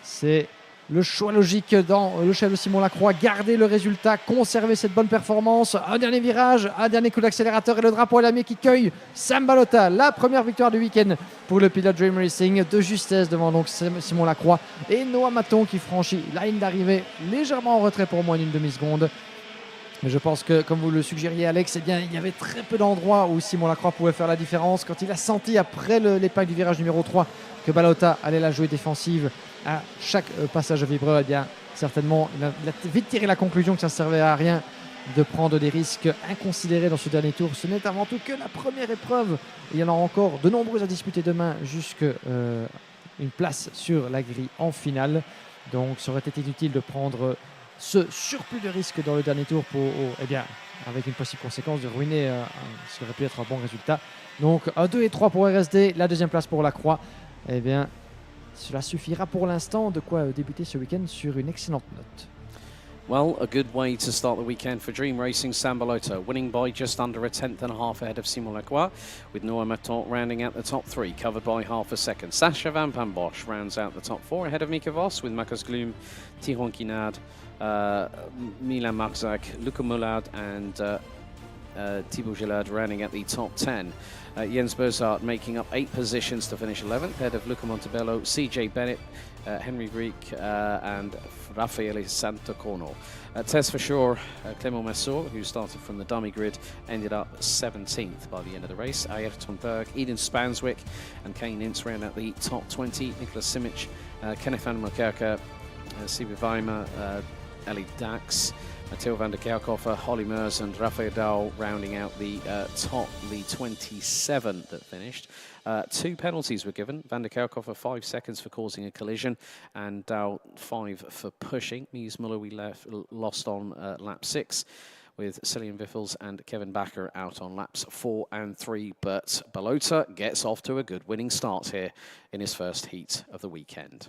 c'est le choix logique dans le chef de Simon Lacroix. Garder le résultat, conserver cette bonne performance. Un dernier virage, un dernier coup d'accélérateur et le drapeau à l'ami qui cueille Sam Balota. La première victoire du week-end pour le pilote Dream Racing, de justesse devant donc Simon Lacroix et Noah Maton qui franchit la ligne d'arrivée légèrement en retrait pour moins d'une demi-seconde. Mais je pense que, comme vous le suggériez, Alex, il y avait très peu d'endroits où Simon Lacroix pouvait faire la différence. Quand il a senti, après l'épingle du virage numéro 3, que Balota allait la jouer défensive à chaque passage au vibreur, certainement, il a vite tiré la conclusion que ça ne servait à rien de prendre des risques inconsidérés dans ce dernier tour. Ce n'est avant tout que la première épreuve. Il y en aura encore de nombreuses à disputer demain jusqu'à une place sur la grille en finale. Donc, ça aurait été utile de prendre ce surplus de risque dans le dernier tour pour, avec une possible conséquence de ruiner ce qui aurait pu être un bon résultat. Donc, 1, 2 et 3 pour RSD, la 2e place pour Lacroix. Cela suffira pour l'instant, de quoi débuter ce week-end sur une excellente note. Well, a good way to start the weekend for Dream Racing Sambalota, winning by just under a tenth and a half ahead of Simon Lacroix, with Noah Maton rounding out the top three, covered by half a second. Sasha Van Pambosch rounds out the top four ahead of Mika Vos, with Marcus Gloom, Tiron Kinad, Milan Marzak, Luca Mullard and Thibaut Gillard rounding at the top 10. Jens Berzart making up 8 positions to finish 11th, ahead of Luca Montebello, CJ Bennett, Henry Greek and Raffaele Santacorno. Tess for sure, Clément Massot, who started from the dummy grid, ended up 17th by the end of the race. Ayrton Berg, Eden Spanswick and Kane Ince round out the top 20. Nicholas Simic, Kenneth van Mokerke, Sibi Weimer, Ellie Dax, Matteo van der Kerkhofer, Holly Mers and Rafael Dahl rounding out the top, the 27 that finished. 2 penalties were given. Van der Kerkhofer 5 seconds for causing a collision and Dahl 5 for pushing. Mies Muller we lost on lap 6 with Cillian Viffels and Kevin Backer out on laps 4 and 3. But Balota gets off to a good winning start here in his first heat of the weekend.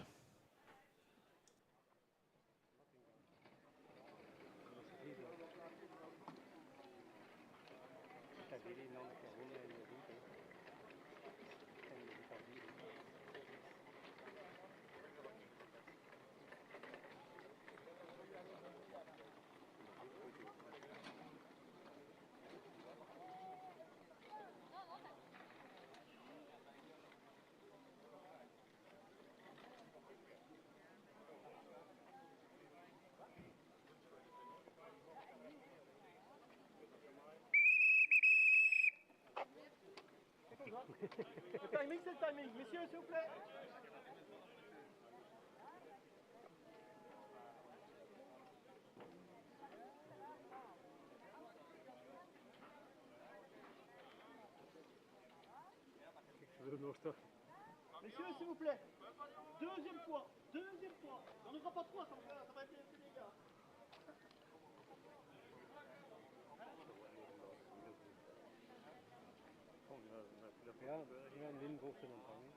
Le timing, c'est le timing. Messieurs, s'il vous plaît. Messieurs, s'il vous plaît. Deuxième point. Deuxième point. On n'aura pas 3, ça va être les gars. Ja, die gaan in boven ontvangen.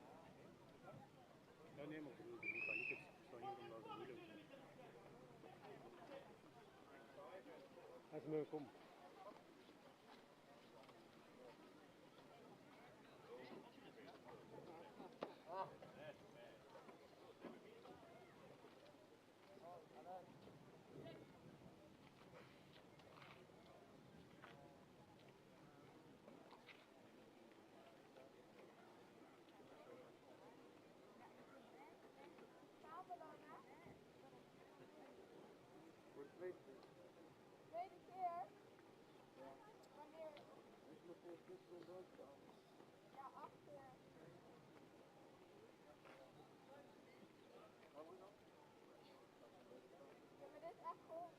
Ja, nee, maar ik kan niet zo heel moeilijk. Als we komen. Tweede keer. Wanneer? Ja, 8 keer. Ja, maar dit is echt gewoon.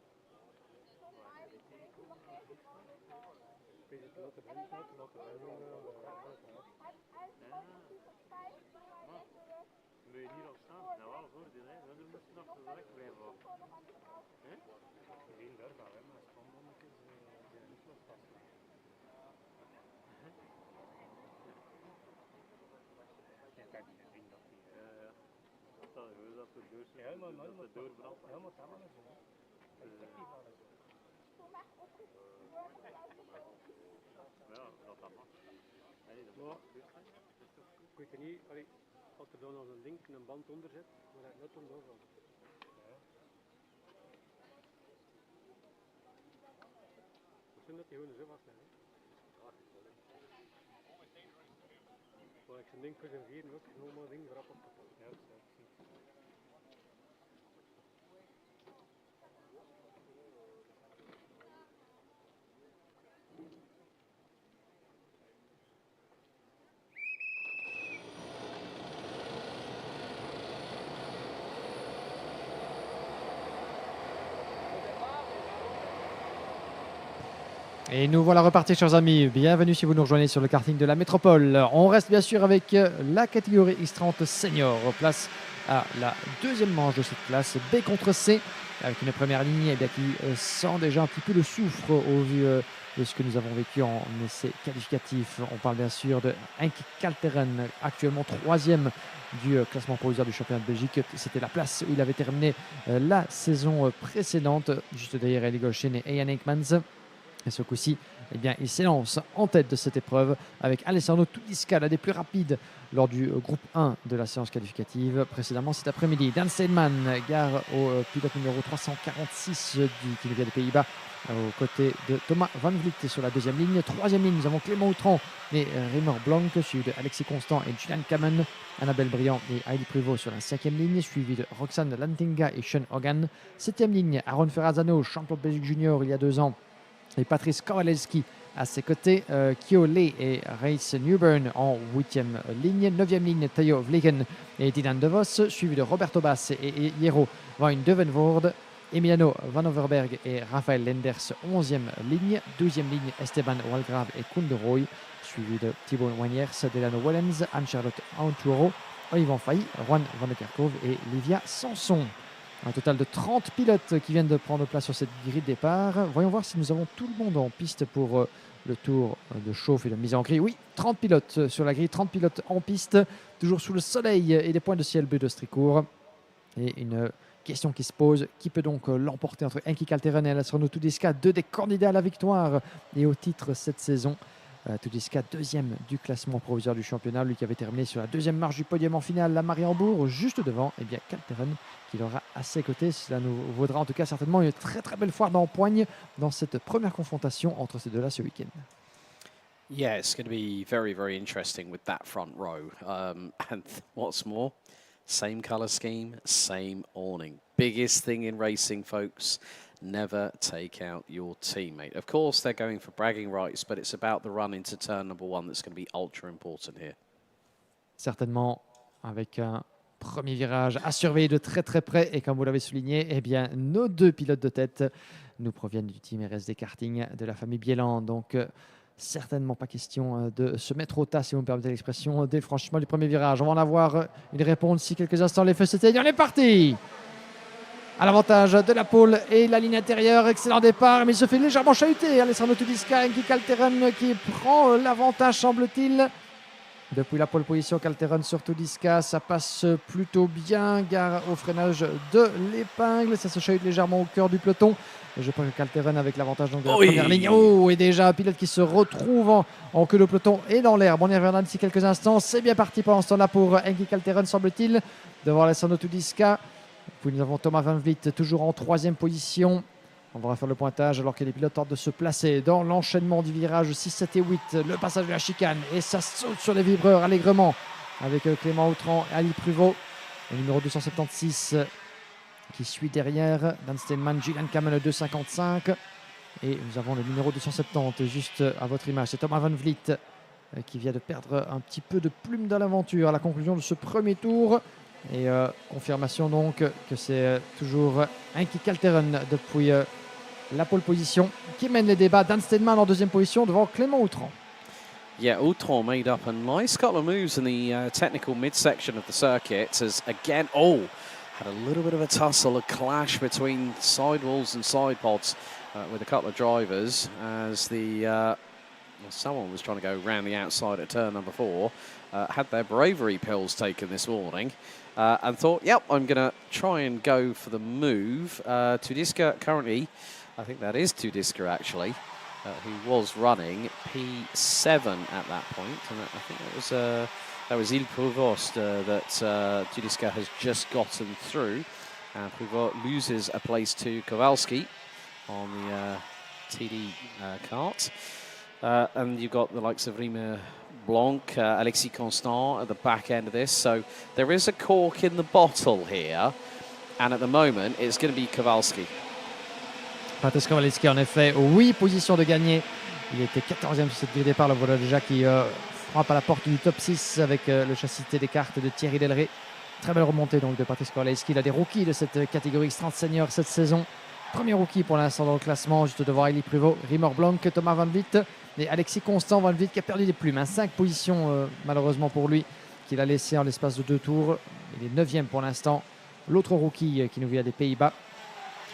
Volgens mij is het tegen nog steeds een ander vallen. En dan waren we nog steeds hij is gewoon precies op 5, maar hij denkt dat het. Wil je hier al staan? Nou, wel voor die hè? Dan moet je nog de weg blijven wachten. Geen daar hè, maar spannendjes zijn niet nog vast. Ja, kijk, ik denk dat die. Dat is dat de deur. Ja, helemaal doorbrandt. Helemaal samen met zo. Ja, dat mag. Nee, dat mag. Ik weet niet, als er dan nog een link, een band onder zit, maar dat net om doorgaan. Misschien dat die gewoon zo vast zijn. Maar ik zijn ding voor zijn vieren ook, gewoon maar ding erop opgepakt. Ja, dat is echt niet. Et nous voilà repartis, chers amis. Bienvenue si vous nous rejoignez sur le karting de la métropole. On reste bien sûr avec la catégorie X30 Senior. Place à la deuxième manche de cette classe, B contre C, avec une première ligne qui sent déjà un petit peu le soufre au vu de ce que nous avons vécu en essai qualificatif. On parle bien sûr de Henk Kalteren, actuellement 3e du classement provisoire du championnat de Belgique. C'était la place où il avait terminé la saison précédente, juste derrière Eli Golshin et Ian Aikmans. Et ce coup-ci, eh bien, il s'élance en tête de cette épreuve avec Alessandro Tudiska, l'un des plus rapides lors du groupe 1 de la séance qualificative précédemment cet après-midi. Dan Steenman, gare au pilote numéro 346 qui nous vient des Pays-Bas, aux côtés de Thomas Van Vliet sur la deuxième ligne. Troisième ligne, nous avons Clément Outran et Reimer Blanc, suivi de Alexis Constant et Julian Kamen. Annabelle Briand et Heidi Pruvot sur la cinquième ligne, suivi de Roxane Lantinga et Sean Hogan. Septième ligne, Aaron Ferrazano, champion de Belgique junior il y a 2 ans, et Patrice Kowalewski à ses côtés. Kyo Lee et Reis Newburn en 8e ligne. 9e ligne, Theo Vliegen et Dylan De Vos, suivi de Roberto Bass et Jero Van Devenvoorde. Emiliano Van Overberg et Raphaël Lenders, 11e ligne. 12e ligne, Esteban Walgrave et Koen de Rooij, suivi de Thibaut Waniers, Delano Wellens, Anne-Charlotte Anturo, Yvan Failly, Juan Van de Kerkhove et Livia Sanson. Un total de 30 pilotes qui viennent de prendre place sur cette grille de départ. Voyons voir si nous avons tout le monde en piste pour le tour de chauffe et de mise en grille. Oui, 30 pilotes sur la grille, 30 pilotes en piste, toujours sous le soleil et les points de ciel bleu d'Ostricourt. Et une question qui se pose, qui peut donc l'emporter entre Henk Kalteren et Alessandro Tudiska, 2 des candidats à la victoire et au titre cette saison. Tudiska, 2e du classement provisoire du championnat, lui qui avait terminé sur la 2e marche du podium en finale, la Mariembourg, juste devant Kalteren, qui aura à ses côtés. Cela nous vaudra en tout cas certainement une très très belle foire d'empoigne dans cette première confrontation entre ces deux-là ce week-end. Yeah, it's going to be very, very interesting with that front row. And what's more, same colour scheme, same awning. Biggest thing in racing, folks. Never take out your teammate. Of course, they're going for bragging rights, but it's about the run into turn number 1 that's going to be ultra important here. Certainement, avec un premier virage à surveiller de très très près. Et comme vous l'avez souligné, eh bien, nos 2 pilotes de tête nous proviennent du team RSD Karting de la famille Bielan. Donc, certainement pas question de se mettre au tas, si vous me permettez l'expression, dès le franchissement du premier virage. On va en avoir une réponse d'ici quelques instants. Les feux s'éteignent. On est parti! À l'avantage de la pole et la ligne intérieure, excellent départ, mais il se fait légèrement chahuter. Alessandro Tudiska, Henk Kalteren qui prend l'avantage, semble-t-il. Depuis la pole position, Kalteren sur Tudiska, ça passe plutôt bien. Gare au freinage de l'épingle, ça se chahute légèrement au cœur du peloton. Et je pense que Kalteren avec l'avantage donc de la première ligne. Oh, et déjà un pilote qui se retrouve en queue de peloton et dans l'herbe. On y reviendra d'ici quelques instants. C'est bien parti pendant ce temps-là pour Henk Kalteren, semble-t-il, devant Alessandro Tudiska. Puis nous avons Thomas Van Vliet toujours en 3e position. On va refaire le pointage alors que les pilotes tentent de se placer dans l'enchaînement du virage 6, 7 et 8. Le passage de la chicane et ça saute sur les vibreurs allègrement avec Clément Outran et Ali Pruvot. Le numéro 276 qui suit derrière. Dan Steenman, Julian Kamen, le 255. Et nous avons le numéro 270 juste à votre image. C'est Thomas Van Vliet qui vient de perdre un petit peu de plume dans l'aventure à la conclusion de ce premier tour. Et confirmation donc que c'est toujours Henk Kalteren depuis la pole position qui mène les débats. Dan Steenman en 2e position devant Clément Outran. Yeah, Outran made up a nice couple of moves in the technical midsection of the circuit as again, had a little bit of a tussle, a clash between sidewalls and side pods with a couple of drivers as someone was trying to go round the outside at turn number 4, had their bravery pills taken this morning. And thought, yep, I'm going to try and go for the move. Tudiska currently, I think that is Tudiska actually, who was running P7 at that point. And I think that was Il Provost that Tudiska has just gotten through. And Provost loses a place to Kowalski on the TD kart. And you've got the likes of Reimer Blanc, Alexis Constant at the back end of this. So there is a cork in the bottle here. And at the moment, it's going to be Kowalski. Patrice Kowalewski, en effet, 8 positions de gagné. Il était 14e sur cette grille de départ. Le voilà déjà qui frappe à la porte du top 6 avec le châssis TD Kart de Thierry Delray. Très belle remontée donc de Patrice Kowalewski. Il a des rookies de cette catégorie X30 Senior cette saison. Premier rookie pour l'instant dans le classement, juste devant Eli Pruvot, Reimer Blanc, Thomas Van Vliet et Alexis Constant. Van Vliet qui a perdu des plumes, 5 positions malheureusement pour lui, qu'il a laissé en l'espace de 2 tours. Il est 9e pour l'instant. L'autre rookie qui nous vient des Pays-Bas.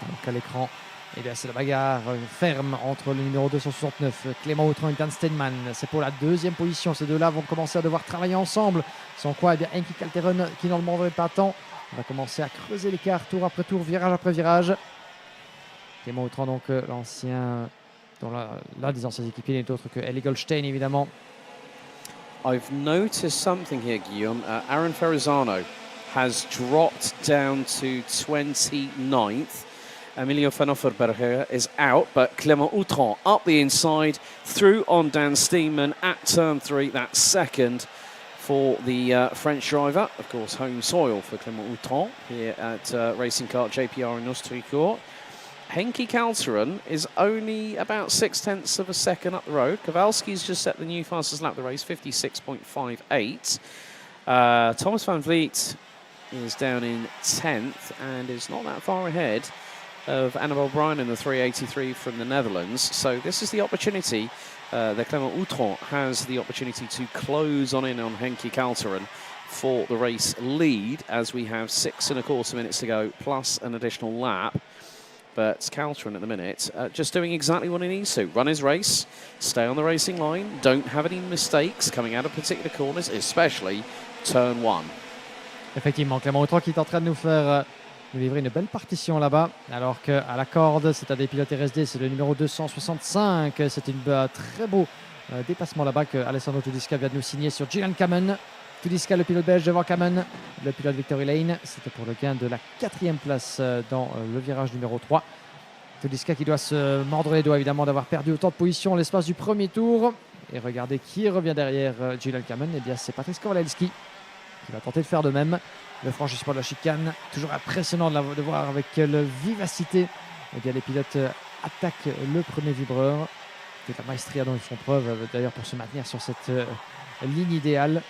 Donc à l'écran, Et bien c'est la bagarre ferme entre le numéro 269, Clément Autran et Dan Steinman. C'est pour la deuxième position. Ces deux-là vont commencer à devoir travailler ensemble. Sans quoi, eh bien, Henki Calteron, qui n'en demanderait pas tant, va commencer à creuser l'écart tour après tour, virage après virage. Clément Autran, donc l'ancien, l'un des anciens équipiers n'est autre que Eli Goldschmidt, évidemment. I've noticed something here, Guillaume. Aaron Ferrazzano has dropped down to 29th. Emilio Fanoferberger is out, but Clément Autran up the inside, through on Dan Steinman at turn 3. That's second for the French driver. Of course, home soil for Clément Autran here at Racing Kart JPR in Ostricourt. Henki Calteron is only about 0.6 of a second up the road. Kowalski's just set the new fastest lap of the race, 56.58. Thomas van Vliet is down in 10th and is not that far ahead of Annabel Bryan in the 383 from the Netherlands. So this is the opportunity that Clément Autran has the opportunity to close on in on Henki Calteron for the race lead, as we have 6.25 minutes to go plus an additional lap. But Calteron at the minute just doing exactly what he needs to. Run his race, stay on the racing line, don't have any mistakes coming out of particular corners, especially turn 1. Effectivement, Clément Autran qui est en train de nous livrer une belle partition là-bas, alors qu'à la corde, c'est un des pilotes RSD, c'est le numéro 265. C'est un très beau dépassement là-bas que Alessandro Tudiska vient de nous signer sur Gillian Kamen. Tudiska, le pilote belge devant Kamen, le pilote Victory Lane. C'était pour le gain de la 4e place dans le virage numéro 3. Tudiska qui doit se mordre les doigts évidemment d'avoir perdu autant de positions en l'espace du premier tour. Et regardez qui revient derrière Gillian Kamen. Eh bien, c'est Patrice Kowalski qui va tenter de faire de même. Le franchissement de la chicane, toujours impressionnant de voir avec quelle vivacité eh bien, les pilotes attaquent le premier vibreur. C'est la maestria dont ils font preuve d'ailleurs pour se maintenir sur cette ligne idéale.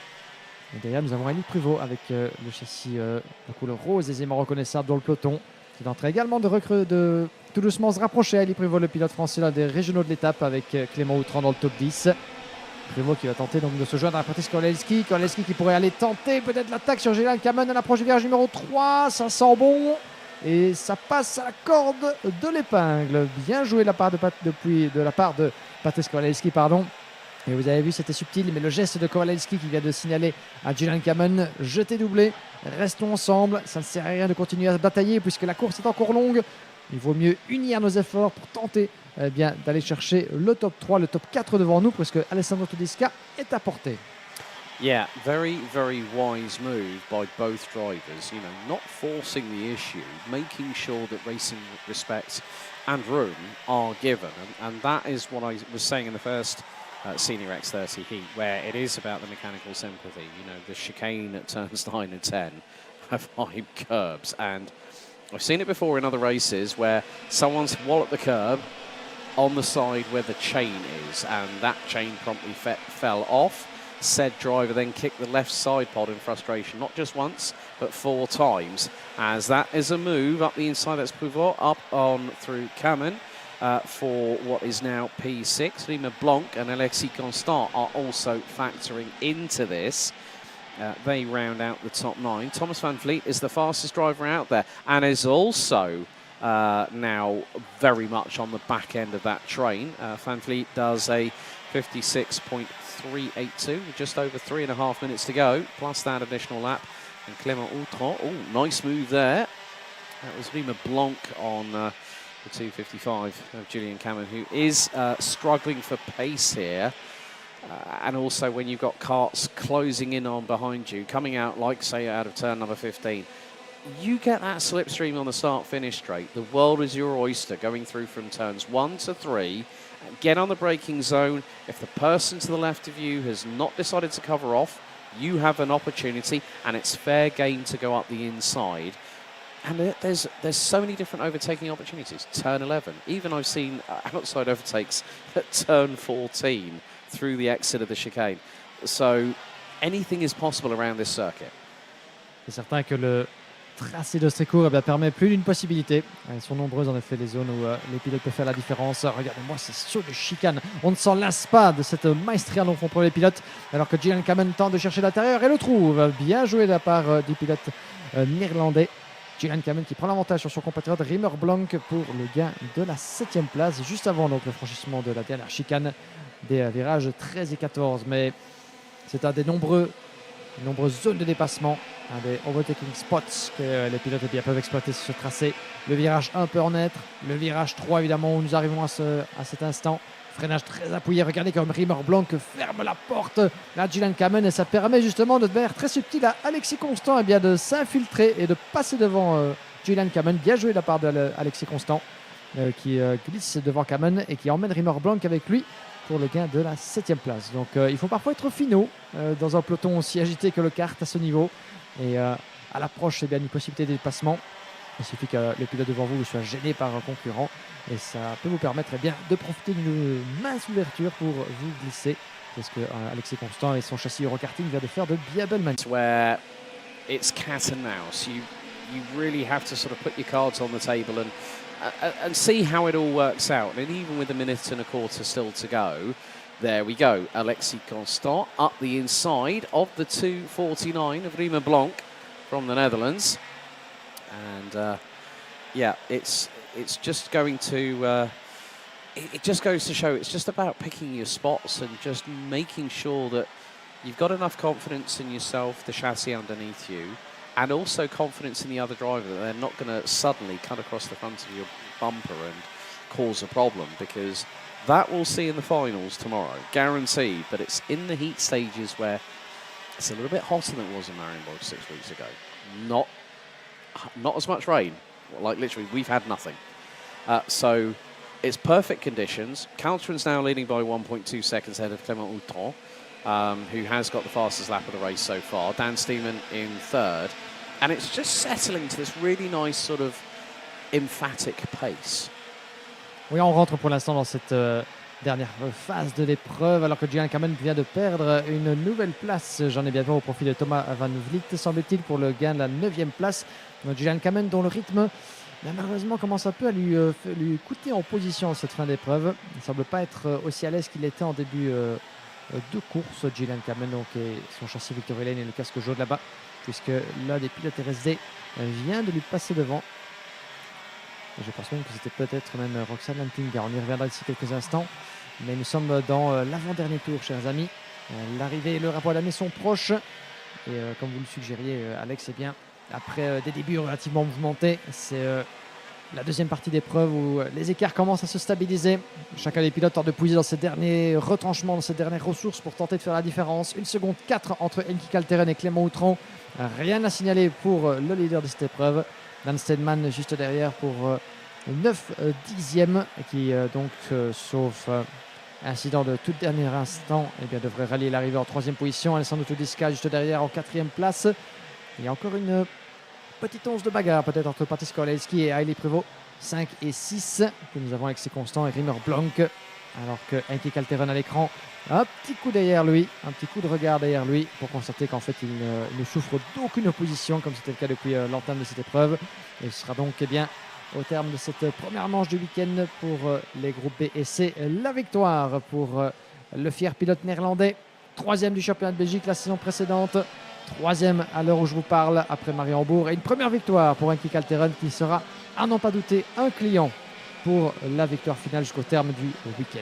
Et derrière, nous avons Annie Pruvot avec le châssis de couleur rose aisément reconnaissable dans le peloton, qui est en train également de tout doucement se rapprocher. Annie Pruvot, le pilote français, l'un des régionaux de l'étape, avec Clément Autran dans le top 10. Pruvot qui va tenter donc de se joindre à Patrice Kowalski. Kowalski qui pourrait aller tenter peut-être l'attaque sur Gillian Kamen à l'approche du virage numéro 3. Ça sent bon. Et ça passe à la corde de l'épingle. Bien joué de la part de Patrice Kowalski, pardon. Et vous avez vu, c'était subtil, mais le geste de Kowalski qui vient de signaler à Gillian Kamen, jeté doublé, restons ensemble, ça ne sert à rien de continuer à se batailler puisque la course est encore longue. Il vaut mieux unir nos efforts pour tenter d'aller chercher le top 3, le top 4 devant nous, parce que Alessandro Tudiska est à portée. Yeah, very, very wise move by both drivers. You know, not forcing the issue, making sure that racing respect and room are given. And that is what I was saying in the first Senior X30 heat, where it is about the mechanical sympathy. You know, the chicane at turns 9 and 10 have 5 curbs. And I've seen it before in other races where someone's walloped the curb on the side where the chain is, and that chain promptly fell off. Said driver then kicked the left side pod in frustration, not just once, but 4 times, as that is a move up the inside. That's Pouvot up on through Kamen for what is now P6. Rima Blanc and Alexis Constant are also factoring into this. They round out the top 9. Thomas van Vliet is the fastest driver out there and is also now very much on the back end of that train. Van Vliet does a 56.382 with just over 3.5 minutes to go, plus that additional lap. And Clément Autran, oh, nice move there. That was Rima Blanc on the 255 of Gillian Kamen, who is struggling for pace here. And also when you've got carts closing in on behind you, coming out like, say, out of turn number 15, you get that slipstream on the start-finish straight. The world is your oyster going through from turns 1 to 3. Get on the braking zone. If the person to the left of you has not decided to cover off, you have an opportunity, and it's fair game to go up the inside. And there's so many different overtaking opportunities. Turn 11. Even I've seen outside overtakes at turn 14 through the exit of the chicane. So anything is possible around this circuit. C'est certain que le tracé d'Ostricourt permet plus d'une possibilité. Elles sont nombreuses en effet les zones où les pilotes peuvent faire la différence. Regardez-moi ces sauts de chicane. On ne s'en lasse pas de cette maestria dont font preuve les pilotes. Alors que Gillian Kamen tente de chercher l'intérieur et le trouve. Bien joué de la part du pilote néerlandais Julian Kamen qui prend l'avantage sur son compatriote Rimmer Blanc pour le gain de la 7e place, juste avant donc, le franchissement de la dernière chicane des virages 13 et 14. Mais c'est un des nombreuses zones de dépassement, un des overtaking spots que les pilotes peuvent exploiter sur ce tracé. Le virage un peu en être, le virage 3 évidemment où nous arrivons à cet instant. Freinage très appuyé, regardez comme Rimmer Blanc ferme la porte à Julian Kamen et ça permet justement de manière très subtile à Alexis Constant de s'infiltrer et de passer devant Julian Kamen. Bien joué de la part d'Alexis Constant qui glisse devant Kamen et qui emmène Rimmer Blanc avec lui pour le gain de la 7e place. Donc il faut parfois être finaux dans un peloton aussi agité que le kart à ce niveau. Et à l'approche, c'est bien une possibilité de dépassement. Il suffit que le pilote devant vous soit gêné par un concurrent et ça peut vous permettre de profiter d'une mince ouverture pour vous glisser. C'est ce que Alexis Constant et son châssis Eurokarting vient de faire de bien belle manière. Where it's cat and mouse. You really have to sort of put your cards on the table and see how it all works out. And even with a minute and a quarter still to go, there we go. Alexis Constant up the inside of the 2:49 of Rimmer Blanc from the Netherlands. And yeah, it's just going to it just goes to show it's just about picking your spots and just making sure that you've got enough confidence in yourself, the chassis underneath you, and also confidence in the other driver that they're not going to suddenly cut across the front of your bumper and cause a problem, because that we'll see in the finals tomorrow, guaranteed. But it's in the heat stages where it's a little bit hotter than it was in Marienborg 6 weeks ago. Not as much rain. Like literally, we've had nothing. So it's perfect conditions. Caltron's now leading by 1.2 seconds ahead of Clément Houton, who has got the fastest lap of the race so far. Dan Steeman in third. And it's just settling to this really nice sort of emphatic pace. Oui, on rentre pour l'instant dans cette dernière phase de l'épreuve, alors que Julian Kamen vient de perdre une nouvelle place. J'en ai bien vu au profit de Thomas Van Vliet, semble-t-il, pour le gain de la 9e place. Julian Kamen, dont le rythme malheureusement commence un peu à lui coûter en position cette fin d'épreuve. Il ne semble pas être aussi à l'aise qu'il était en début de course. Julian Kamen, donc, et son châssis Victory Lane et le casque jaune là-bas, puisque l'un des pilotes RSD vient de lui passer devant. Je pense même que c'était peut-être même Roxane Lantinga. On y reviendra d'ici quelques instants. Mais nous sommes dans l'avant-dernier tour, chers amis. L'arrivée et le rapport à l'année sont proches. Et comme vous le suggériez, Alex, eh bien, après des débuts relativement mouvementés, c'est la deuxième partie d'épreuve où les écarts commencent à se stabiliser. Chacun des pilotes tente de puiser dans ses derniers retranchements, dans ses dernières ressources pour tenter de faire la différence. 1 seconde 4 entre Henki Kalteren et Clément Houton. Rien à signaler pour le leader de cette épreuve. Dan Steadman juste derrière pour 9 dixièmes qui donc sauf incident de tout dernier instant devrait rallier l'arrivée en 3e position. Alessandro Tudiska juste derrière en 4e place. Il y a encore une petite once de bagarre peut-être entre Patrice Korleski et Hailey Prévost 5 et 6 que nous avons Alexis Constant et Rimmer Blanc, alors que Henki Kalteren à l'écran, un petit coup derrière lui, un petit coup de regard derrière lui pour constater qu'en fait il ne souffre d'aucune opposition comme c'était le cas depuis l'entame de cette épreuve. Et ce sera donc au terme de cette première manche du week-end pour les groupes B et C, la victoire pour le fier pilote néerlandais, 3e du championnat de Belgique la saison précédente, 3e à l'heure où je vous parle après Mariembourg, et une première victoire pour Henki Kalteren qui sera, à n'en pas douter, un client pour la victoire finale jusqu'au terme du week-end.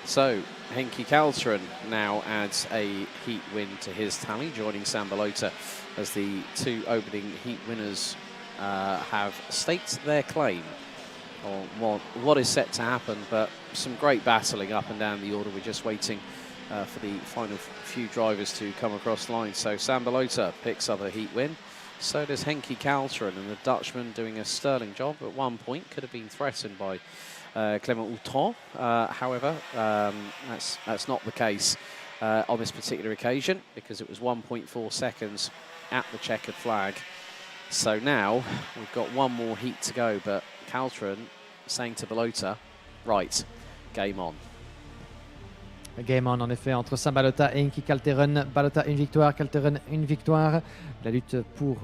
So Henki Kalteren now adds a heat win to his tally, joining Sam Balota as the two opening heat winners have staked their claim on what is set to happen. But some great battling up and down the order. We're just waiting for the final few drivers to come across the line. So Sam Balota picks up a heat win. So does Henki Kalteren, and the Dutchman doing a sterling job. At one point could have been threatened by Clément Houton. However, that's not the case on this particular occasion, because it was 1.4 seconds at the checkered flag. So now we've got one more heat to go, but Kalteren saying to Balota, right, game on. Game on, en effet, entre Sam Balota et Henki Kalteren. Balota une victoire, Kalteren une victoire. La lutte pour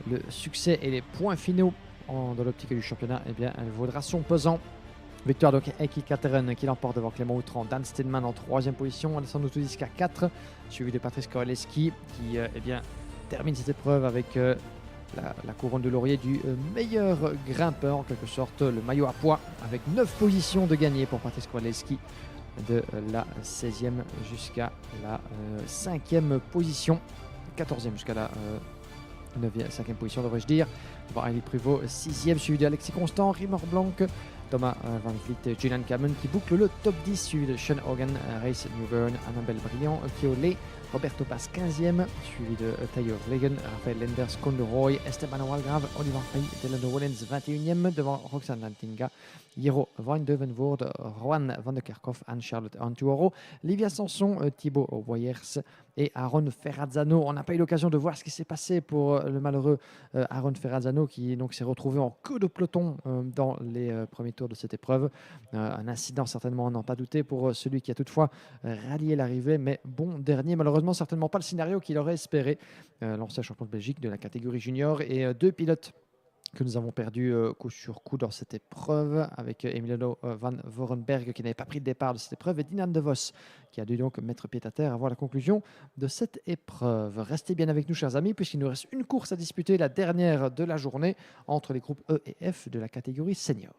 le succès et les points finaux dans l'optique du championnat, elle vaudra son pesant. Victoire donc Henki Kalteren qui l'emporte devant Clément Houton, Dan Steadman en 3e position, Alessandro Tudiska 4, suivi de Patrice Korleski qui termine cette épreuve avec la couronne de laurier du meilleur grimpeur, en quelque sorte, le maillot à pois, avec 9 positions de gagné pour Patrice Kowalski, de la 16e jusqu'à la 5e position, 14e jusqu'à la 5e position, devrais-je dire. Devant Ali Pruvot, 6e, suivi d'Alexis Constant, Rimor Blanc, Thomas Van Vliet, Julian Cameron qui boucle le top 10, suivi de Sean Hogan, Race Newburn, Annabelle Brillant, Violet, Roberto Paz 15e, suivi de Tayo Vlegen, Raphaël Lenders, Conderoy, Esteban Walgrave, Oliver Frey, Dylan Wellens 21e, devant Roxane Lantinga, Jero Van Devenvoorde, Juan Van de Kerkhoff, Anne-Charlotte Antuoro, Livia Sanson, Thibaut Boyers et Aaron Ferrazzano. On n'a pas eu l'occasion de voir ce qui s'est passé pour le malheureux Aaron Ferrazzano qui donc s'est retrouvé en queue de peloton dans les premiers tours de cette épreuve. Un incident certainement, on n'en pas douté pour celui qui a toutefois rallié l'arrivée, mais bon dernier, malheureusement certainement pas le scénario qu'il aurait espéré. L'ancien champion de Belgique de la catégorie junior et 2 pilotes que nous avons perdu coup sur coup dans cette épreuve, avec Emiliano Van Vorenberg qui n'avait pas pris de départ de cette épreuve et Dinan De Vos qui a dû donc mettre pied à terre avant la conclusion de cette épreuve. Restez bien avec nous, chers amis, puisqu'il nous reste une course à disputer, la dernière de la journée, entre les groupes E et F de la catégorie senior.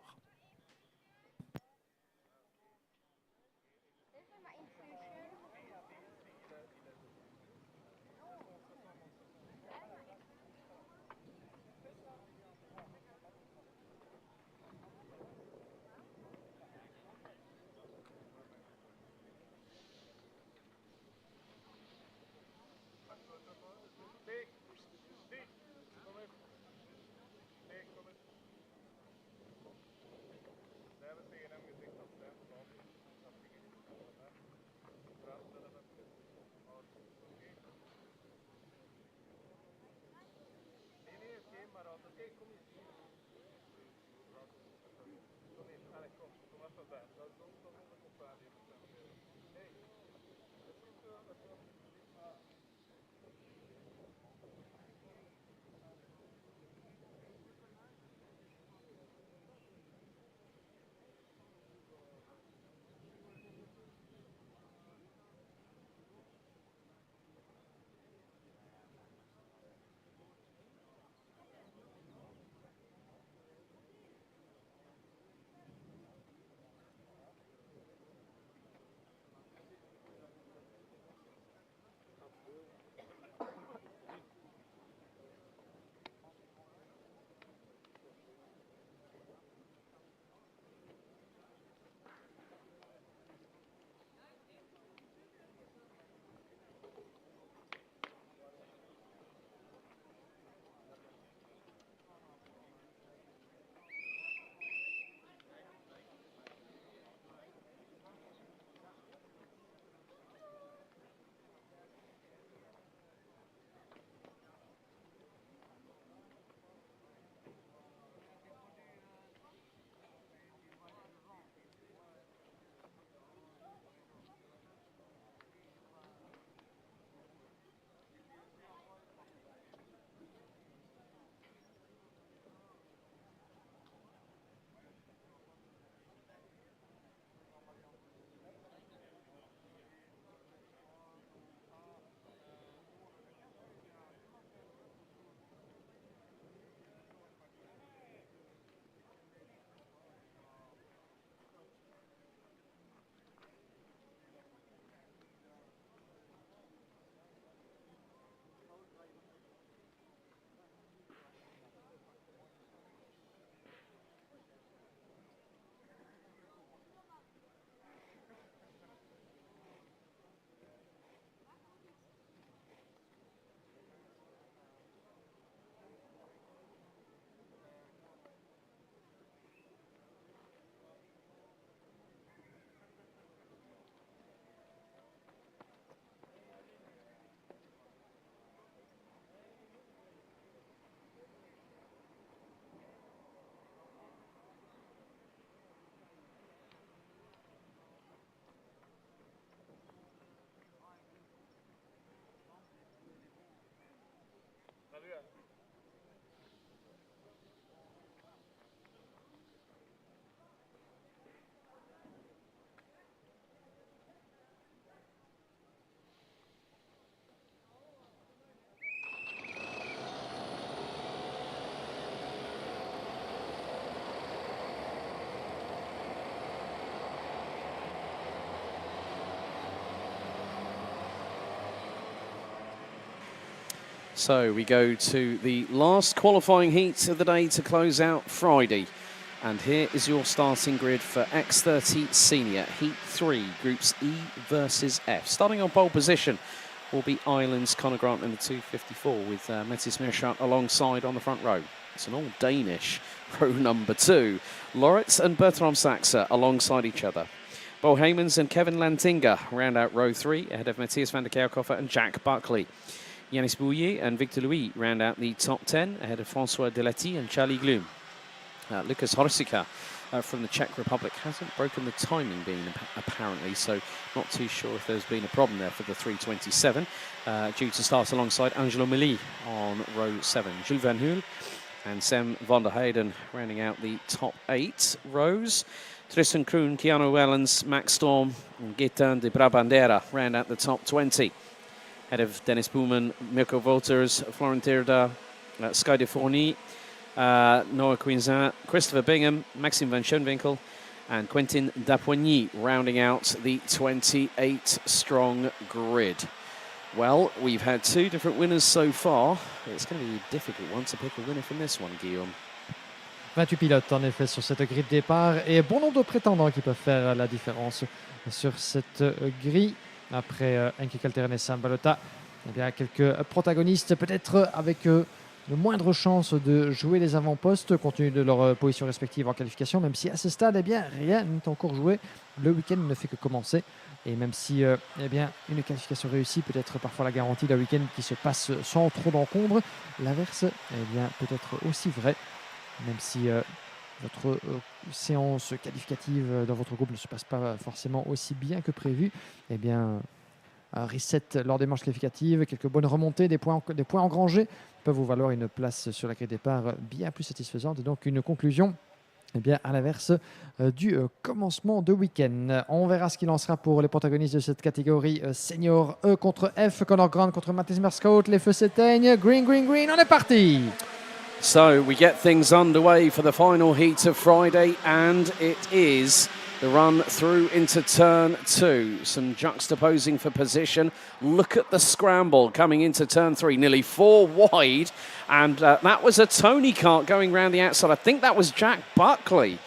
So we go to the last qualifying heat of the day to close out Friday. And here is your starting grid for X30 Senior, Heat 3, Groups E versus F. Starting on pole position will be Ireland's Conor Grant in the 254 with Metis Meerschaert alongside on the front row. It's an all Danish row number 2. Loritz and Bertram Saxe alongside each other. Bo Heymans and Kevin Lantinga round out row 3 ahead of Matthias van der Kerkhoff and Jack Buckley. Yannis Bouillet and Victor Louis round out the top 10 ahead of François Delety and Charlie Gloom. Lucas Horsika from the Czech Republic hasn't broken the timing beam apparently, so not too sure if there's been a problem there for the 327. Due to start alongside Angelo Milly on row 7. Jules Van Hoel and Sam van der Heyden rounding out the top 8 rows. Tristan Kroon, Keanu Wellens, Max Storm and Gaetan de Brabandera round out the top 20. Ahead of Dennis Boeman, Mirko Wolters, Florent Teerda, Sky de Fourny, Noah Quinzin, Christopher Bingham, Maxime van Schoenwinkel and Quentin Dapoigny rounding out the 28-strong grid. Well, we've had 2 different winners so far. It's going to be a difficult one to pick a winner from this one, Guillaume. 28 pilotes en effet sur cette grille de départ et bon nombre de prétendants qui peuvent faire la différence sur cette grille. Après Enki Kalteren et Sam Balota, eh bien, quelques protagonistes peut-être avec de moindres chances de jouer les avant-postes compte tenu de leur position respective en qualification, même si à ce stade, eh bien, rien n'est encore joué. Le week-end ne fait que commencer. Et même si eh bien, une qualification réussie peut être parfois la garantie d'un week-end qui se passe sans trop d'encombre, l'inverse eh bien, peut être aussi vrai, même si votre séance qualificative dans votre groupe ne se passe pas forcément aussi bien que prévu. Eh bien, un reset lors des manches qualificatives, quelques bonnes remontées, des points engrangés peuvent vous valoir une place sur la grille de départ bien plus satisfaisante. Et donc une conclusion eh bien, à l'inverse du commencement de week-end. On verra ce qu'il en sera pour les protagonistes de cette catégorie senior E contre F. Conor Grant contre Mathis Meerschaert. Les feux s'éteignent. Green, green, green. On est parti. So we get things underway for the final heat of Friday, and it is the run through into turn 2. Some juxtaposing for position. Look at the scramble coming into turn 3, nearly 4 wide. And that was a Tony Kart going round the outside. I think that was Jack Buckley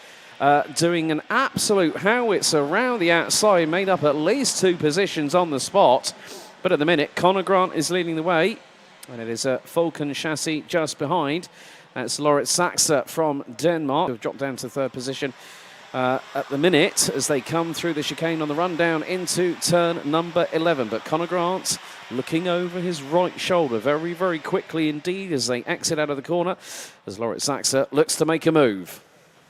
doing an absolute howitzer around the outside, made up at least 2 positions on the spot. But at the minute, Conor Grant is leading the way. And it is a Falcon chassis just behind. That's Loritz Saxe from Denmark, who've dropped down to 3rd position. At the minute as they come through the chicane on the run down into turn number 11. But Conor Grant looking over his right shoulder very, very quickly indeed as they exit out of the corner as Loritz Saxe looks to make a move.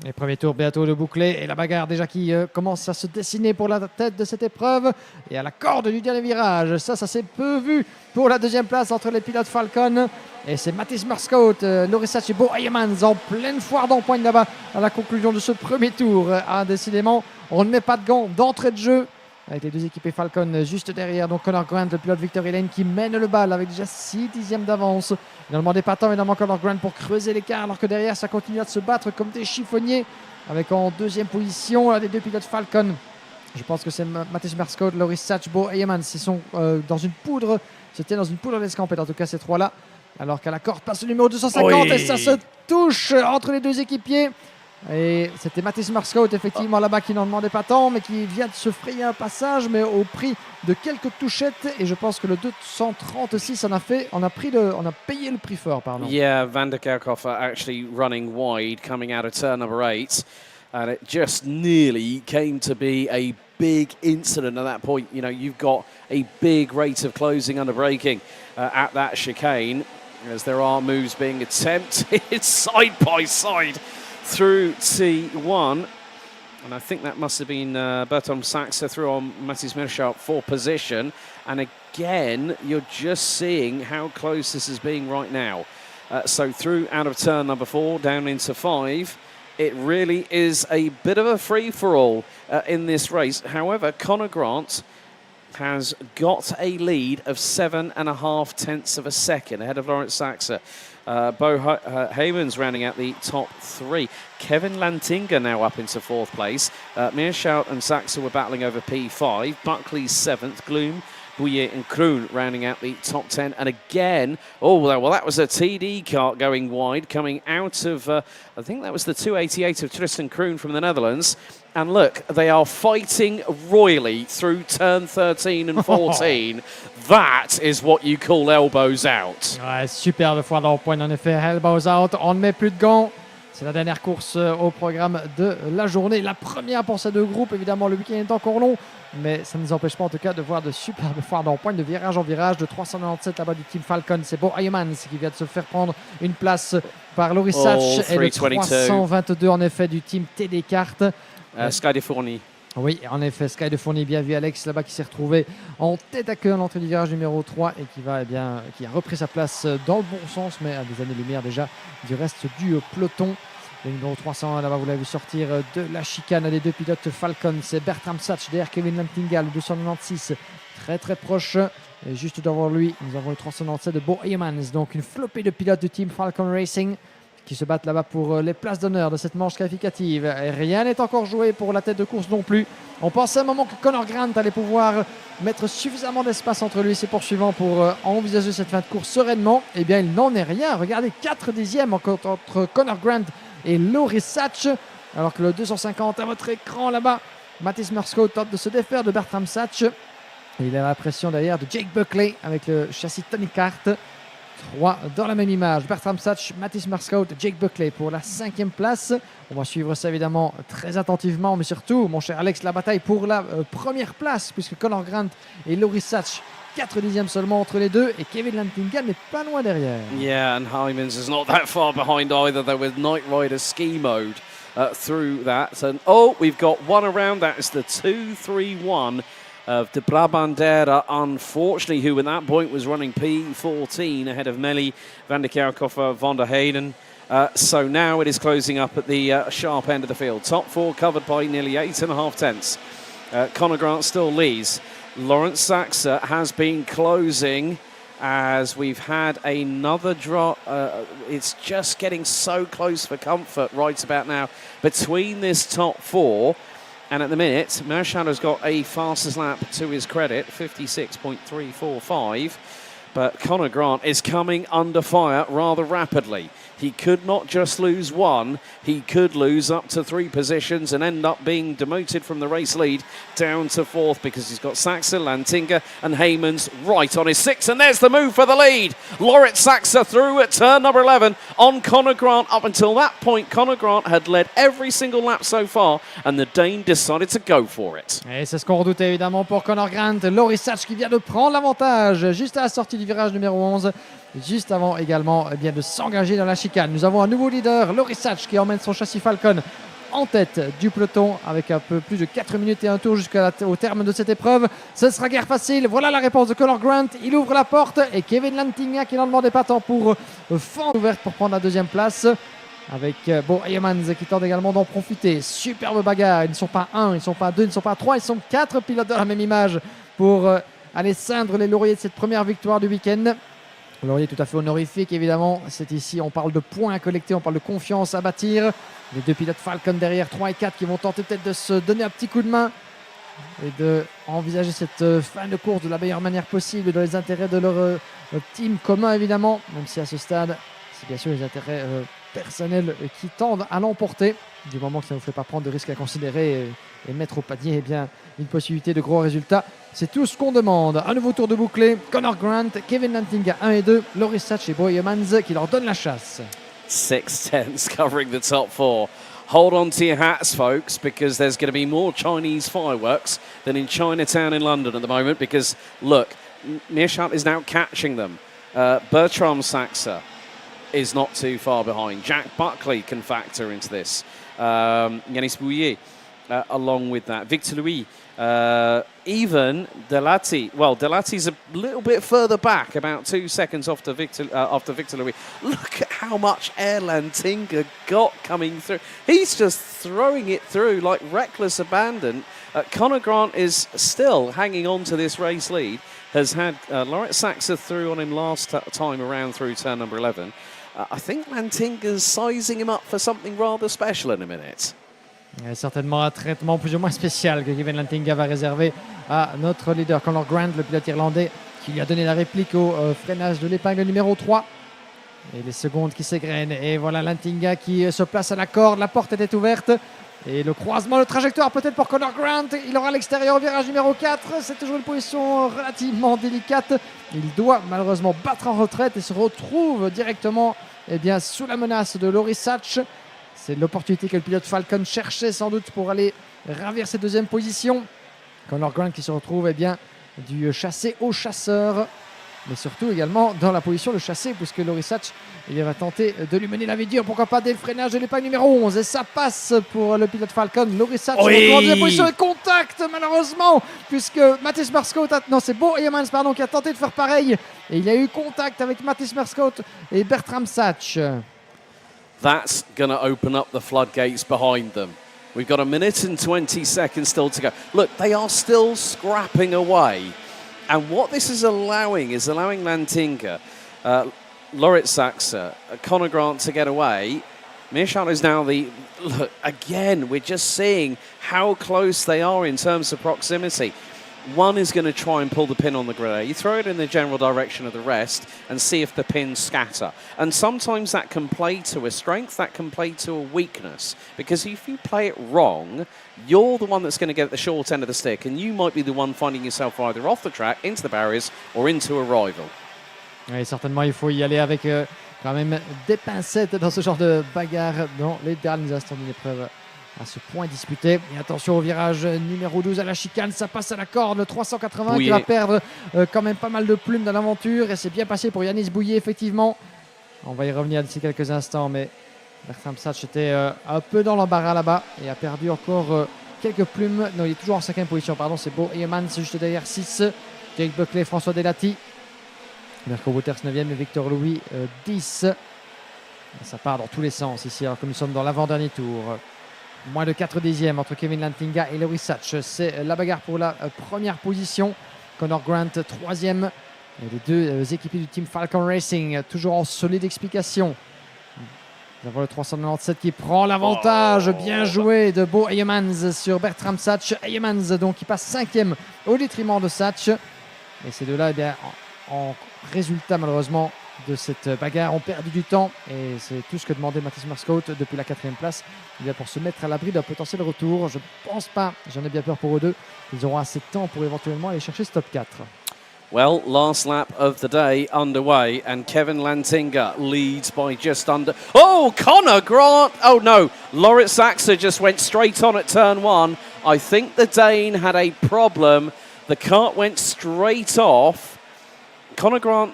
Les premiers tours bientôt de boucler et la bagarre déjà qui commence à se dessiner pour la tête de cette épreuve et à la corde du dernier virage. Ça s'est peu vu pour la 2e place entre les pilotes Falcon et c'est Mathis Meerschaert, Lorisach et Bo Heymans en pleine foire d'empoigne là-bas à la conclusion de ce premier tour. Décidément, on ne met pas de gants d'entrée de jeu avec les 2 équipés Falcon juste derrière. Donc Conor Grant, le pilote Victor Lane qui mène le bal avec déjà 6 dixièmes d'avance. Finalement des patins, évidemment Conor Grant pour creuser l'écart alors que derrière ça continue à se battre comme des chiffonniers avec en 2e position les 2 pilotes Falcon. Je pense que c'est Mathis Meerschaert, Lorisach, Bo Heymans. Ils sont dans une poudre, c'était dans une poudre d'escampette en tout cas ces 3-là. Alors qu'à la corde passe le numéro 250 et ça se touche entre les 2 équipiers. Et c'était Mathis Meerschaert effectivement là-bas qui n'en demandait pas tant, mais qui vient de se frayer un passage, mais au prix de quelques touchettes. Et je pense que le 236 on a payé le prix fort, pardon. Yeah, Van der Kerkhoff actually running wide coming out of turn number 8, and it just nearly came to be a big incident at that point. You know, you've got a big rate of closing under braking at that chicane, as there are moves being attempted side by side through T1, and I think that must have been Bertram Saxe through on Mathis Meerschaert for position. And again, you're just seeing how close this is being right now. So through out of turn number 4, down into 5, it really is a bit of a free-for-all in this race. However, Conor Grant has got a lead of 7.5 tenths of a second ahead of Loritz Saxe. Bo Heymans rounding out the top 3. Kevin Lantinga now up into 4th place. Meerschaert and Saxe were battling over P5. Buckley's 7th. Gloom Bouillet and Kroon rounding out the top 10. And again, well, that was a TD kart going wide, coming out of, I think that was the 288 of Tristan Kroon from the Netherlands. And look, they are fighting royally through turn 13 and 14. That is what you call elbows out. Ouais, superbe fois dans le point, en effet, elbows out, on ne met plus de gants. C'est la dernière course au programme de la journée. La première pour ces deux groupes, évidemment, le week-end est encore long, mais ça ne nous empêche pas en tout cas de voir de superbes foires dans le point, de virage en virage, de 397 là-bas du Team Falcon. C'est Bo Iame qui vient de se faire prendre une place par Loris Satch et le 322 en effet du Team TD Kart. Sky de Fourny. Oui, en effet, Sky de Fourny, bien vu Alex là-bas qui s'est retrouvé en tête à queue à l'entrée du virage numéro 3 et qui a repris sa place dans le bon sens, mais à des années-lumière déjà du reste du peloton. Le numéro 300, là-bas, vous l'avez vu sortir de la chicane des deux pilotes Falcon. C'est Bertram Satch derrière Kevin Lantinga, le 296, très très proche. Et juste devant lui, nous avons le 397 de Bo Eemans. Donc une flopée de pilotes du team Falcon Racing qui se battent là-bas pour les places d'honneur de cette manche qualificative. Et rien n'est encore joué pour la tête de course non plus. On pensait à un moment que Connor Grant allait pouvoir mettre suffisamment d'espace entre lui et ses poursuivants pour envisager cette fin de course sereinement. Eh bien, il n'en est rien. Regardez, 4 dixièmes entre Connor Grant et Loris Satch. Alors que le 250 à votre écran là-bas, Mathis Merskau tente de se défaire de Bertram Satch. Et il a la pression derrière de Jake Buckley avec le châssis Tony Kart. 3 dans la même image. Bertram Satch, Mathis Merskau, Jake Buckley pour la 5e place. On va suivre ça évidemment très attentivement, mais surtout, mon cher Alex, la bataille pour la première place, puisque Connor Grant et Loris Satch, 4 dixièmes seulement entre les deux, et Kevin Lantinga n'est pas loin derrière. Yeah, and Hymans is not that far behind either, though, with Knight Rider ski mode through that. And we've got one around. That is the 2-3-1 of De Brabandera, unfortunately, who at that point was running P14 ahead of Melly, Van der Kerkhoff, Van der Heyden. So now it is closing up at the sharp end of the field. Top 4 covered by nearly 8.5 tenths. Connor Grant still leads. Lawrence Saxa has been closing as we've had another drop. It's just getting so close for comfort right about now between this top 4. And at the minute, Mershadow's got a fastest lap to his credit, 56.345. But Connor Grant is coming under fire rather rapidly. He could not just lose one, he could lose up to 3 positions and end up being demoted from the race lead down to 4th because he's got Saxa, Lantinga and Heymans right on his 6. And there's the move for the lead. Loritz Saxa through at turn number 11 on Connor Grant. Up until that point, Connor Grant had led every single lap so far and the Dane decided to go for it. Et c'est ce qu'on redoutait évidemment pour Connor Grant. Loris Satch qui vient de prendre l'avantage juste à la sortie du virage numéro 11. Juste avant également de s'engager dans la chicane. Nous avons un nouveau leader, Loris Satch, qui emmène son châssis Falcon en tête du peloton avec un peu plus de 4 minutes et un tour jusqu'au terme de cette épreuve. Ce sera guère facile. Voilà la réponse de Connor Grant. Il ouvre la porte et Kevin Lantinga qui n'en demandait pas tant pour fente ouverte pour prendre la 2e place. Avec Bo Eemans qui tente également d'en profiter. Superbe bagarre. Ils ne sont pas 1, ils ne sont pas 2, ils ne sont pas 3, ils sont 4 pilotes dans la même image pour aller ceindre les lauriers de cette première victoire du week-end. Laurier tout à fait honorifique, évidemment. C'est ici, on parle de points collectés, on parle de confiance à bâtir. Les 2 pilotes Falcon derrière, 3 et 4, qui vont tenter peut-être de se donner un petit coup de main et d'envisager cette fin de course de la meilleure manière possible dans les intérêts de leur team commun, évidemment. Même si à ce stade, c'est bien sûr les intérêts personnels qui tendent à l'emporter. Du moment que ça ne vous fait pas prendre de risques à considérer et mettre au panier une possibilité de gros résultats. C'est tout ce qu'on demande. Un nouveau tour de bouclé. Connor Grant, Kevin Lantinga 1 et 2, Loris Satch et Bo Eemans qui leur donnent la chasse. 6 tenths covering the top 4. Hold on to your hats, folks, because there's going to be more Chinese fireworks than in Chinatown in London at the moment. Because, look, Meerschaert is now catching them. Bertram Saxa is not too far behind. Jack Buckley can factor into this. Yanis Bouillet along with that. Victor Louis, even Delati. Well, Delati's a little bit further back, about 2 seconds after Victor Louis. Look at how much air Lantinga got coming through. He's just throwing it through like reckless abandon. Connor Grant is still hanging on to this race lead. Has had Loritz Saxa through on him last time around through turn number 11. I think Lantinga's sizing him up for something rather special in a minute. Et certainement un traitement plus ou moins spécial que Kevin Lantinga va réserver à notre leader Conor Grant, le pilote irlandais, qui lui a donné la réplique au freinage de l'épingle numéro 3. Et les secondes qui s'égrènent. Et voilà Lantinga qui se place à la corde. La porte était ouverte. Et le croisement de trajectoire peut-être pour Conor Grant. Il aura l'extérieur au virage numéro 4. C'est toujours une position relativement délicate. Il doit malheureusement battre en retraite et se retrouve directement sous la menace de Loris Satch. C'est l'opportunité que le pilote Falcon cherchait sans doute pour aller ravir cette deuxième position. Conor Grant qui se retrouve du chassé au chasseur, mais surtout également dans la position de chassé, puisque Loris Satch va tenter de lui mener la vie dure, pourquoi pas dès le freinage de l'épingle numéro 11, et ça passe pour le pilote Falcon. Loris Satch retrouve en deuxième position de contact malheureusement, puisque Mattis Merscott, c'est Bo Iame qui a tenté de faire pareil, et il y a eu contact avec Mattis Merscott et Bertram Satch. That's going to open up the floodgates behind them. We've got 1 minute and 20 seconds still to go. Look, they are still scrapping away. And what this is allowing Lantinga, Lorit Saxa, Conor Grant to get away. Michal is now look, again, we're just seeing how close they are in terms of proximity. One is going to try and pull the pin on the grid. You throw it in the general direction of the rest and see if the pins scatter. And sometimes that can play to a strength, that can play to a weakness. Because if you play it wrong, you're the one that's going to get the short end of the stick, and you might be the one finding yourself either off the track, into the barriers, or into a rival. Oui, certainement, il faut y aller avec quand même des pincettes dans ce genre de bagarre dans les derniers instants d'une épreuve à ce point disputé. Et attention au virage numéro 12 à la chicane, ça passe à la corde, le 380 qui va perdre quand même pas mal de plumes dans l'aventure, et c'est bien passé pour Yanis Bouillet effectivement. On va y revenir d'ici quelques instants, mais Bertram Satch était un peu dans l'embarras là-bas et a perdu encore quelques plumes. Non, il est toujours en 5e position, pardon, c'est Bo Iame juste derrière 6, Jake Buckley, François Delati, Mirko Wouters 9e et Victor Louis 10. Et ça part dans tous les sens ici, alors que nous sommes dans l'avant-dernier tour. Moins de 4 dixièmes entre Kevin Lantinga et Loris Satch. C'est la bagarre pour la première position. Conor Grant 3e. Et les deux équipiers du team Falcon Racing toujours en solide explication. Nous avons le 397 qui prend l'avantage. Bien joué de Bo Iame sur Bertram Satch. Iame donc qui passe 5e au détriment de Satch. Et ces deux-là, en résultat malheureusement de cette bagarre, ont perdu du temps, et c'est tout ce que demandait Mattis Merscott depuis la 4e place. Pour se mettre à l'abri d'un potentiel retour. Je pense pas, j'en ai bien peur pour eux deux. Ils auront assez de temps pour éventuellement aller chercher ce top 4. Well, last lap of the day underway, and Kevin Lantinga leads by just under. Oh, Conor Grant! Oh no, Lorit Saxa just went straight on at turn 1. I think the Dane had a problem. The kart went straight off. Conor Grant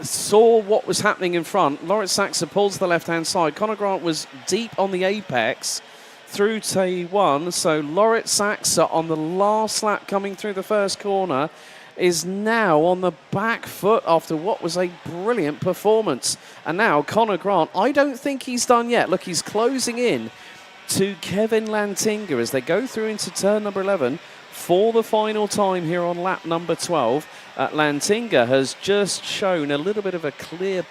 saw what was happening in front. Lorit Saxa pulls to the left-hand side. Conor Grant was deep on the apex through T1. So Lorit Saxa on the last lap coming through the first corner is now on the back foot after what was a brilliant performance. And now Conor Grant, I don't think he's done yet. Look, he's closing in to Kevin Lantinga as they go through into turn number 11 for the final time here on lap number 12. Lantinga has just shown a little bit of a clear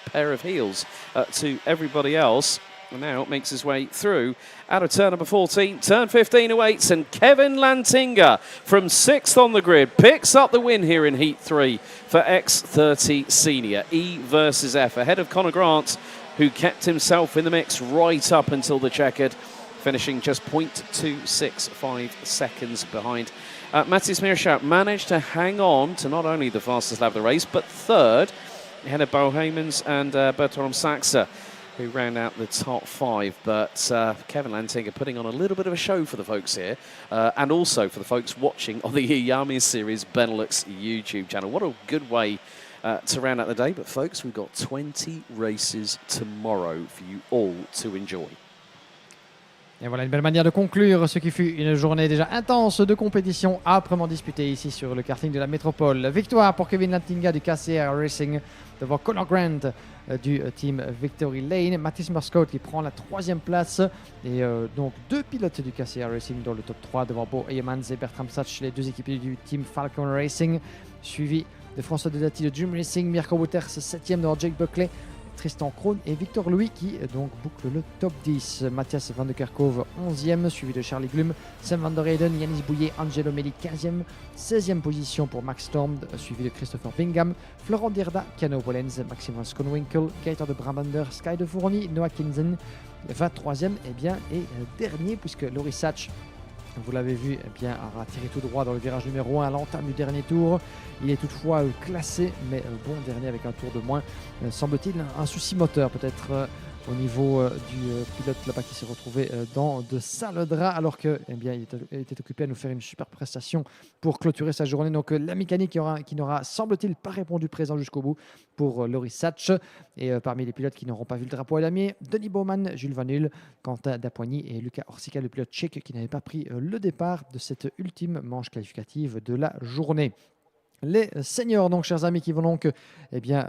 pair of heels to everybody else. And now makes his way through out of turn number 14. Turn 15 awaits, and Kevin Lantinga from 6th on the grid picks up the win here in Heat 3 for X30 Senior. E versus F, ahead of Conor Grant, who kept himself in the mix right up until the checkered, finishing just 0.265 seconds behind. Mattis Merscott managed to hang on to not only the fastest lap of the race, but third, ahead of Bo Heymans and Bertram Saxa, who round out the top 5. But Kevin Lantinga putting on a little bit of a show for the folks here, and also for the folks watching on the Iame Series Benelux YouTube channel. What a good way to round out the day. But folks, we've got 20 races tomorrow for you all to enjoy. Et voilà une belle manière de conclure ce qui fut une journée déjà intense de compétition âprement disputée ici sur le karting de la métropole. Victoire pour Kevin Lantinga du KCR Racing devant Conor Grant du team Victory Lane. Mattis Merscott qui prend la 3e place, et donc 2 pilotes du KCR Racing dans le top 3 devant Bo Iame et Bertram Satch, les 2 équipiers du team Falcon Racing, suivi de François Delati de Dream Racing, Mirko Wouters 7e devant Jake Buckley, Tristan Krohn et Victor Louis qui donc bouclent le top 10. Mathias Van de Kerkhove 11e, suivi de Charlie Glum, Sam van der Eyden, Yanis Bouillet, Angelo Melli 15e, 16e position pour Max Storm, suivi de Christopher Bingham, Florent Dierda, Keanu Polenz, Maxime Skonwinkel, Gaëtan de Brabander, Sky de Fourny, Noah Kinzen, 23e et dernier puisque Laurie Satch, vous l'avez vu, a tiré tout droit dans le virage numéro 1 à l'entame du dernier tour. Il est toutefois classé, mais bon dernier avec un tour de moins. Semble-t-il un souci moteur peut-être au niveau du pilote là-bas qui s'est retrouvé dans de sales draps alors qu'il était occupé à nous faire une super prestation pour clôturer sa journée. Donc la mécanique qui n'aura semble-t-il pas répondu présent jusqu'au bout pour Laurie Satch. Et parmi les pilotes qui n'auront pas vu le drapeau à damier, Denis Bowman, Jules Vanul, Quentin Dapoigny et Luca Orsica, le pilote tchèque qui n'avait pas pris le départ de cette ultime manche qualificative de la journée. Les seniors, donc, chers amis, qui vont donc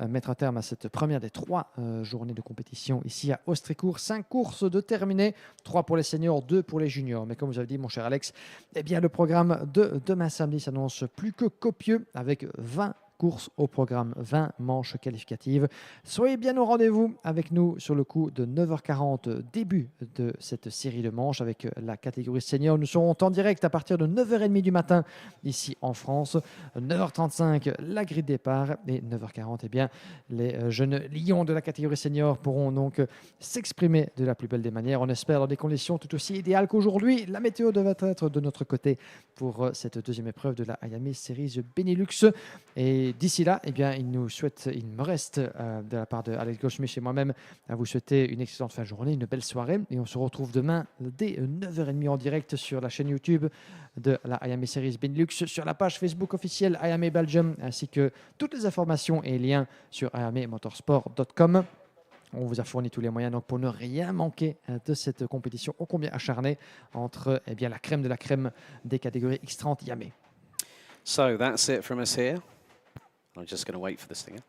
mettre un terme à cette première des 3 journées de compétition ici à Ostricourt. 5 courses de terminées, 3 pour les seniors, 2 pour les juniors. Mais comme vous avez dit, mon cher Alex, le programme de demain samedi s'annonce plus que copieux avec 20 courses au programme, 20 manches qualificatives. Soyez bien au rendez-vous avec nous sur le coup de 9h40, début de cette série de manches avec la catégorie senior. Nous serons en direct à partir de 9h30 du matin ici en France. 9h35, la grille de départ et 9h40, les jeunes lions de la catégorie senior pourront donc s'exprimer de la plus belle des manières. On espère dans des conditions tout aussi idéales qu'aujourd'hui. La météo devrait être de notre côté pour cette deuxième épreuve de la Iame Series Benelux. Et d'ici là, il me reste de la part de Alex Goldschmidt et moi-même à vous souhaiter une excellente fin de journée, une belle soirée. Et on se retrouve demain dès 9h30 en direct sur la chaîne YouTube de la Iame Series Benelux, sur la page Facebook officielle Iame Belgium, ainsi que toutes les informations et liens sur iamemotorsport.com. On vous a fourni tous les moyens donc, pour ne rien manquer de cette compétition ô combien acharnée entre la crème de la crème des catégories X30 Iame. So that's it from us here. I'm just going to wait for this thing.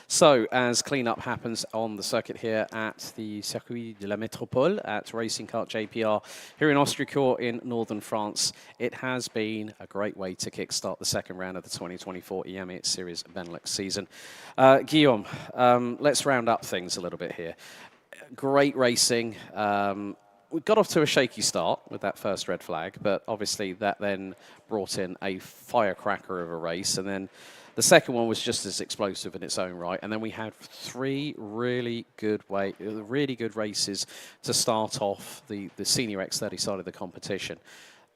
So, as cleanup happens on the circuit here at the Circuit de la Métropole at Racing Kart JPR here in Ostricourt in northern France, it has been a great way to kickstart the second round of the 2024 Iame Series Benelux season. Guillaume, let's round up things a little bit here. Great racing. We got off to a shaky start with that first red flag, but obviously that then brought in a firecracker of a race, and then the second one was just as explosive in its own right, and then we had 3 really good races to start off the senior X30 side of the competition.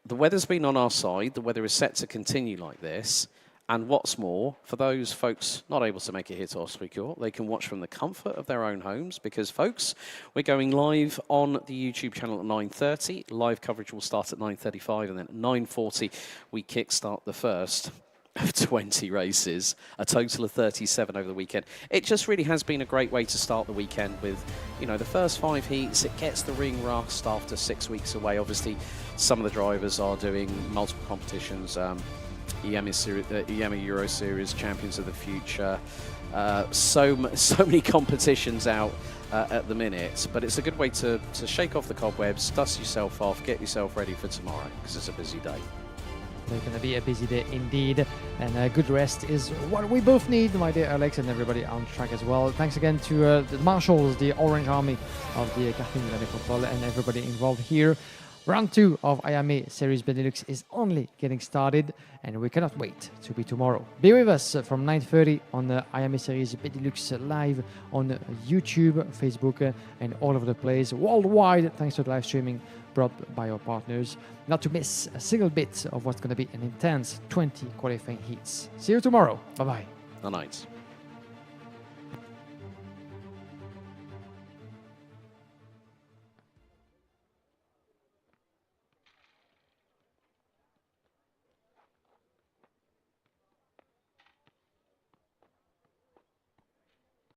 The weather's been on our side. The weather is set to continue like this. And what's more, for those folks not able to make it here to Ostricourt, they can watch from the comfort of their own homes because, folks, we're going live on the YouTube channel at 9:30. Live coverage will start at 9:35, and then at 9:40 we kickstart the first of 20 races, a total of 37 over the weekend. It just really has been a great way to start the weekend with, the first 5 heats. It gets the ring rust after 6 weeks away. Obviously, some of the drivers are doing multiple competitions. Iame Euro Series, Champions of the Future, so many competitions out at the minute, but it's a good way to shake off the cobwebs, dust yourself off, get yourself ready for tomorrow, because it's a busy day. It's going to be a busy day indeed, and a good rest is what we both need, my dear Alex, and everybody on track as well. Thanks again to the marshals, the Orange Army of the Karting de la Métropole, and everybody involved here. Round 2 of Iame Series Benelux is only getting started, and we cannot wait to be tomorrow. Be with us from 9:30 on the Iame Series Benelux live on YouTube, Facebook, and all over the place worldwide, thanks to the live streaming brought by our partners. Not to miss a single bit of what's going to be an intense 20 qualifying heats. See you tomorrow. Bye-bye. Good night.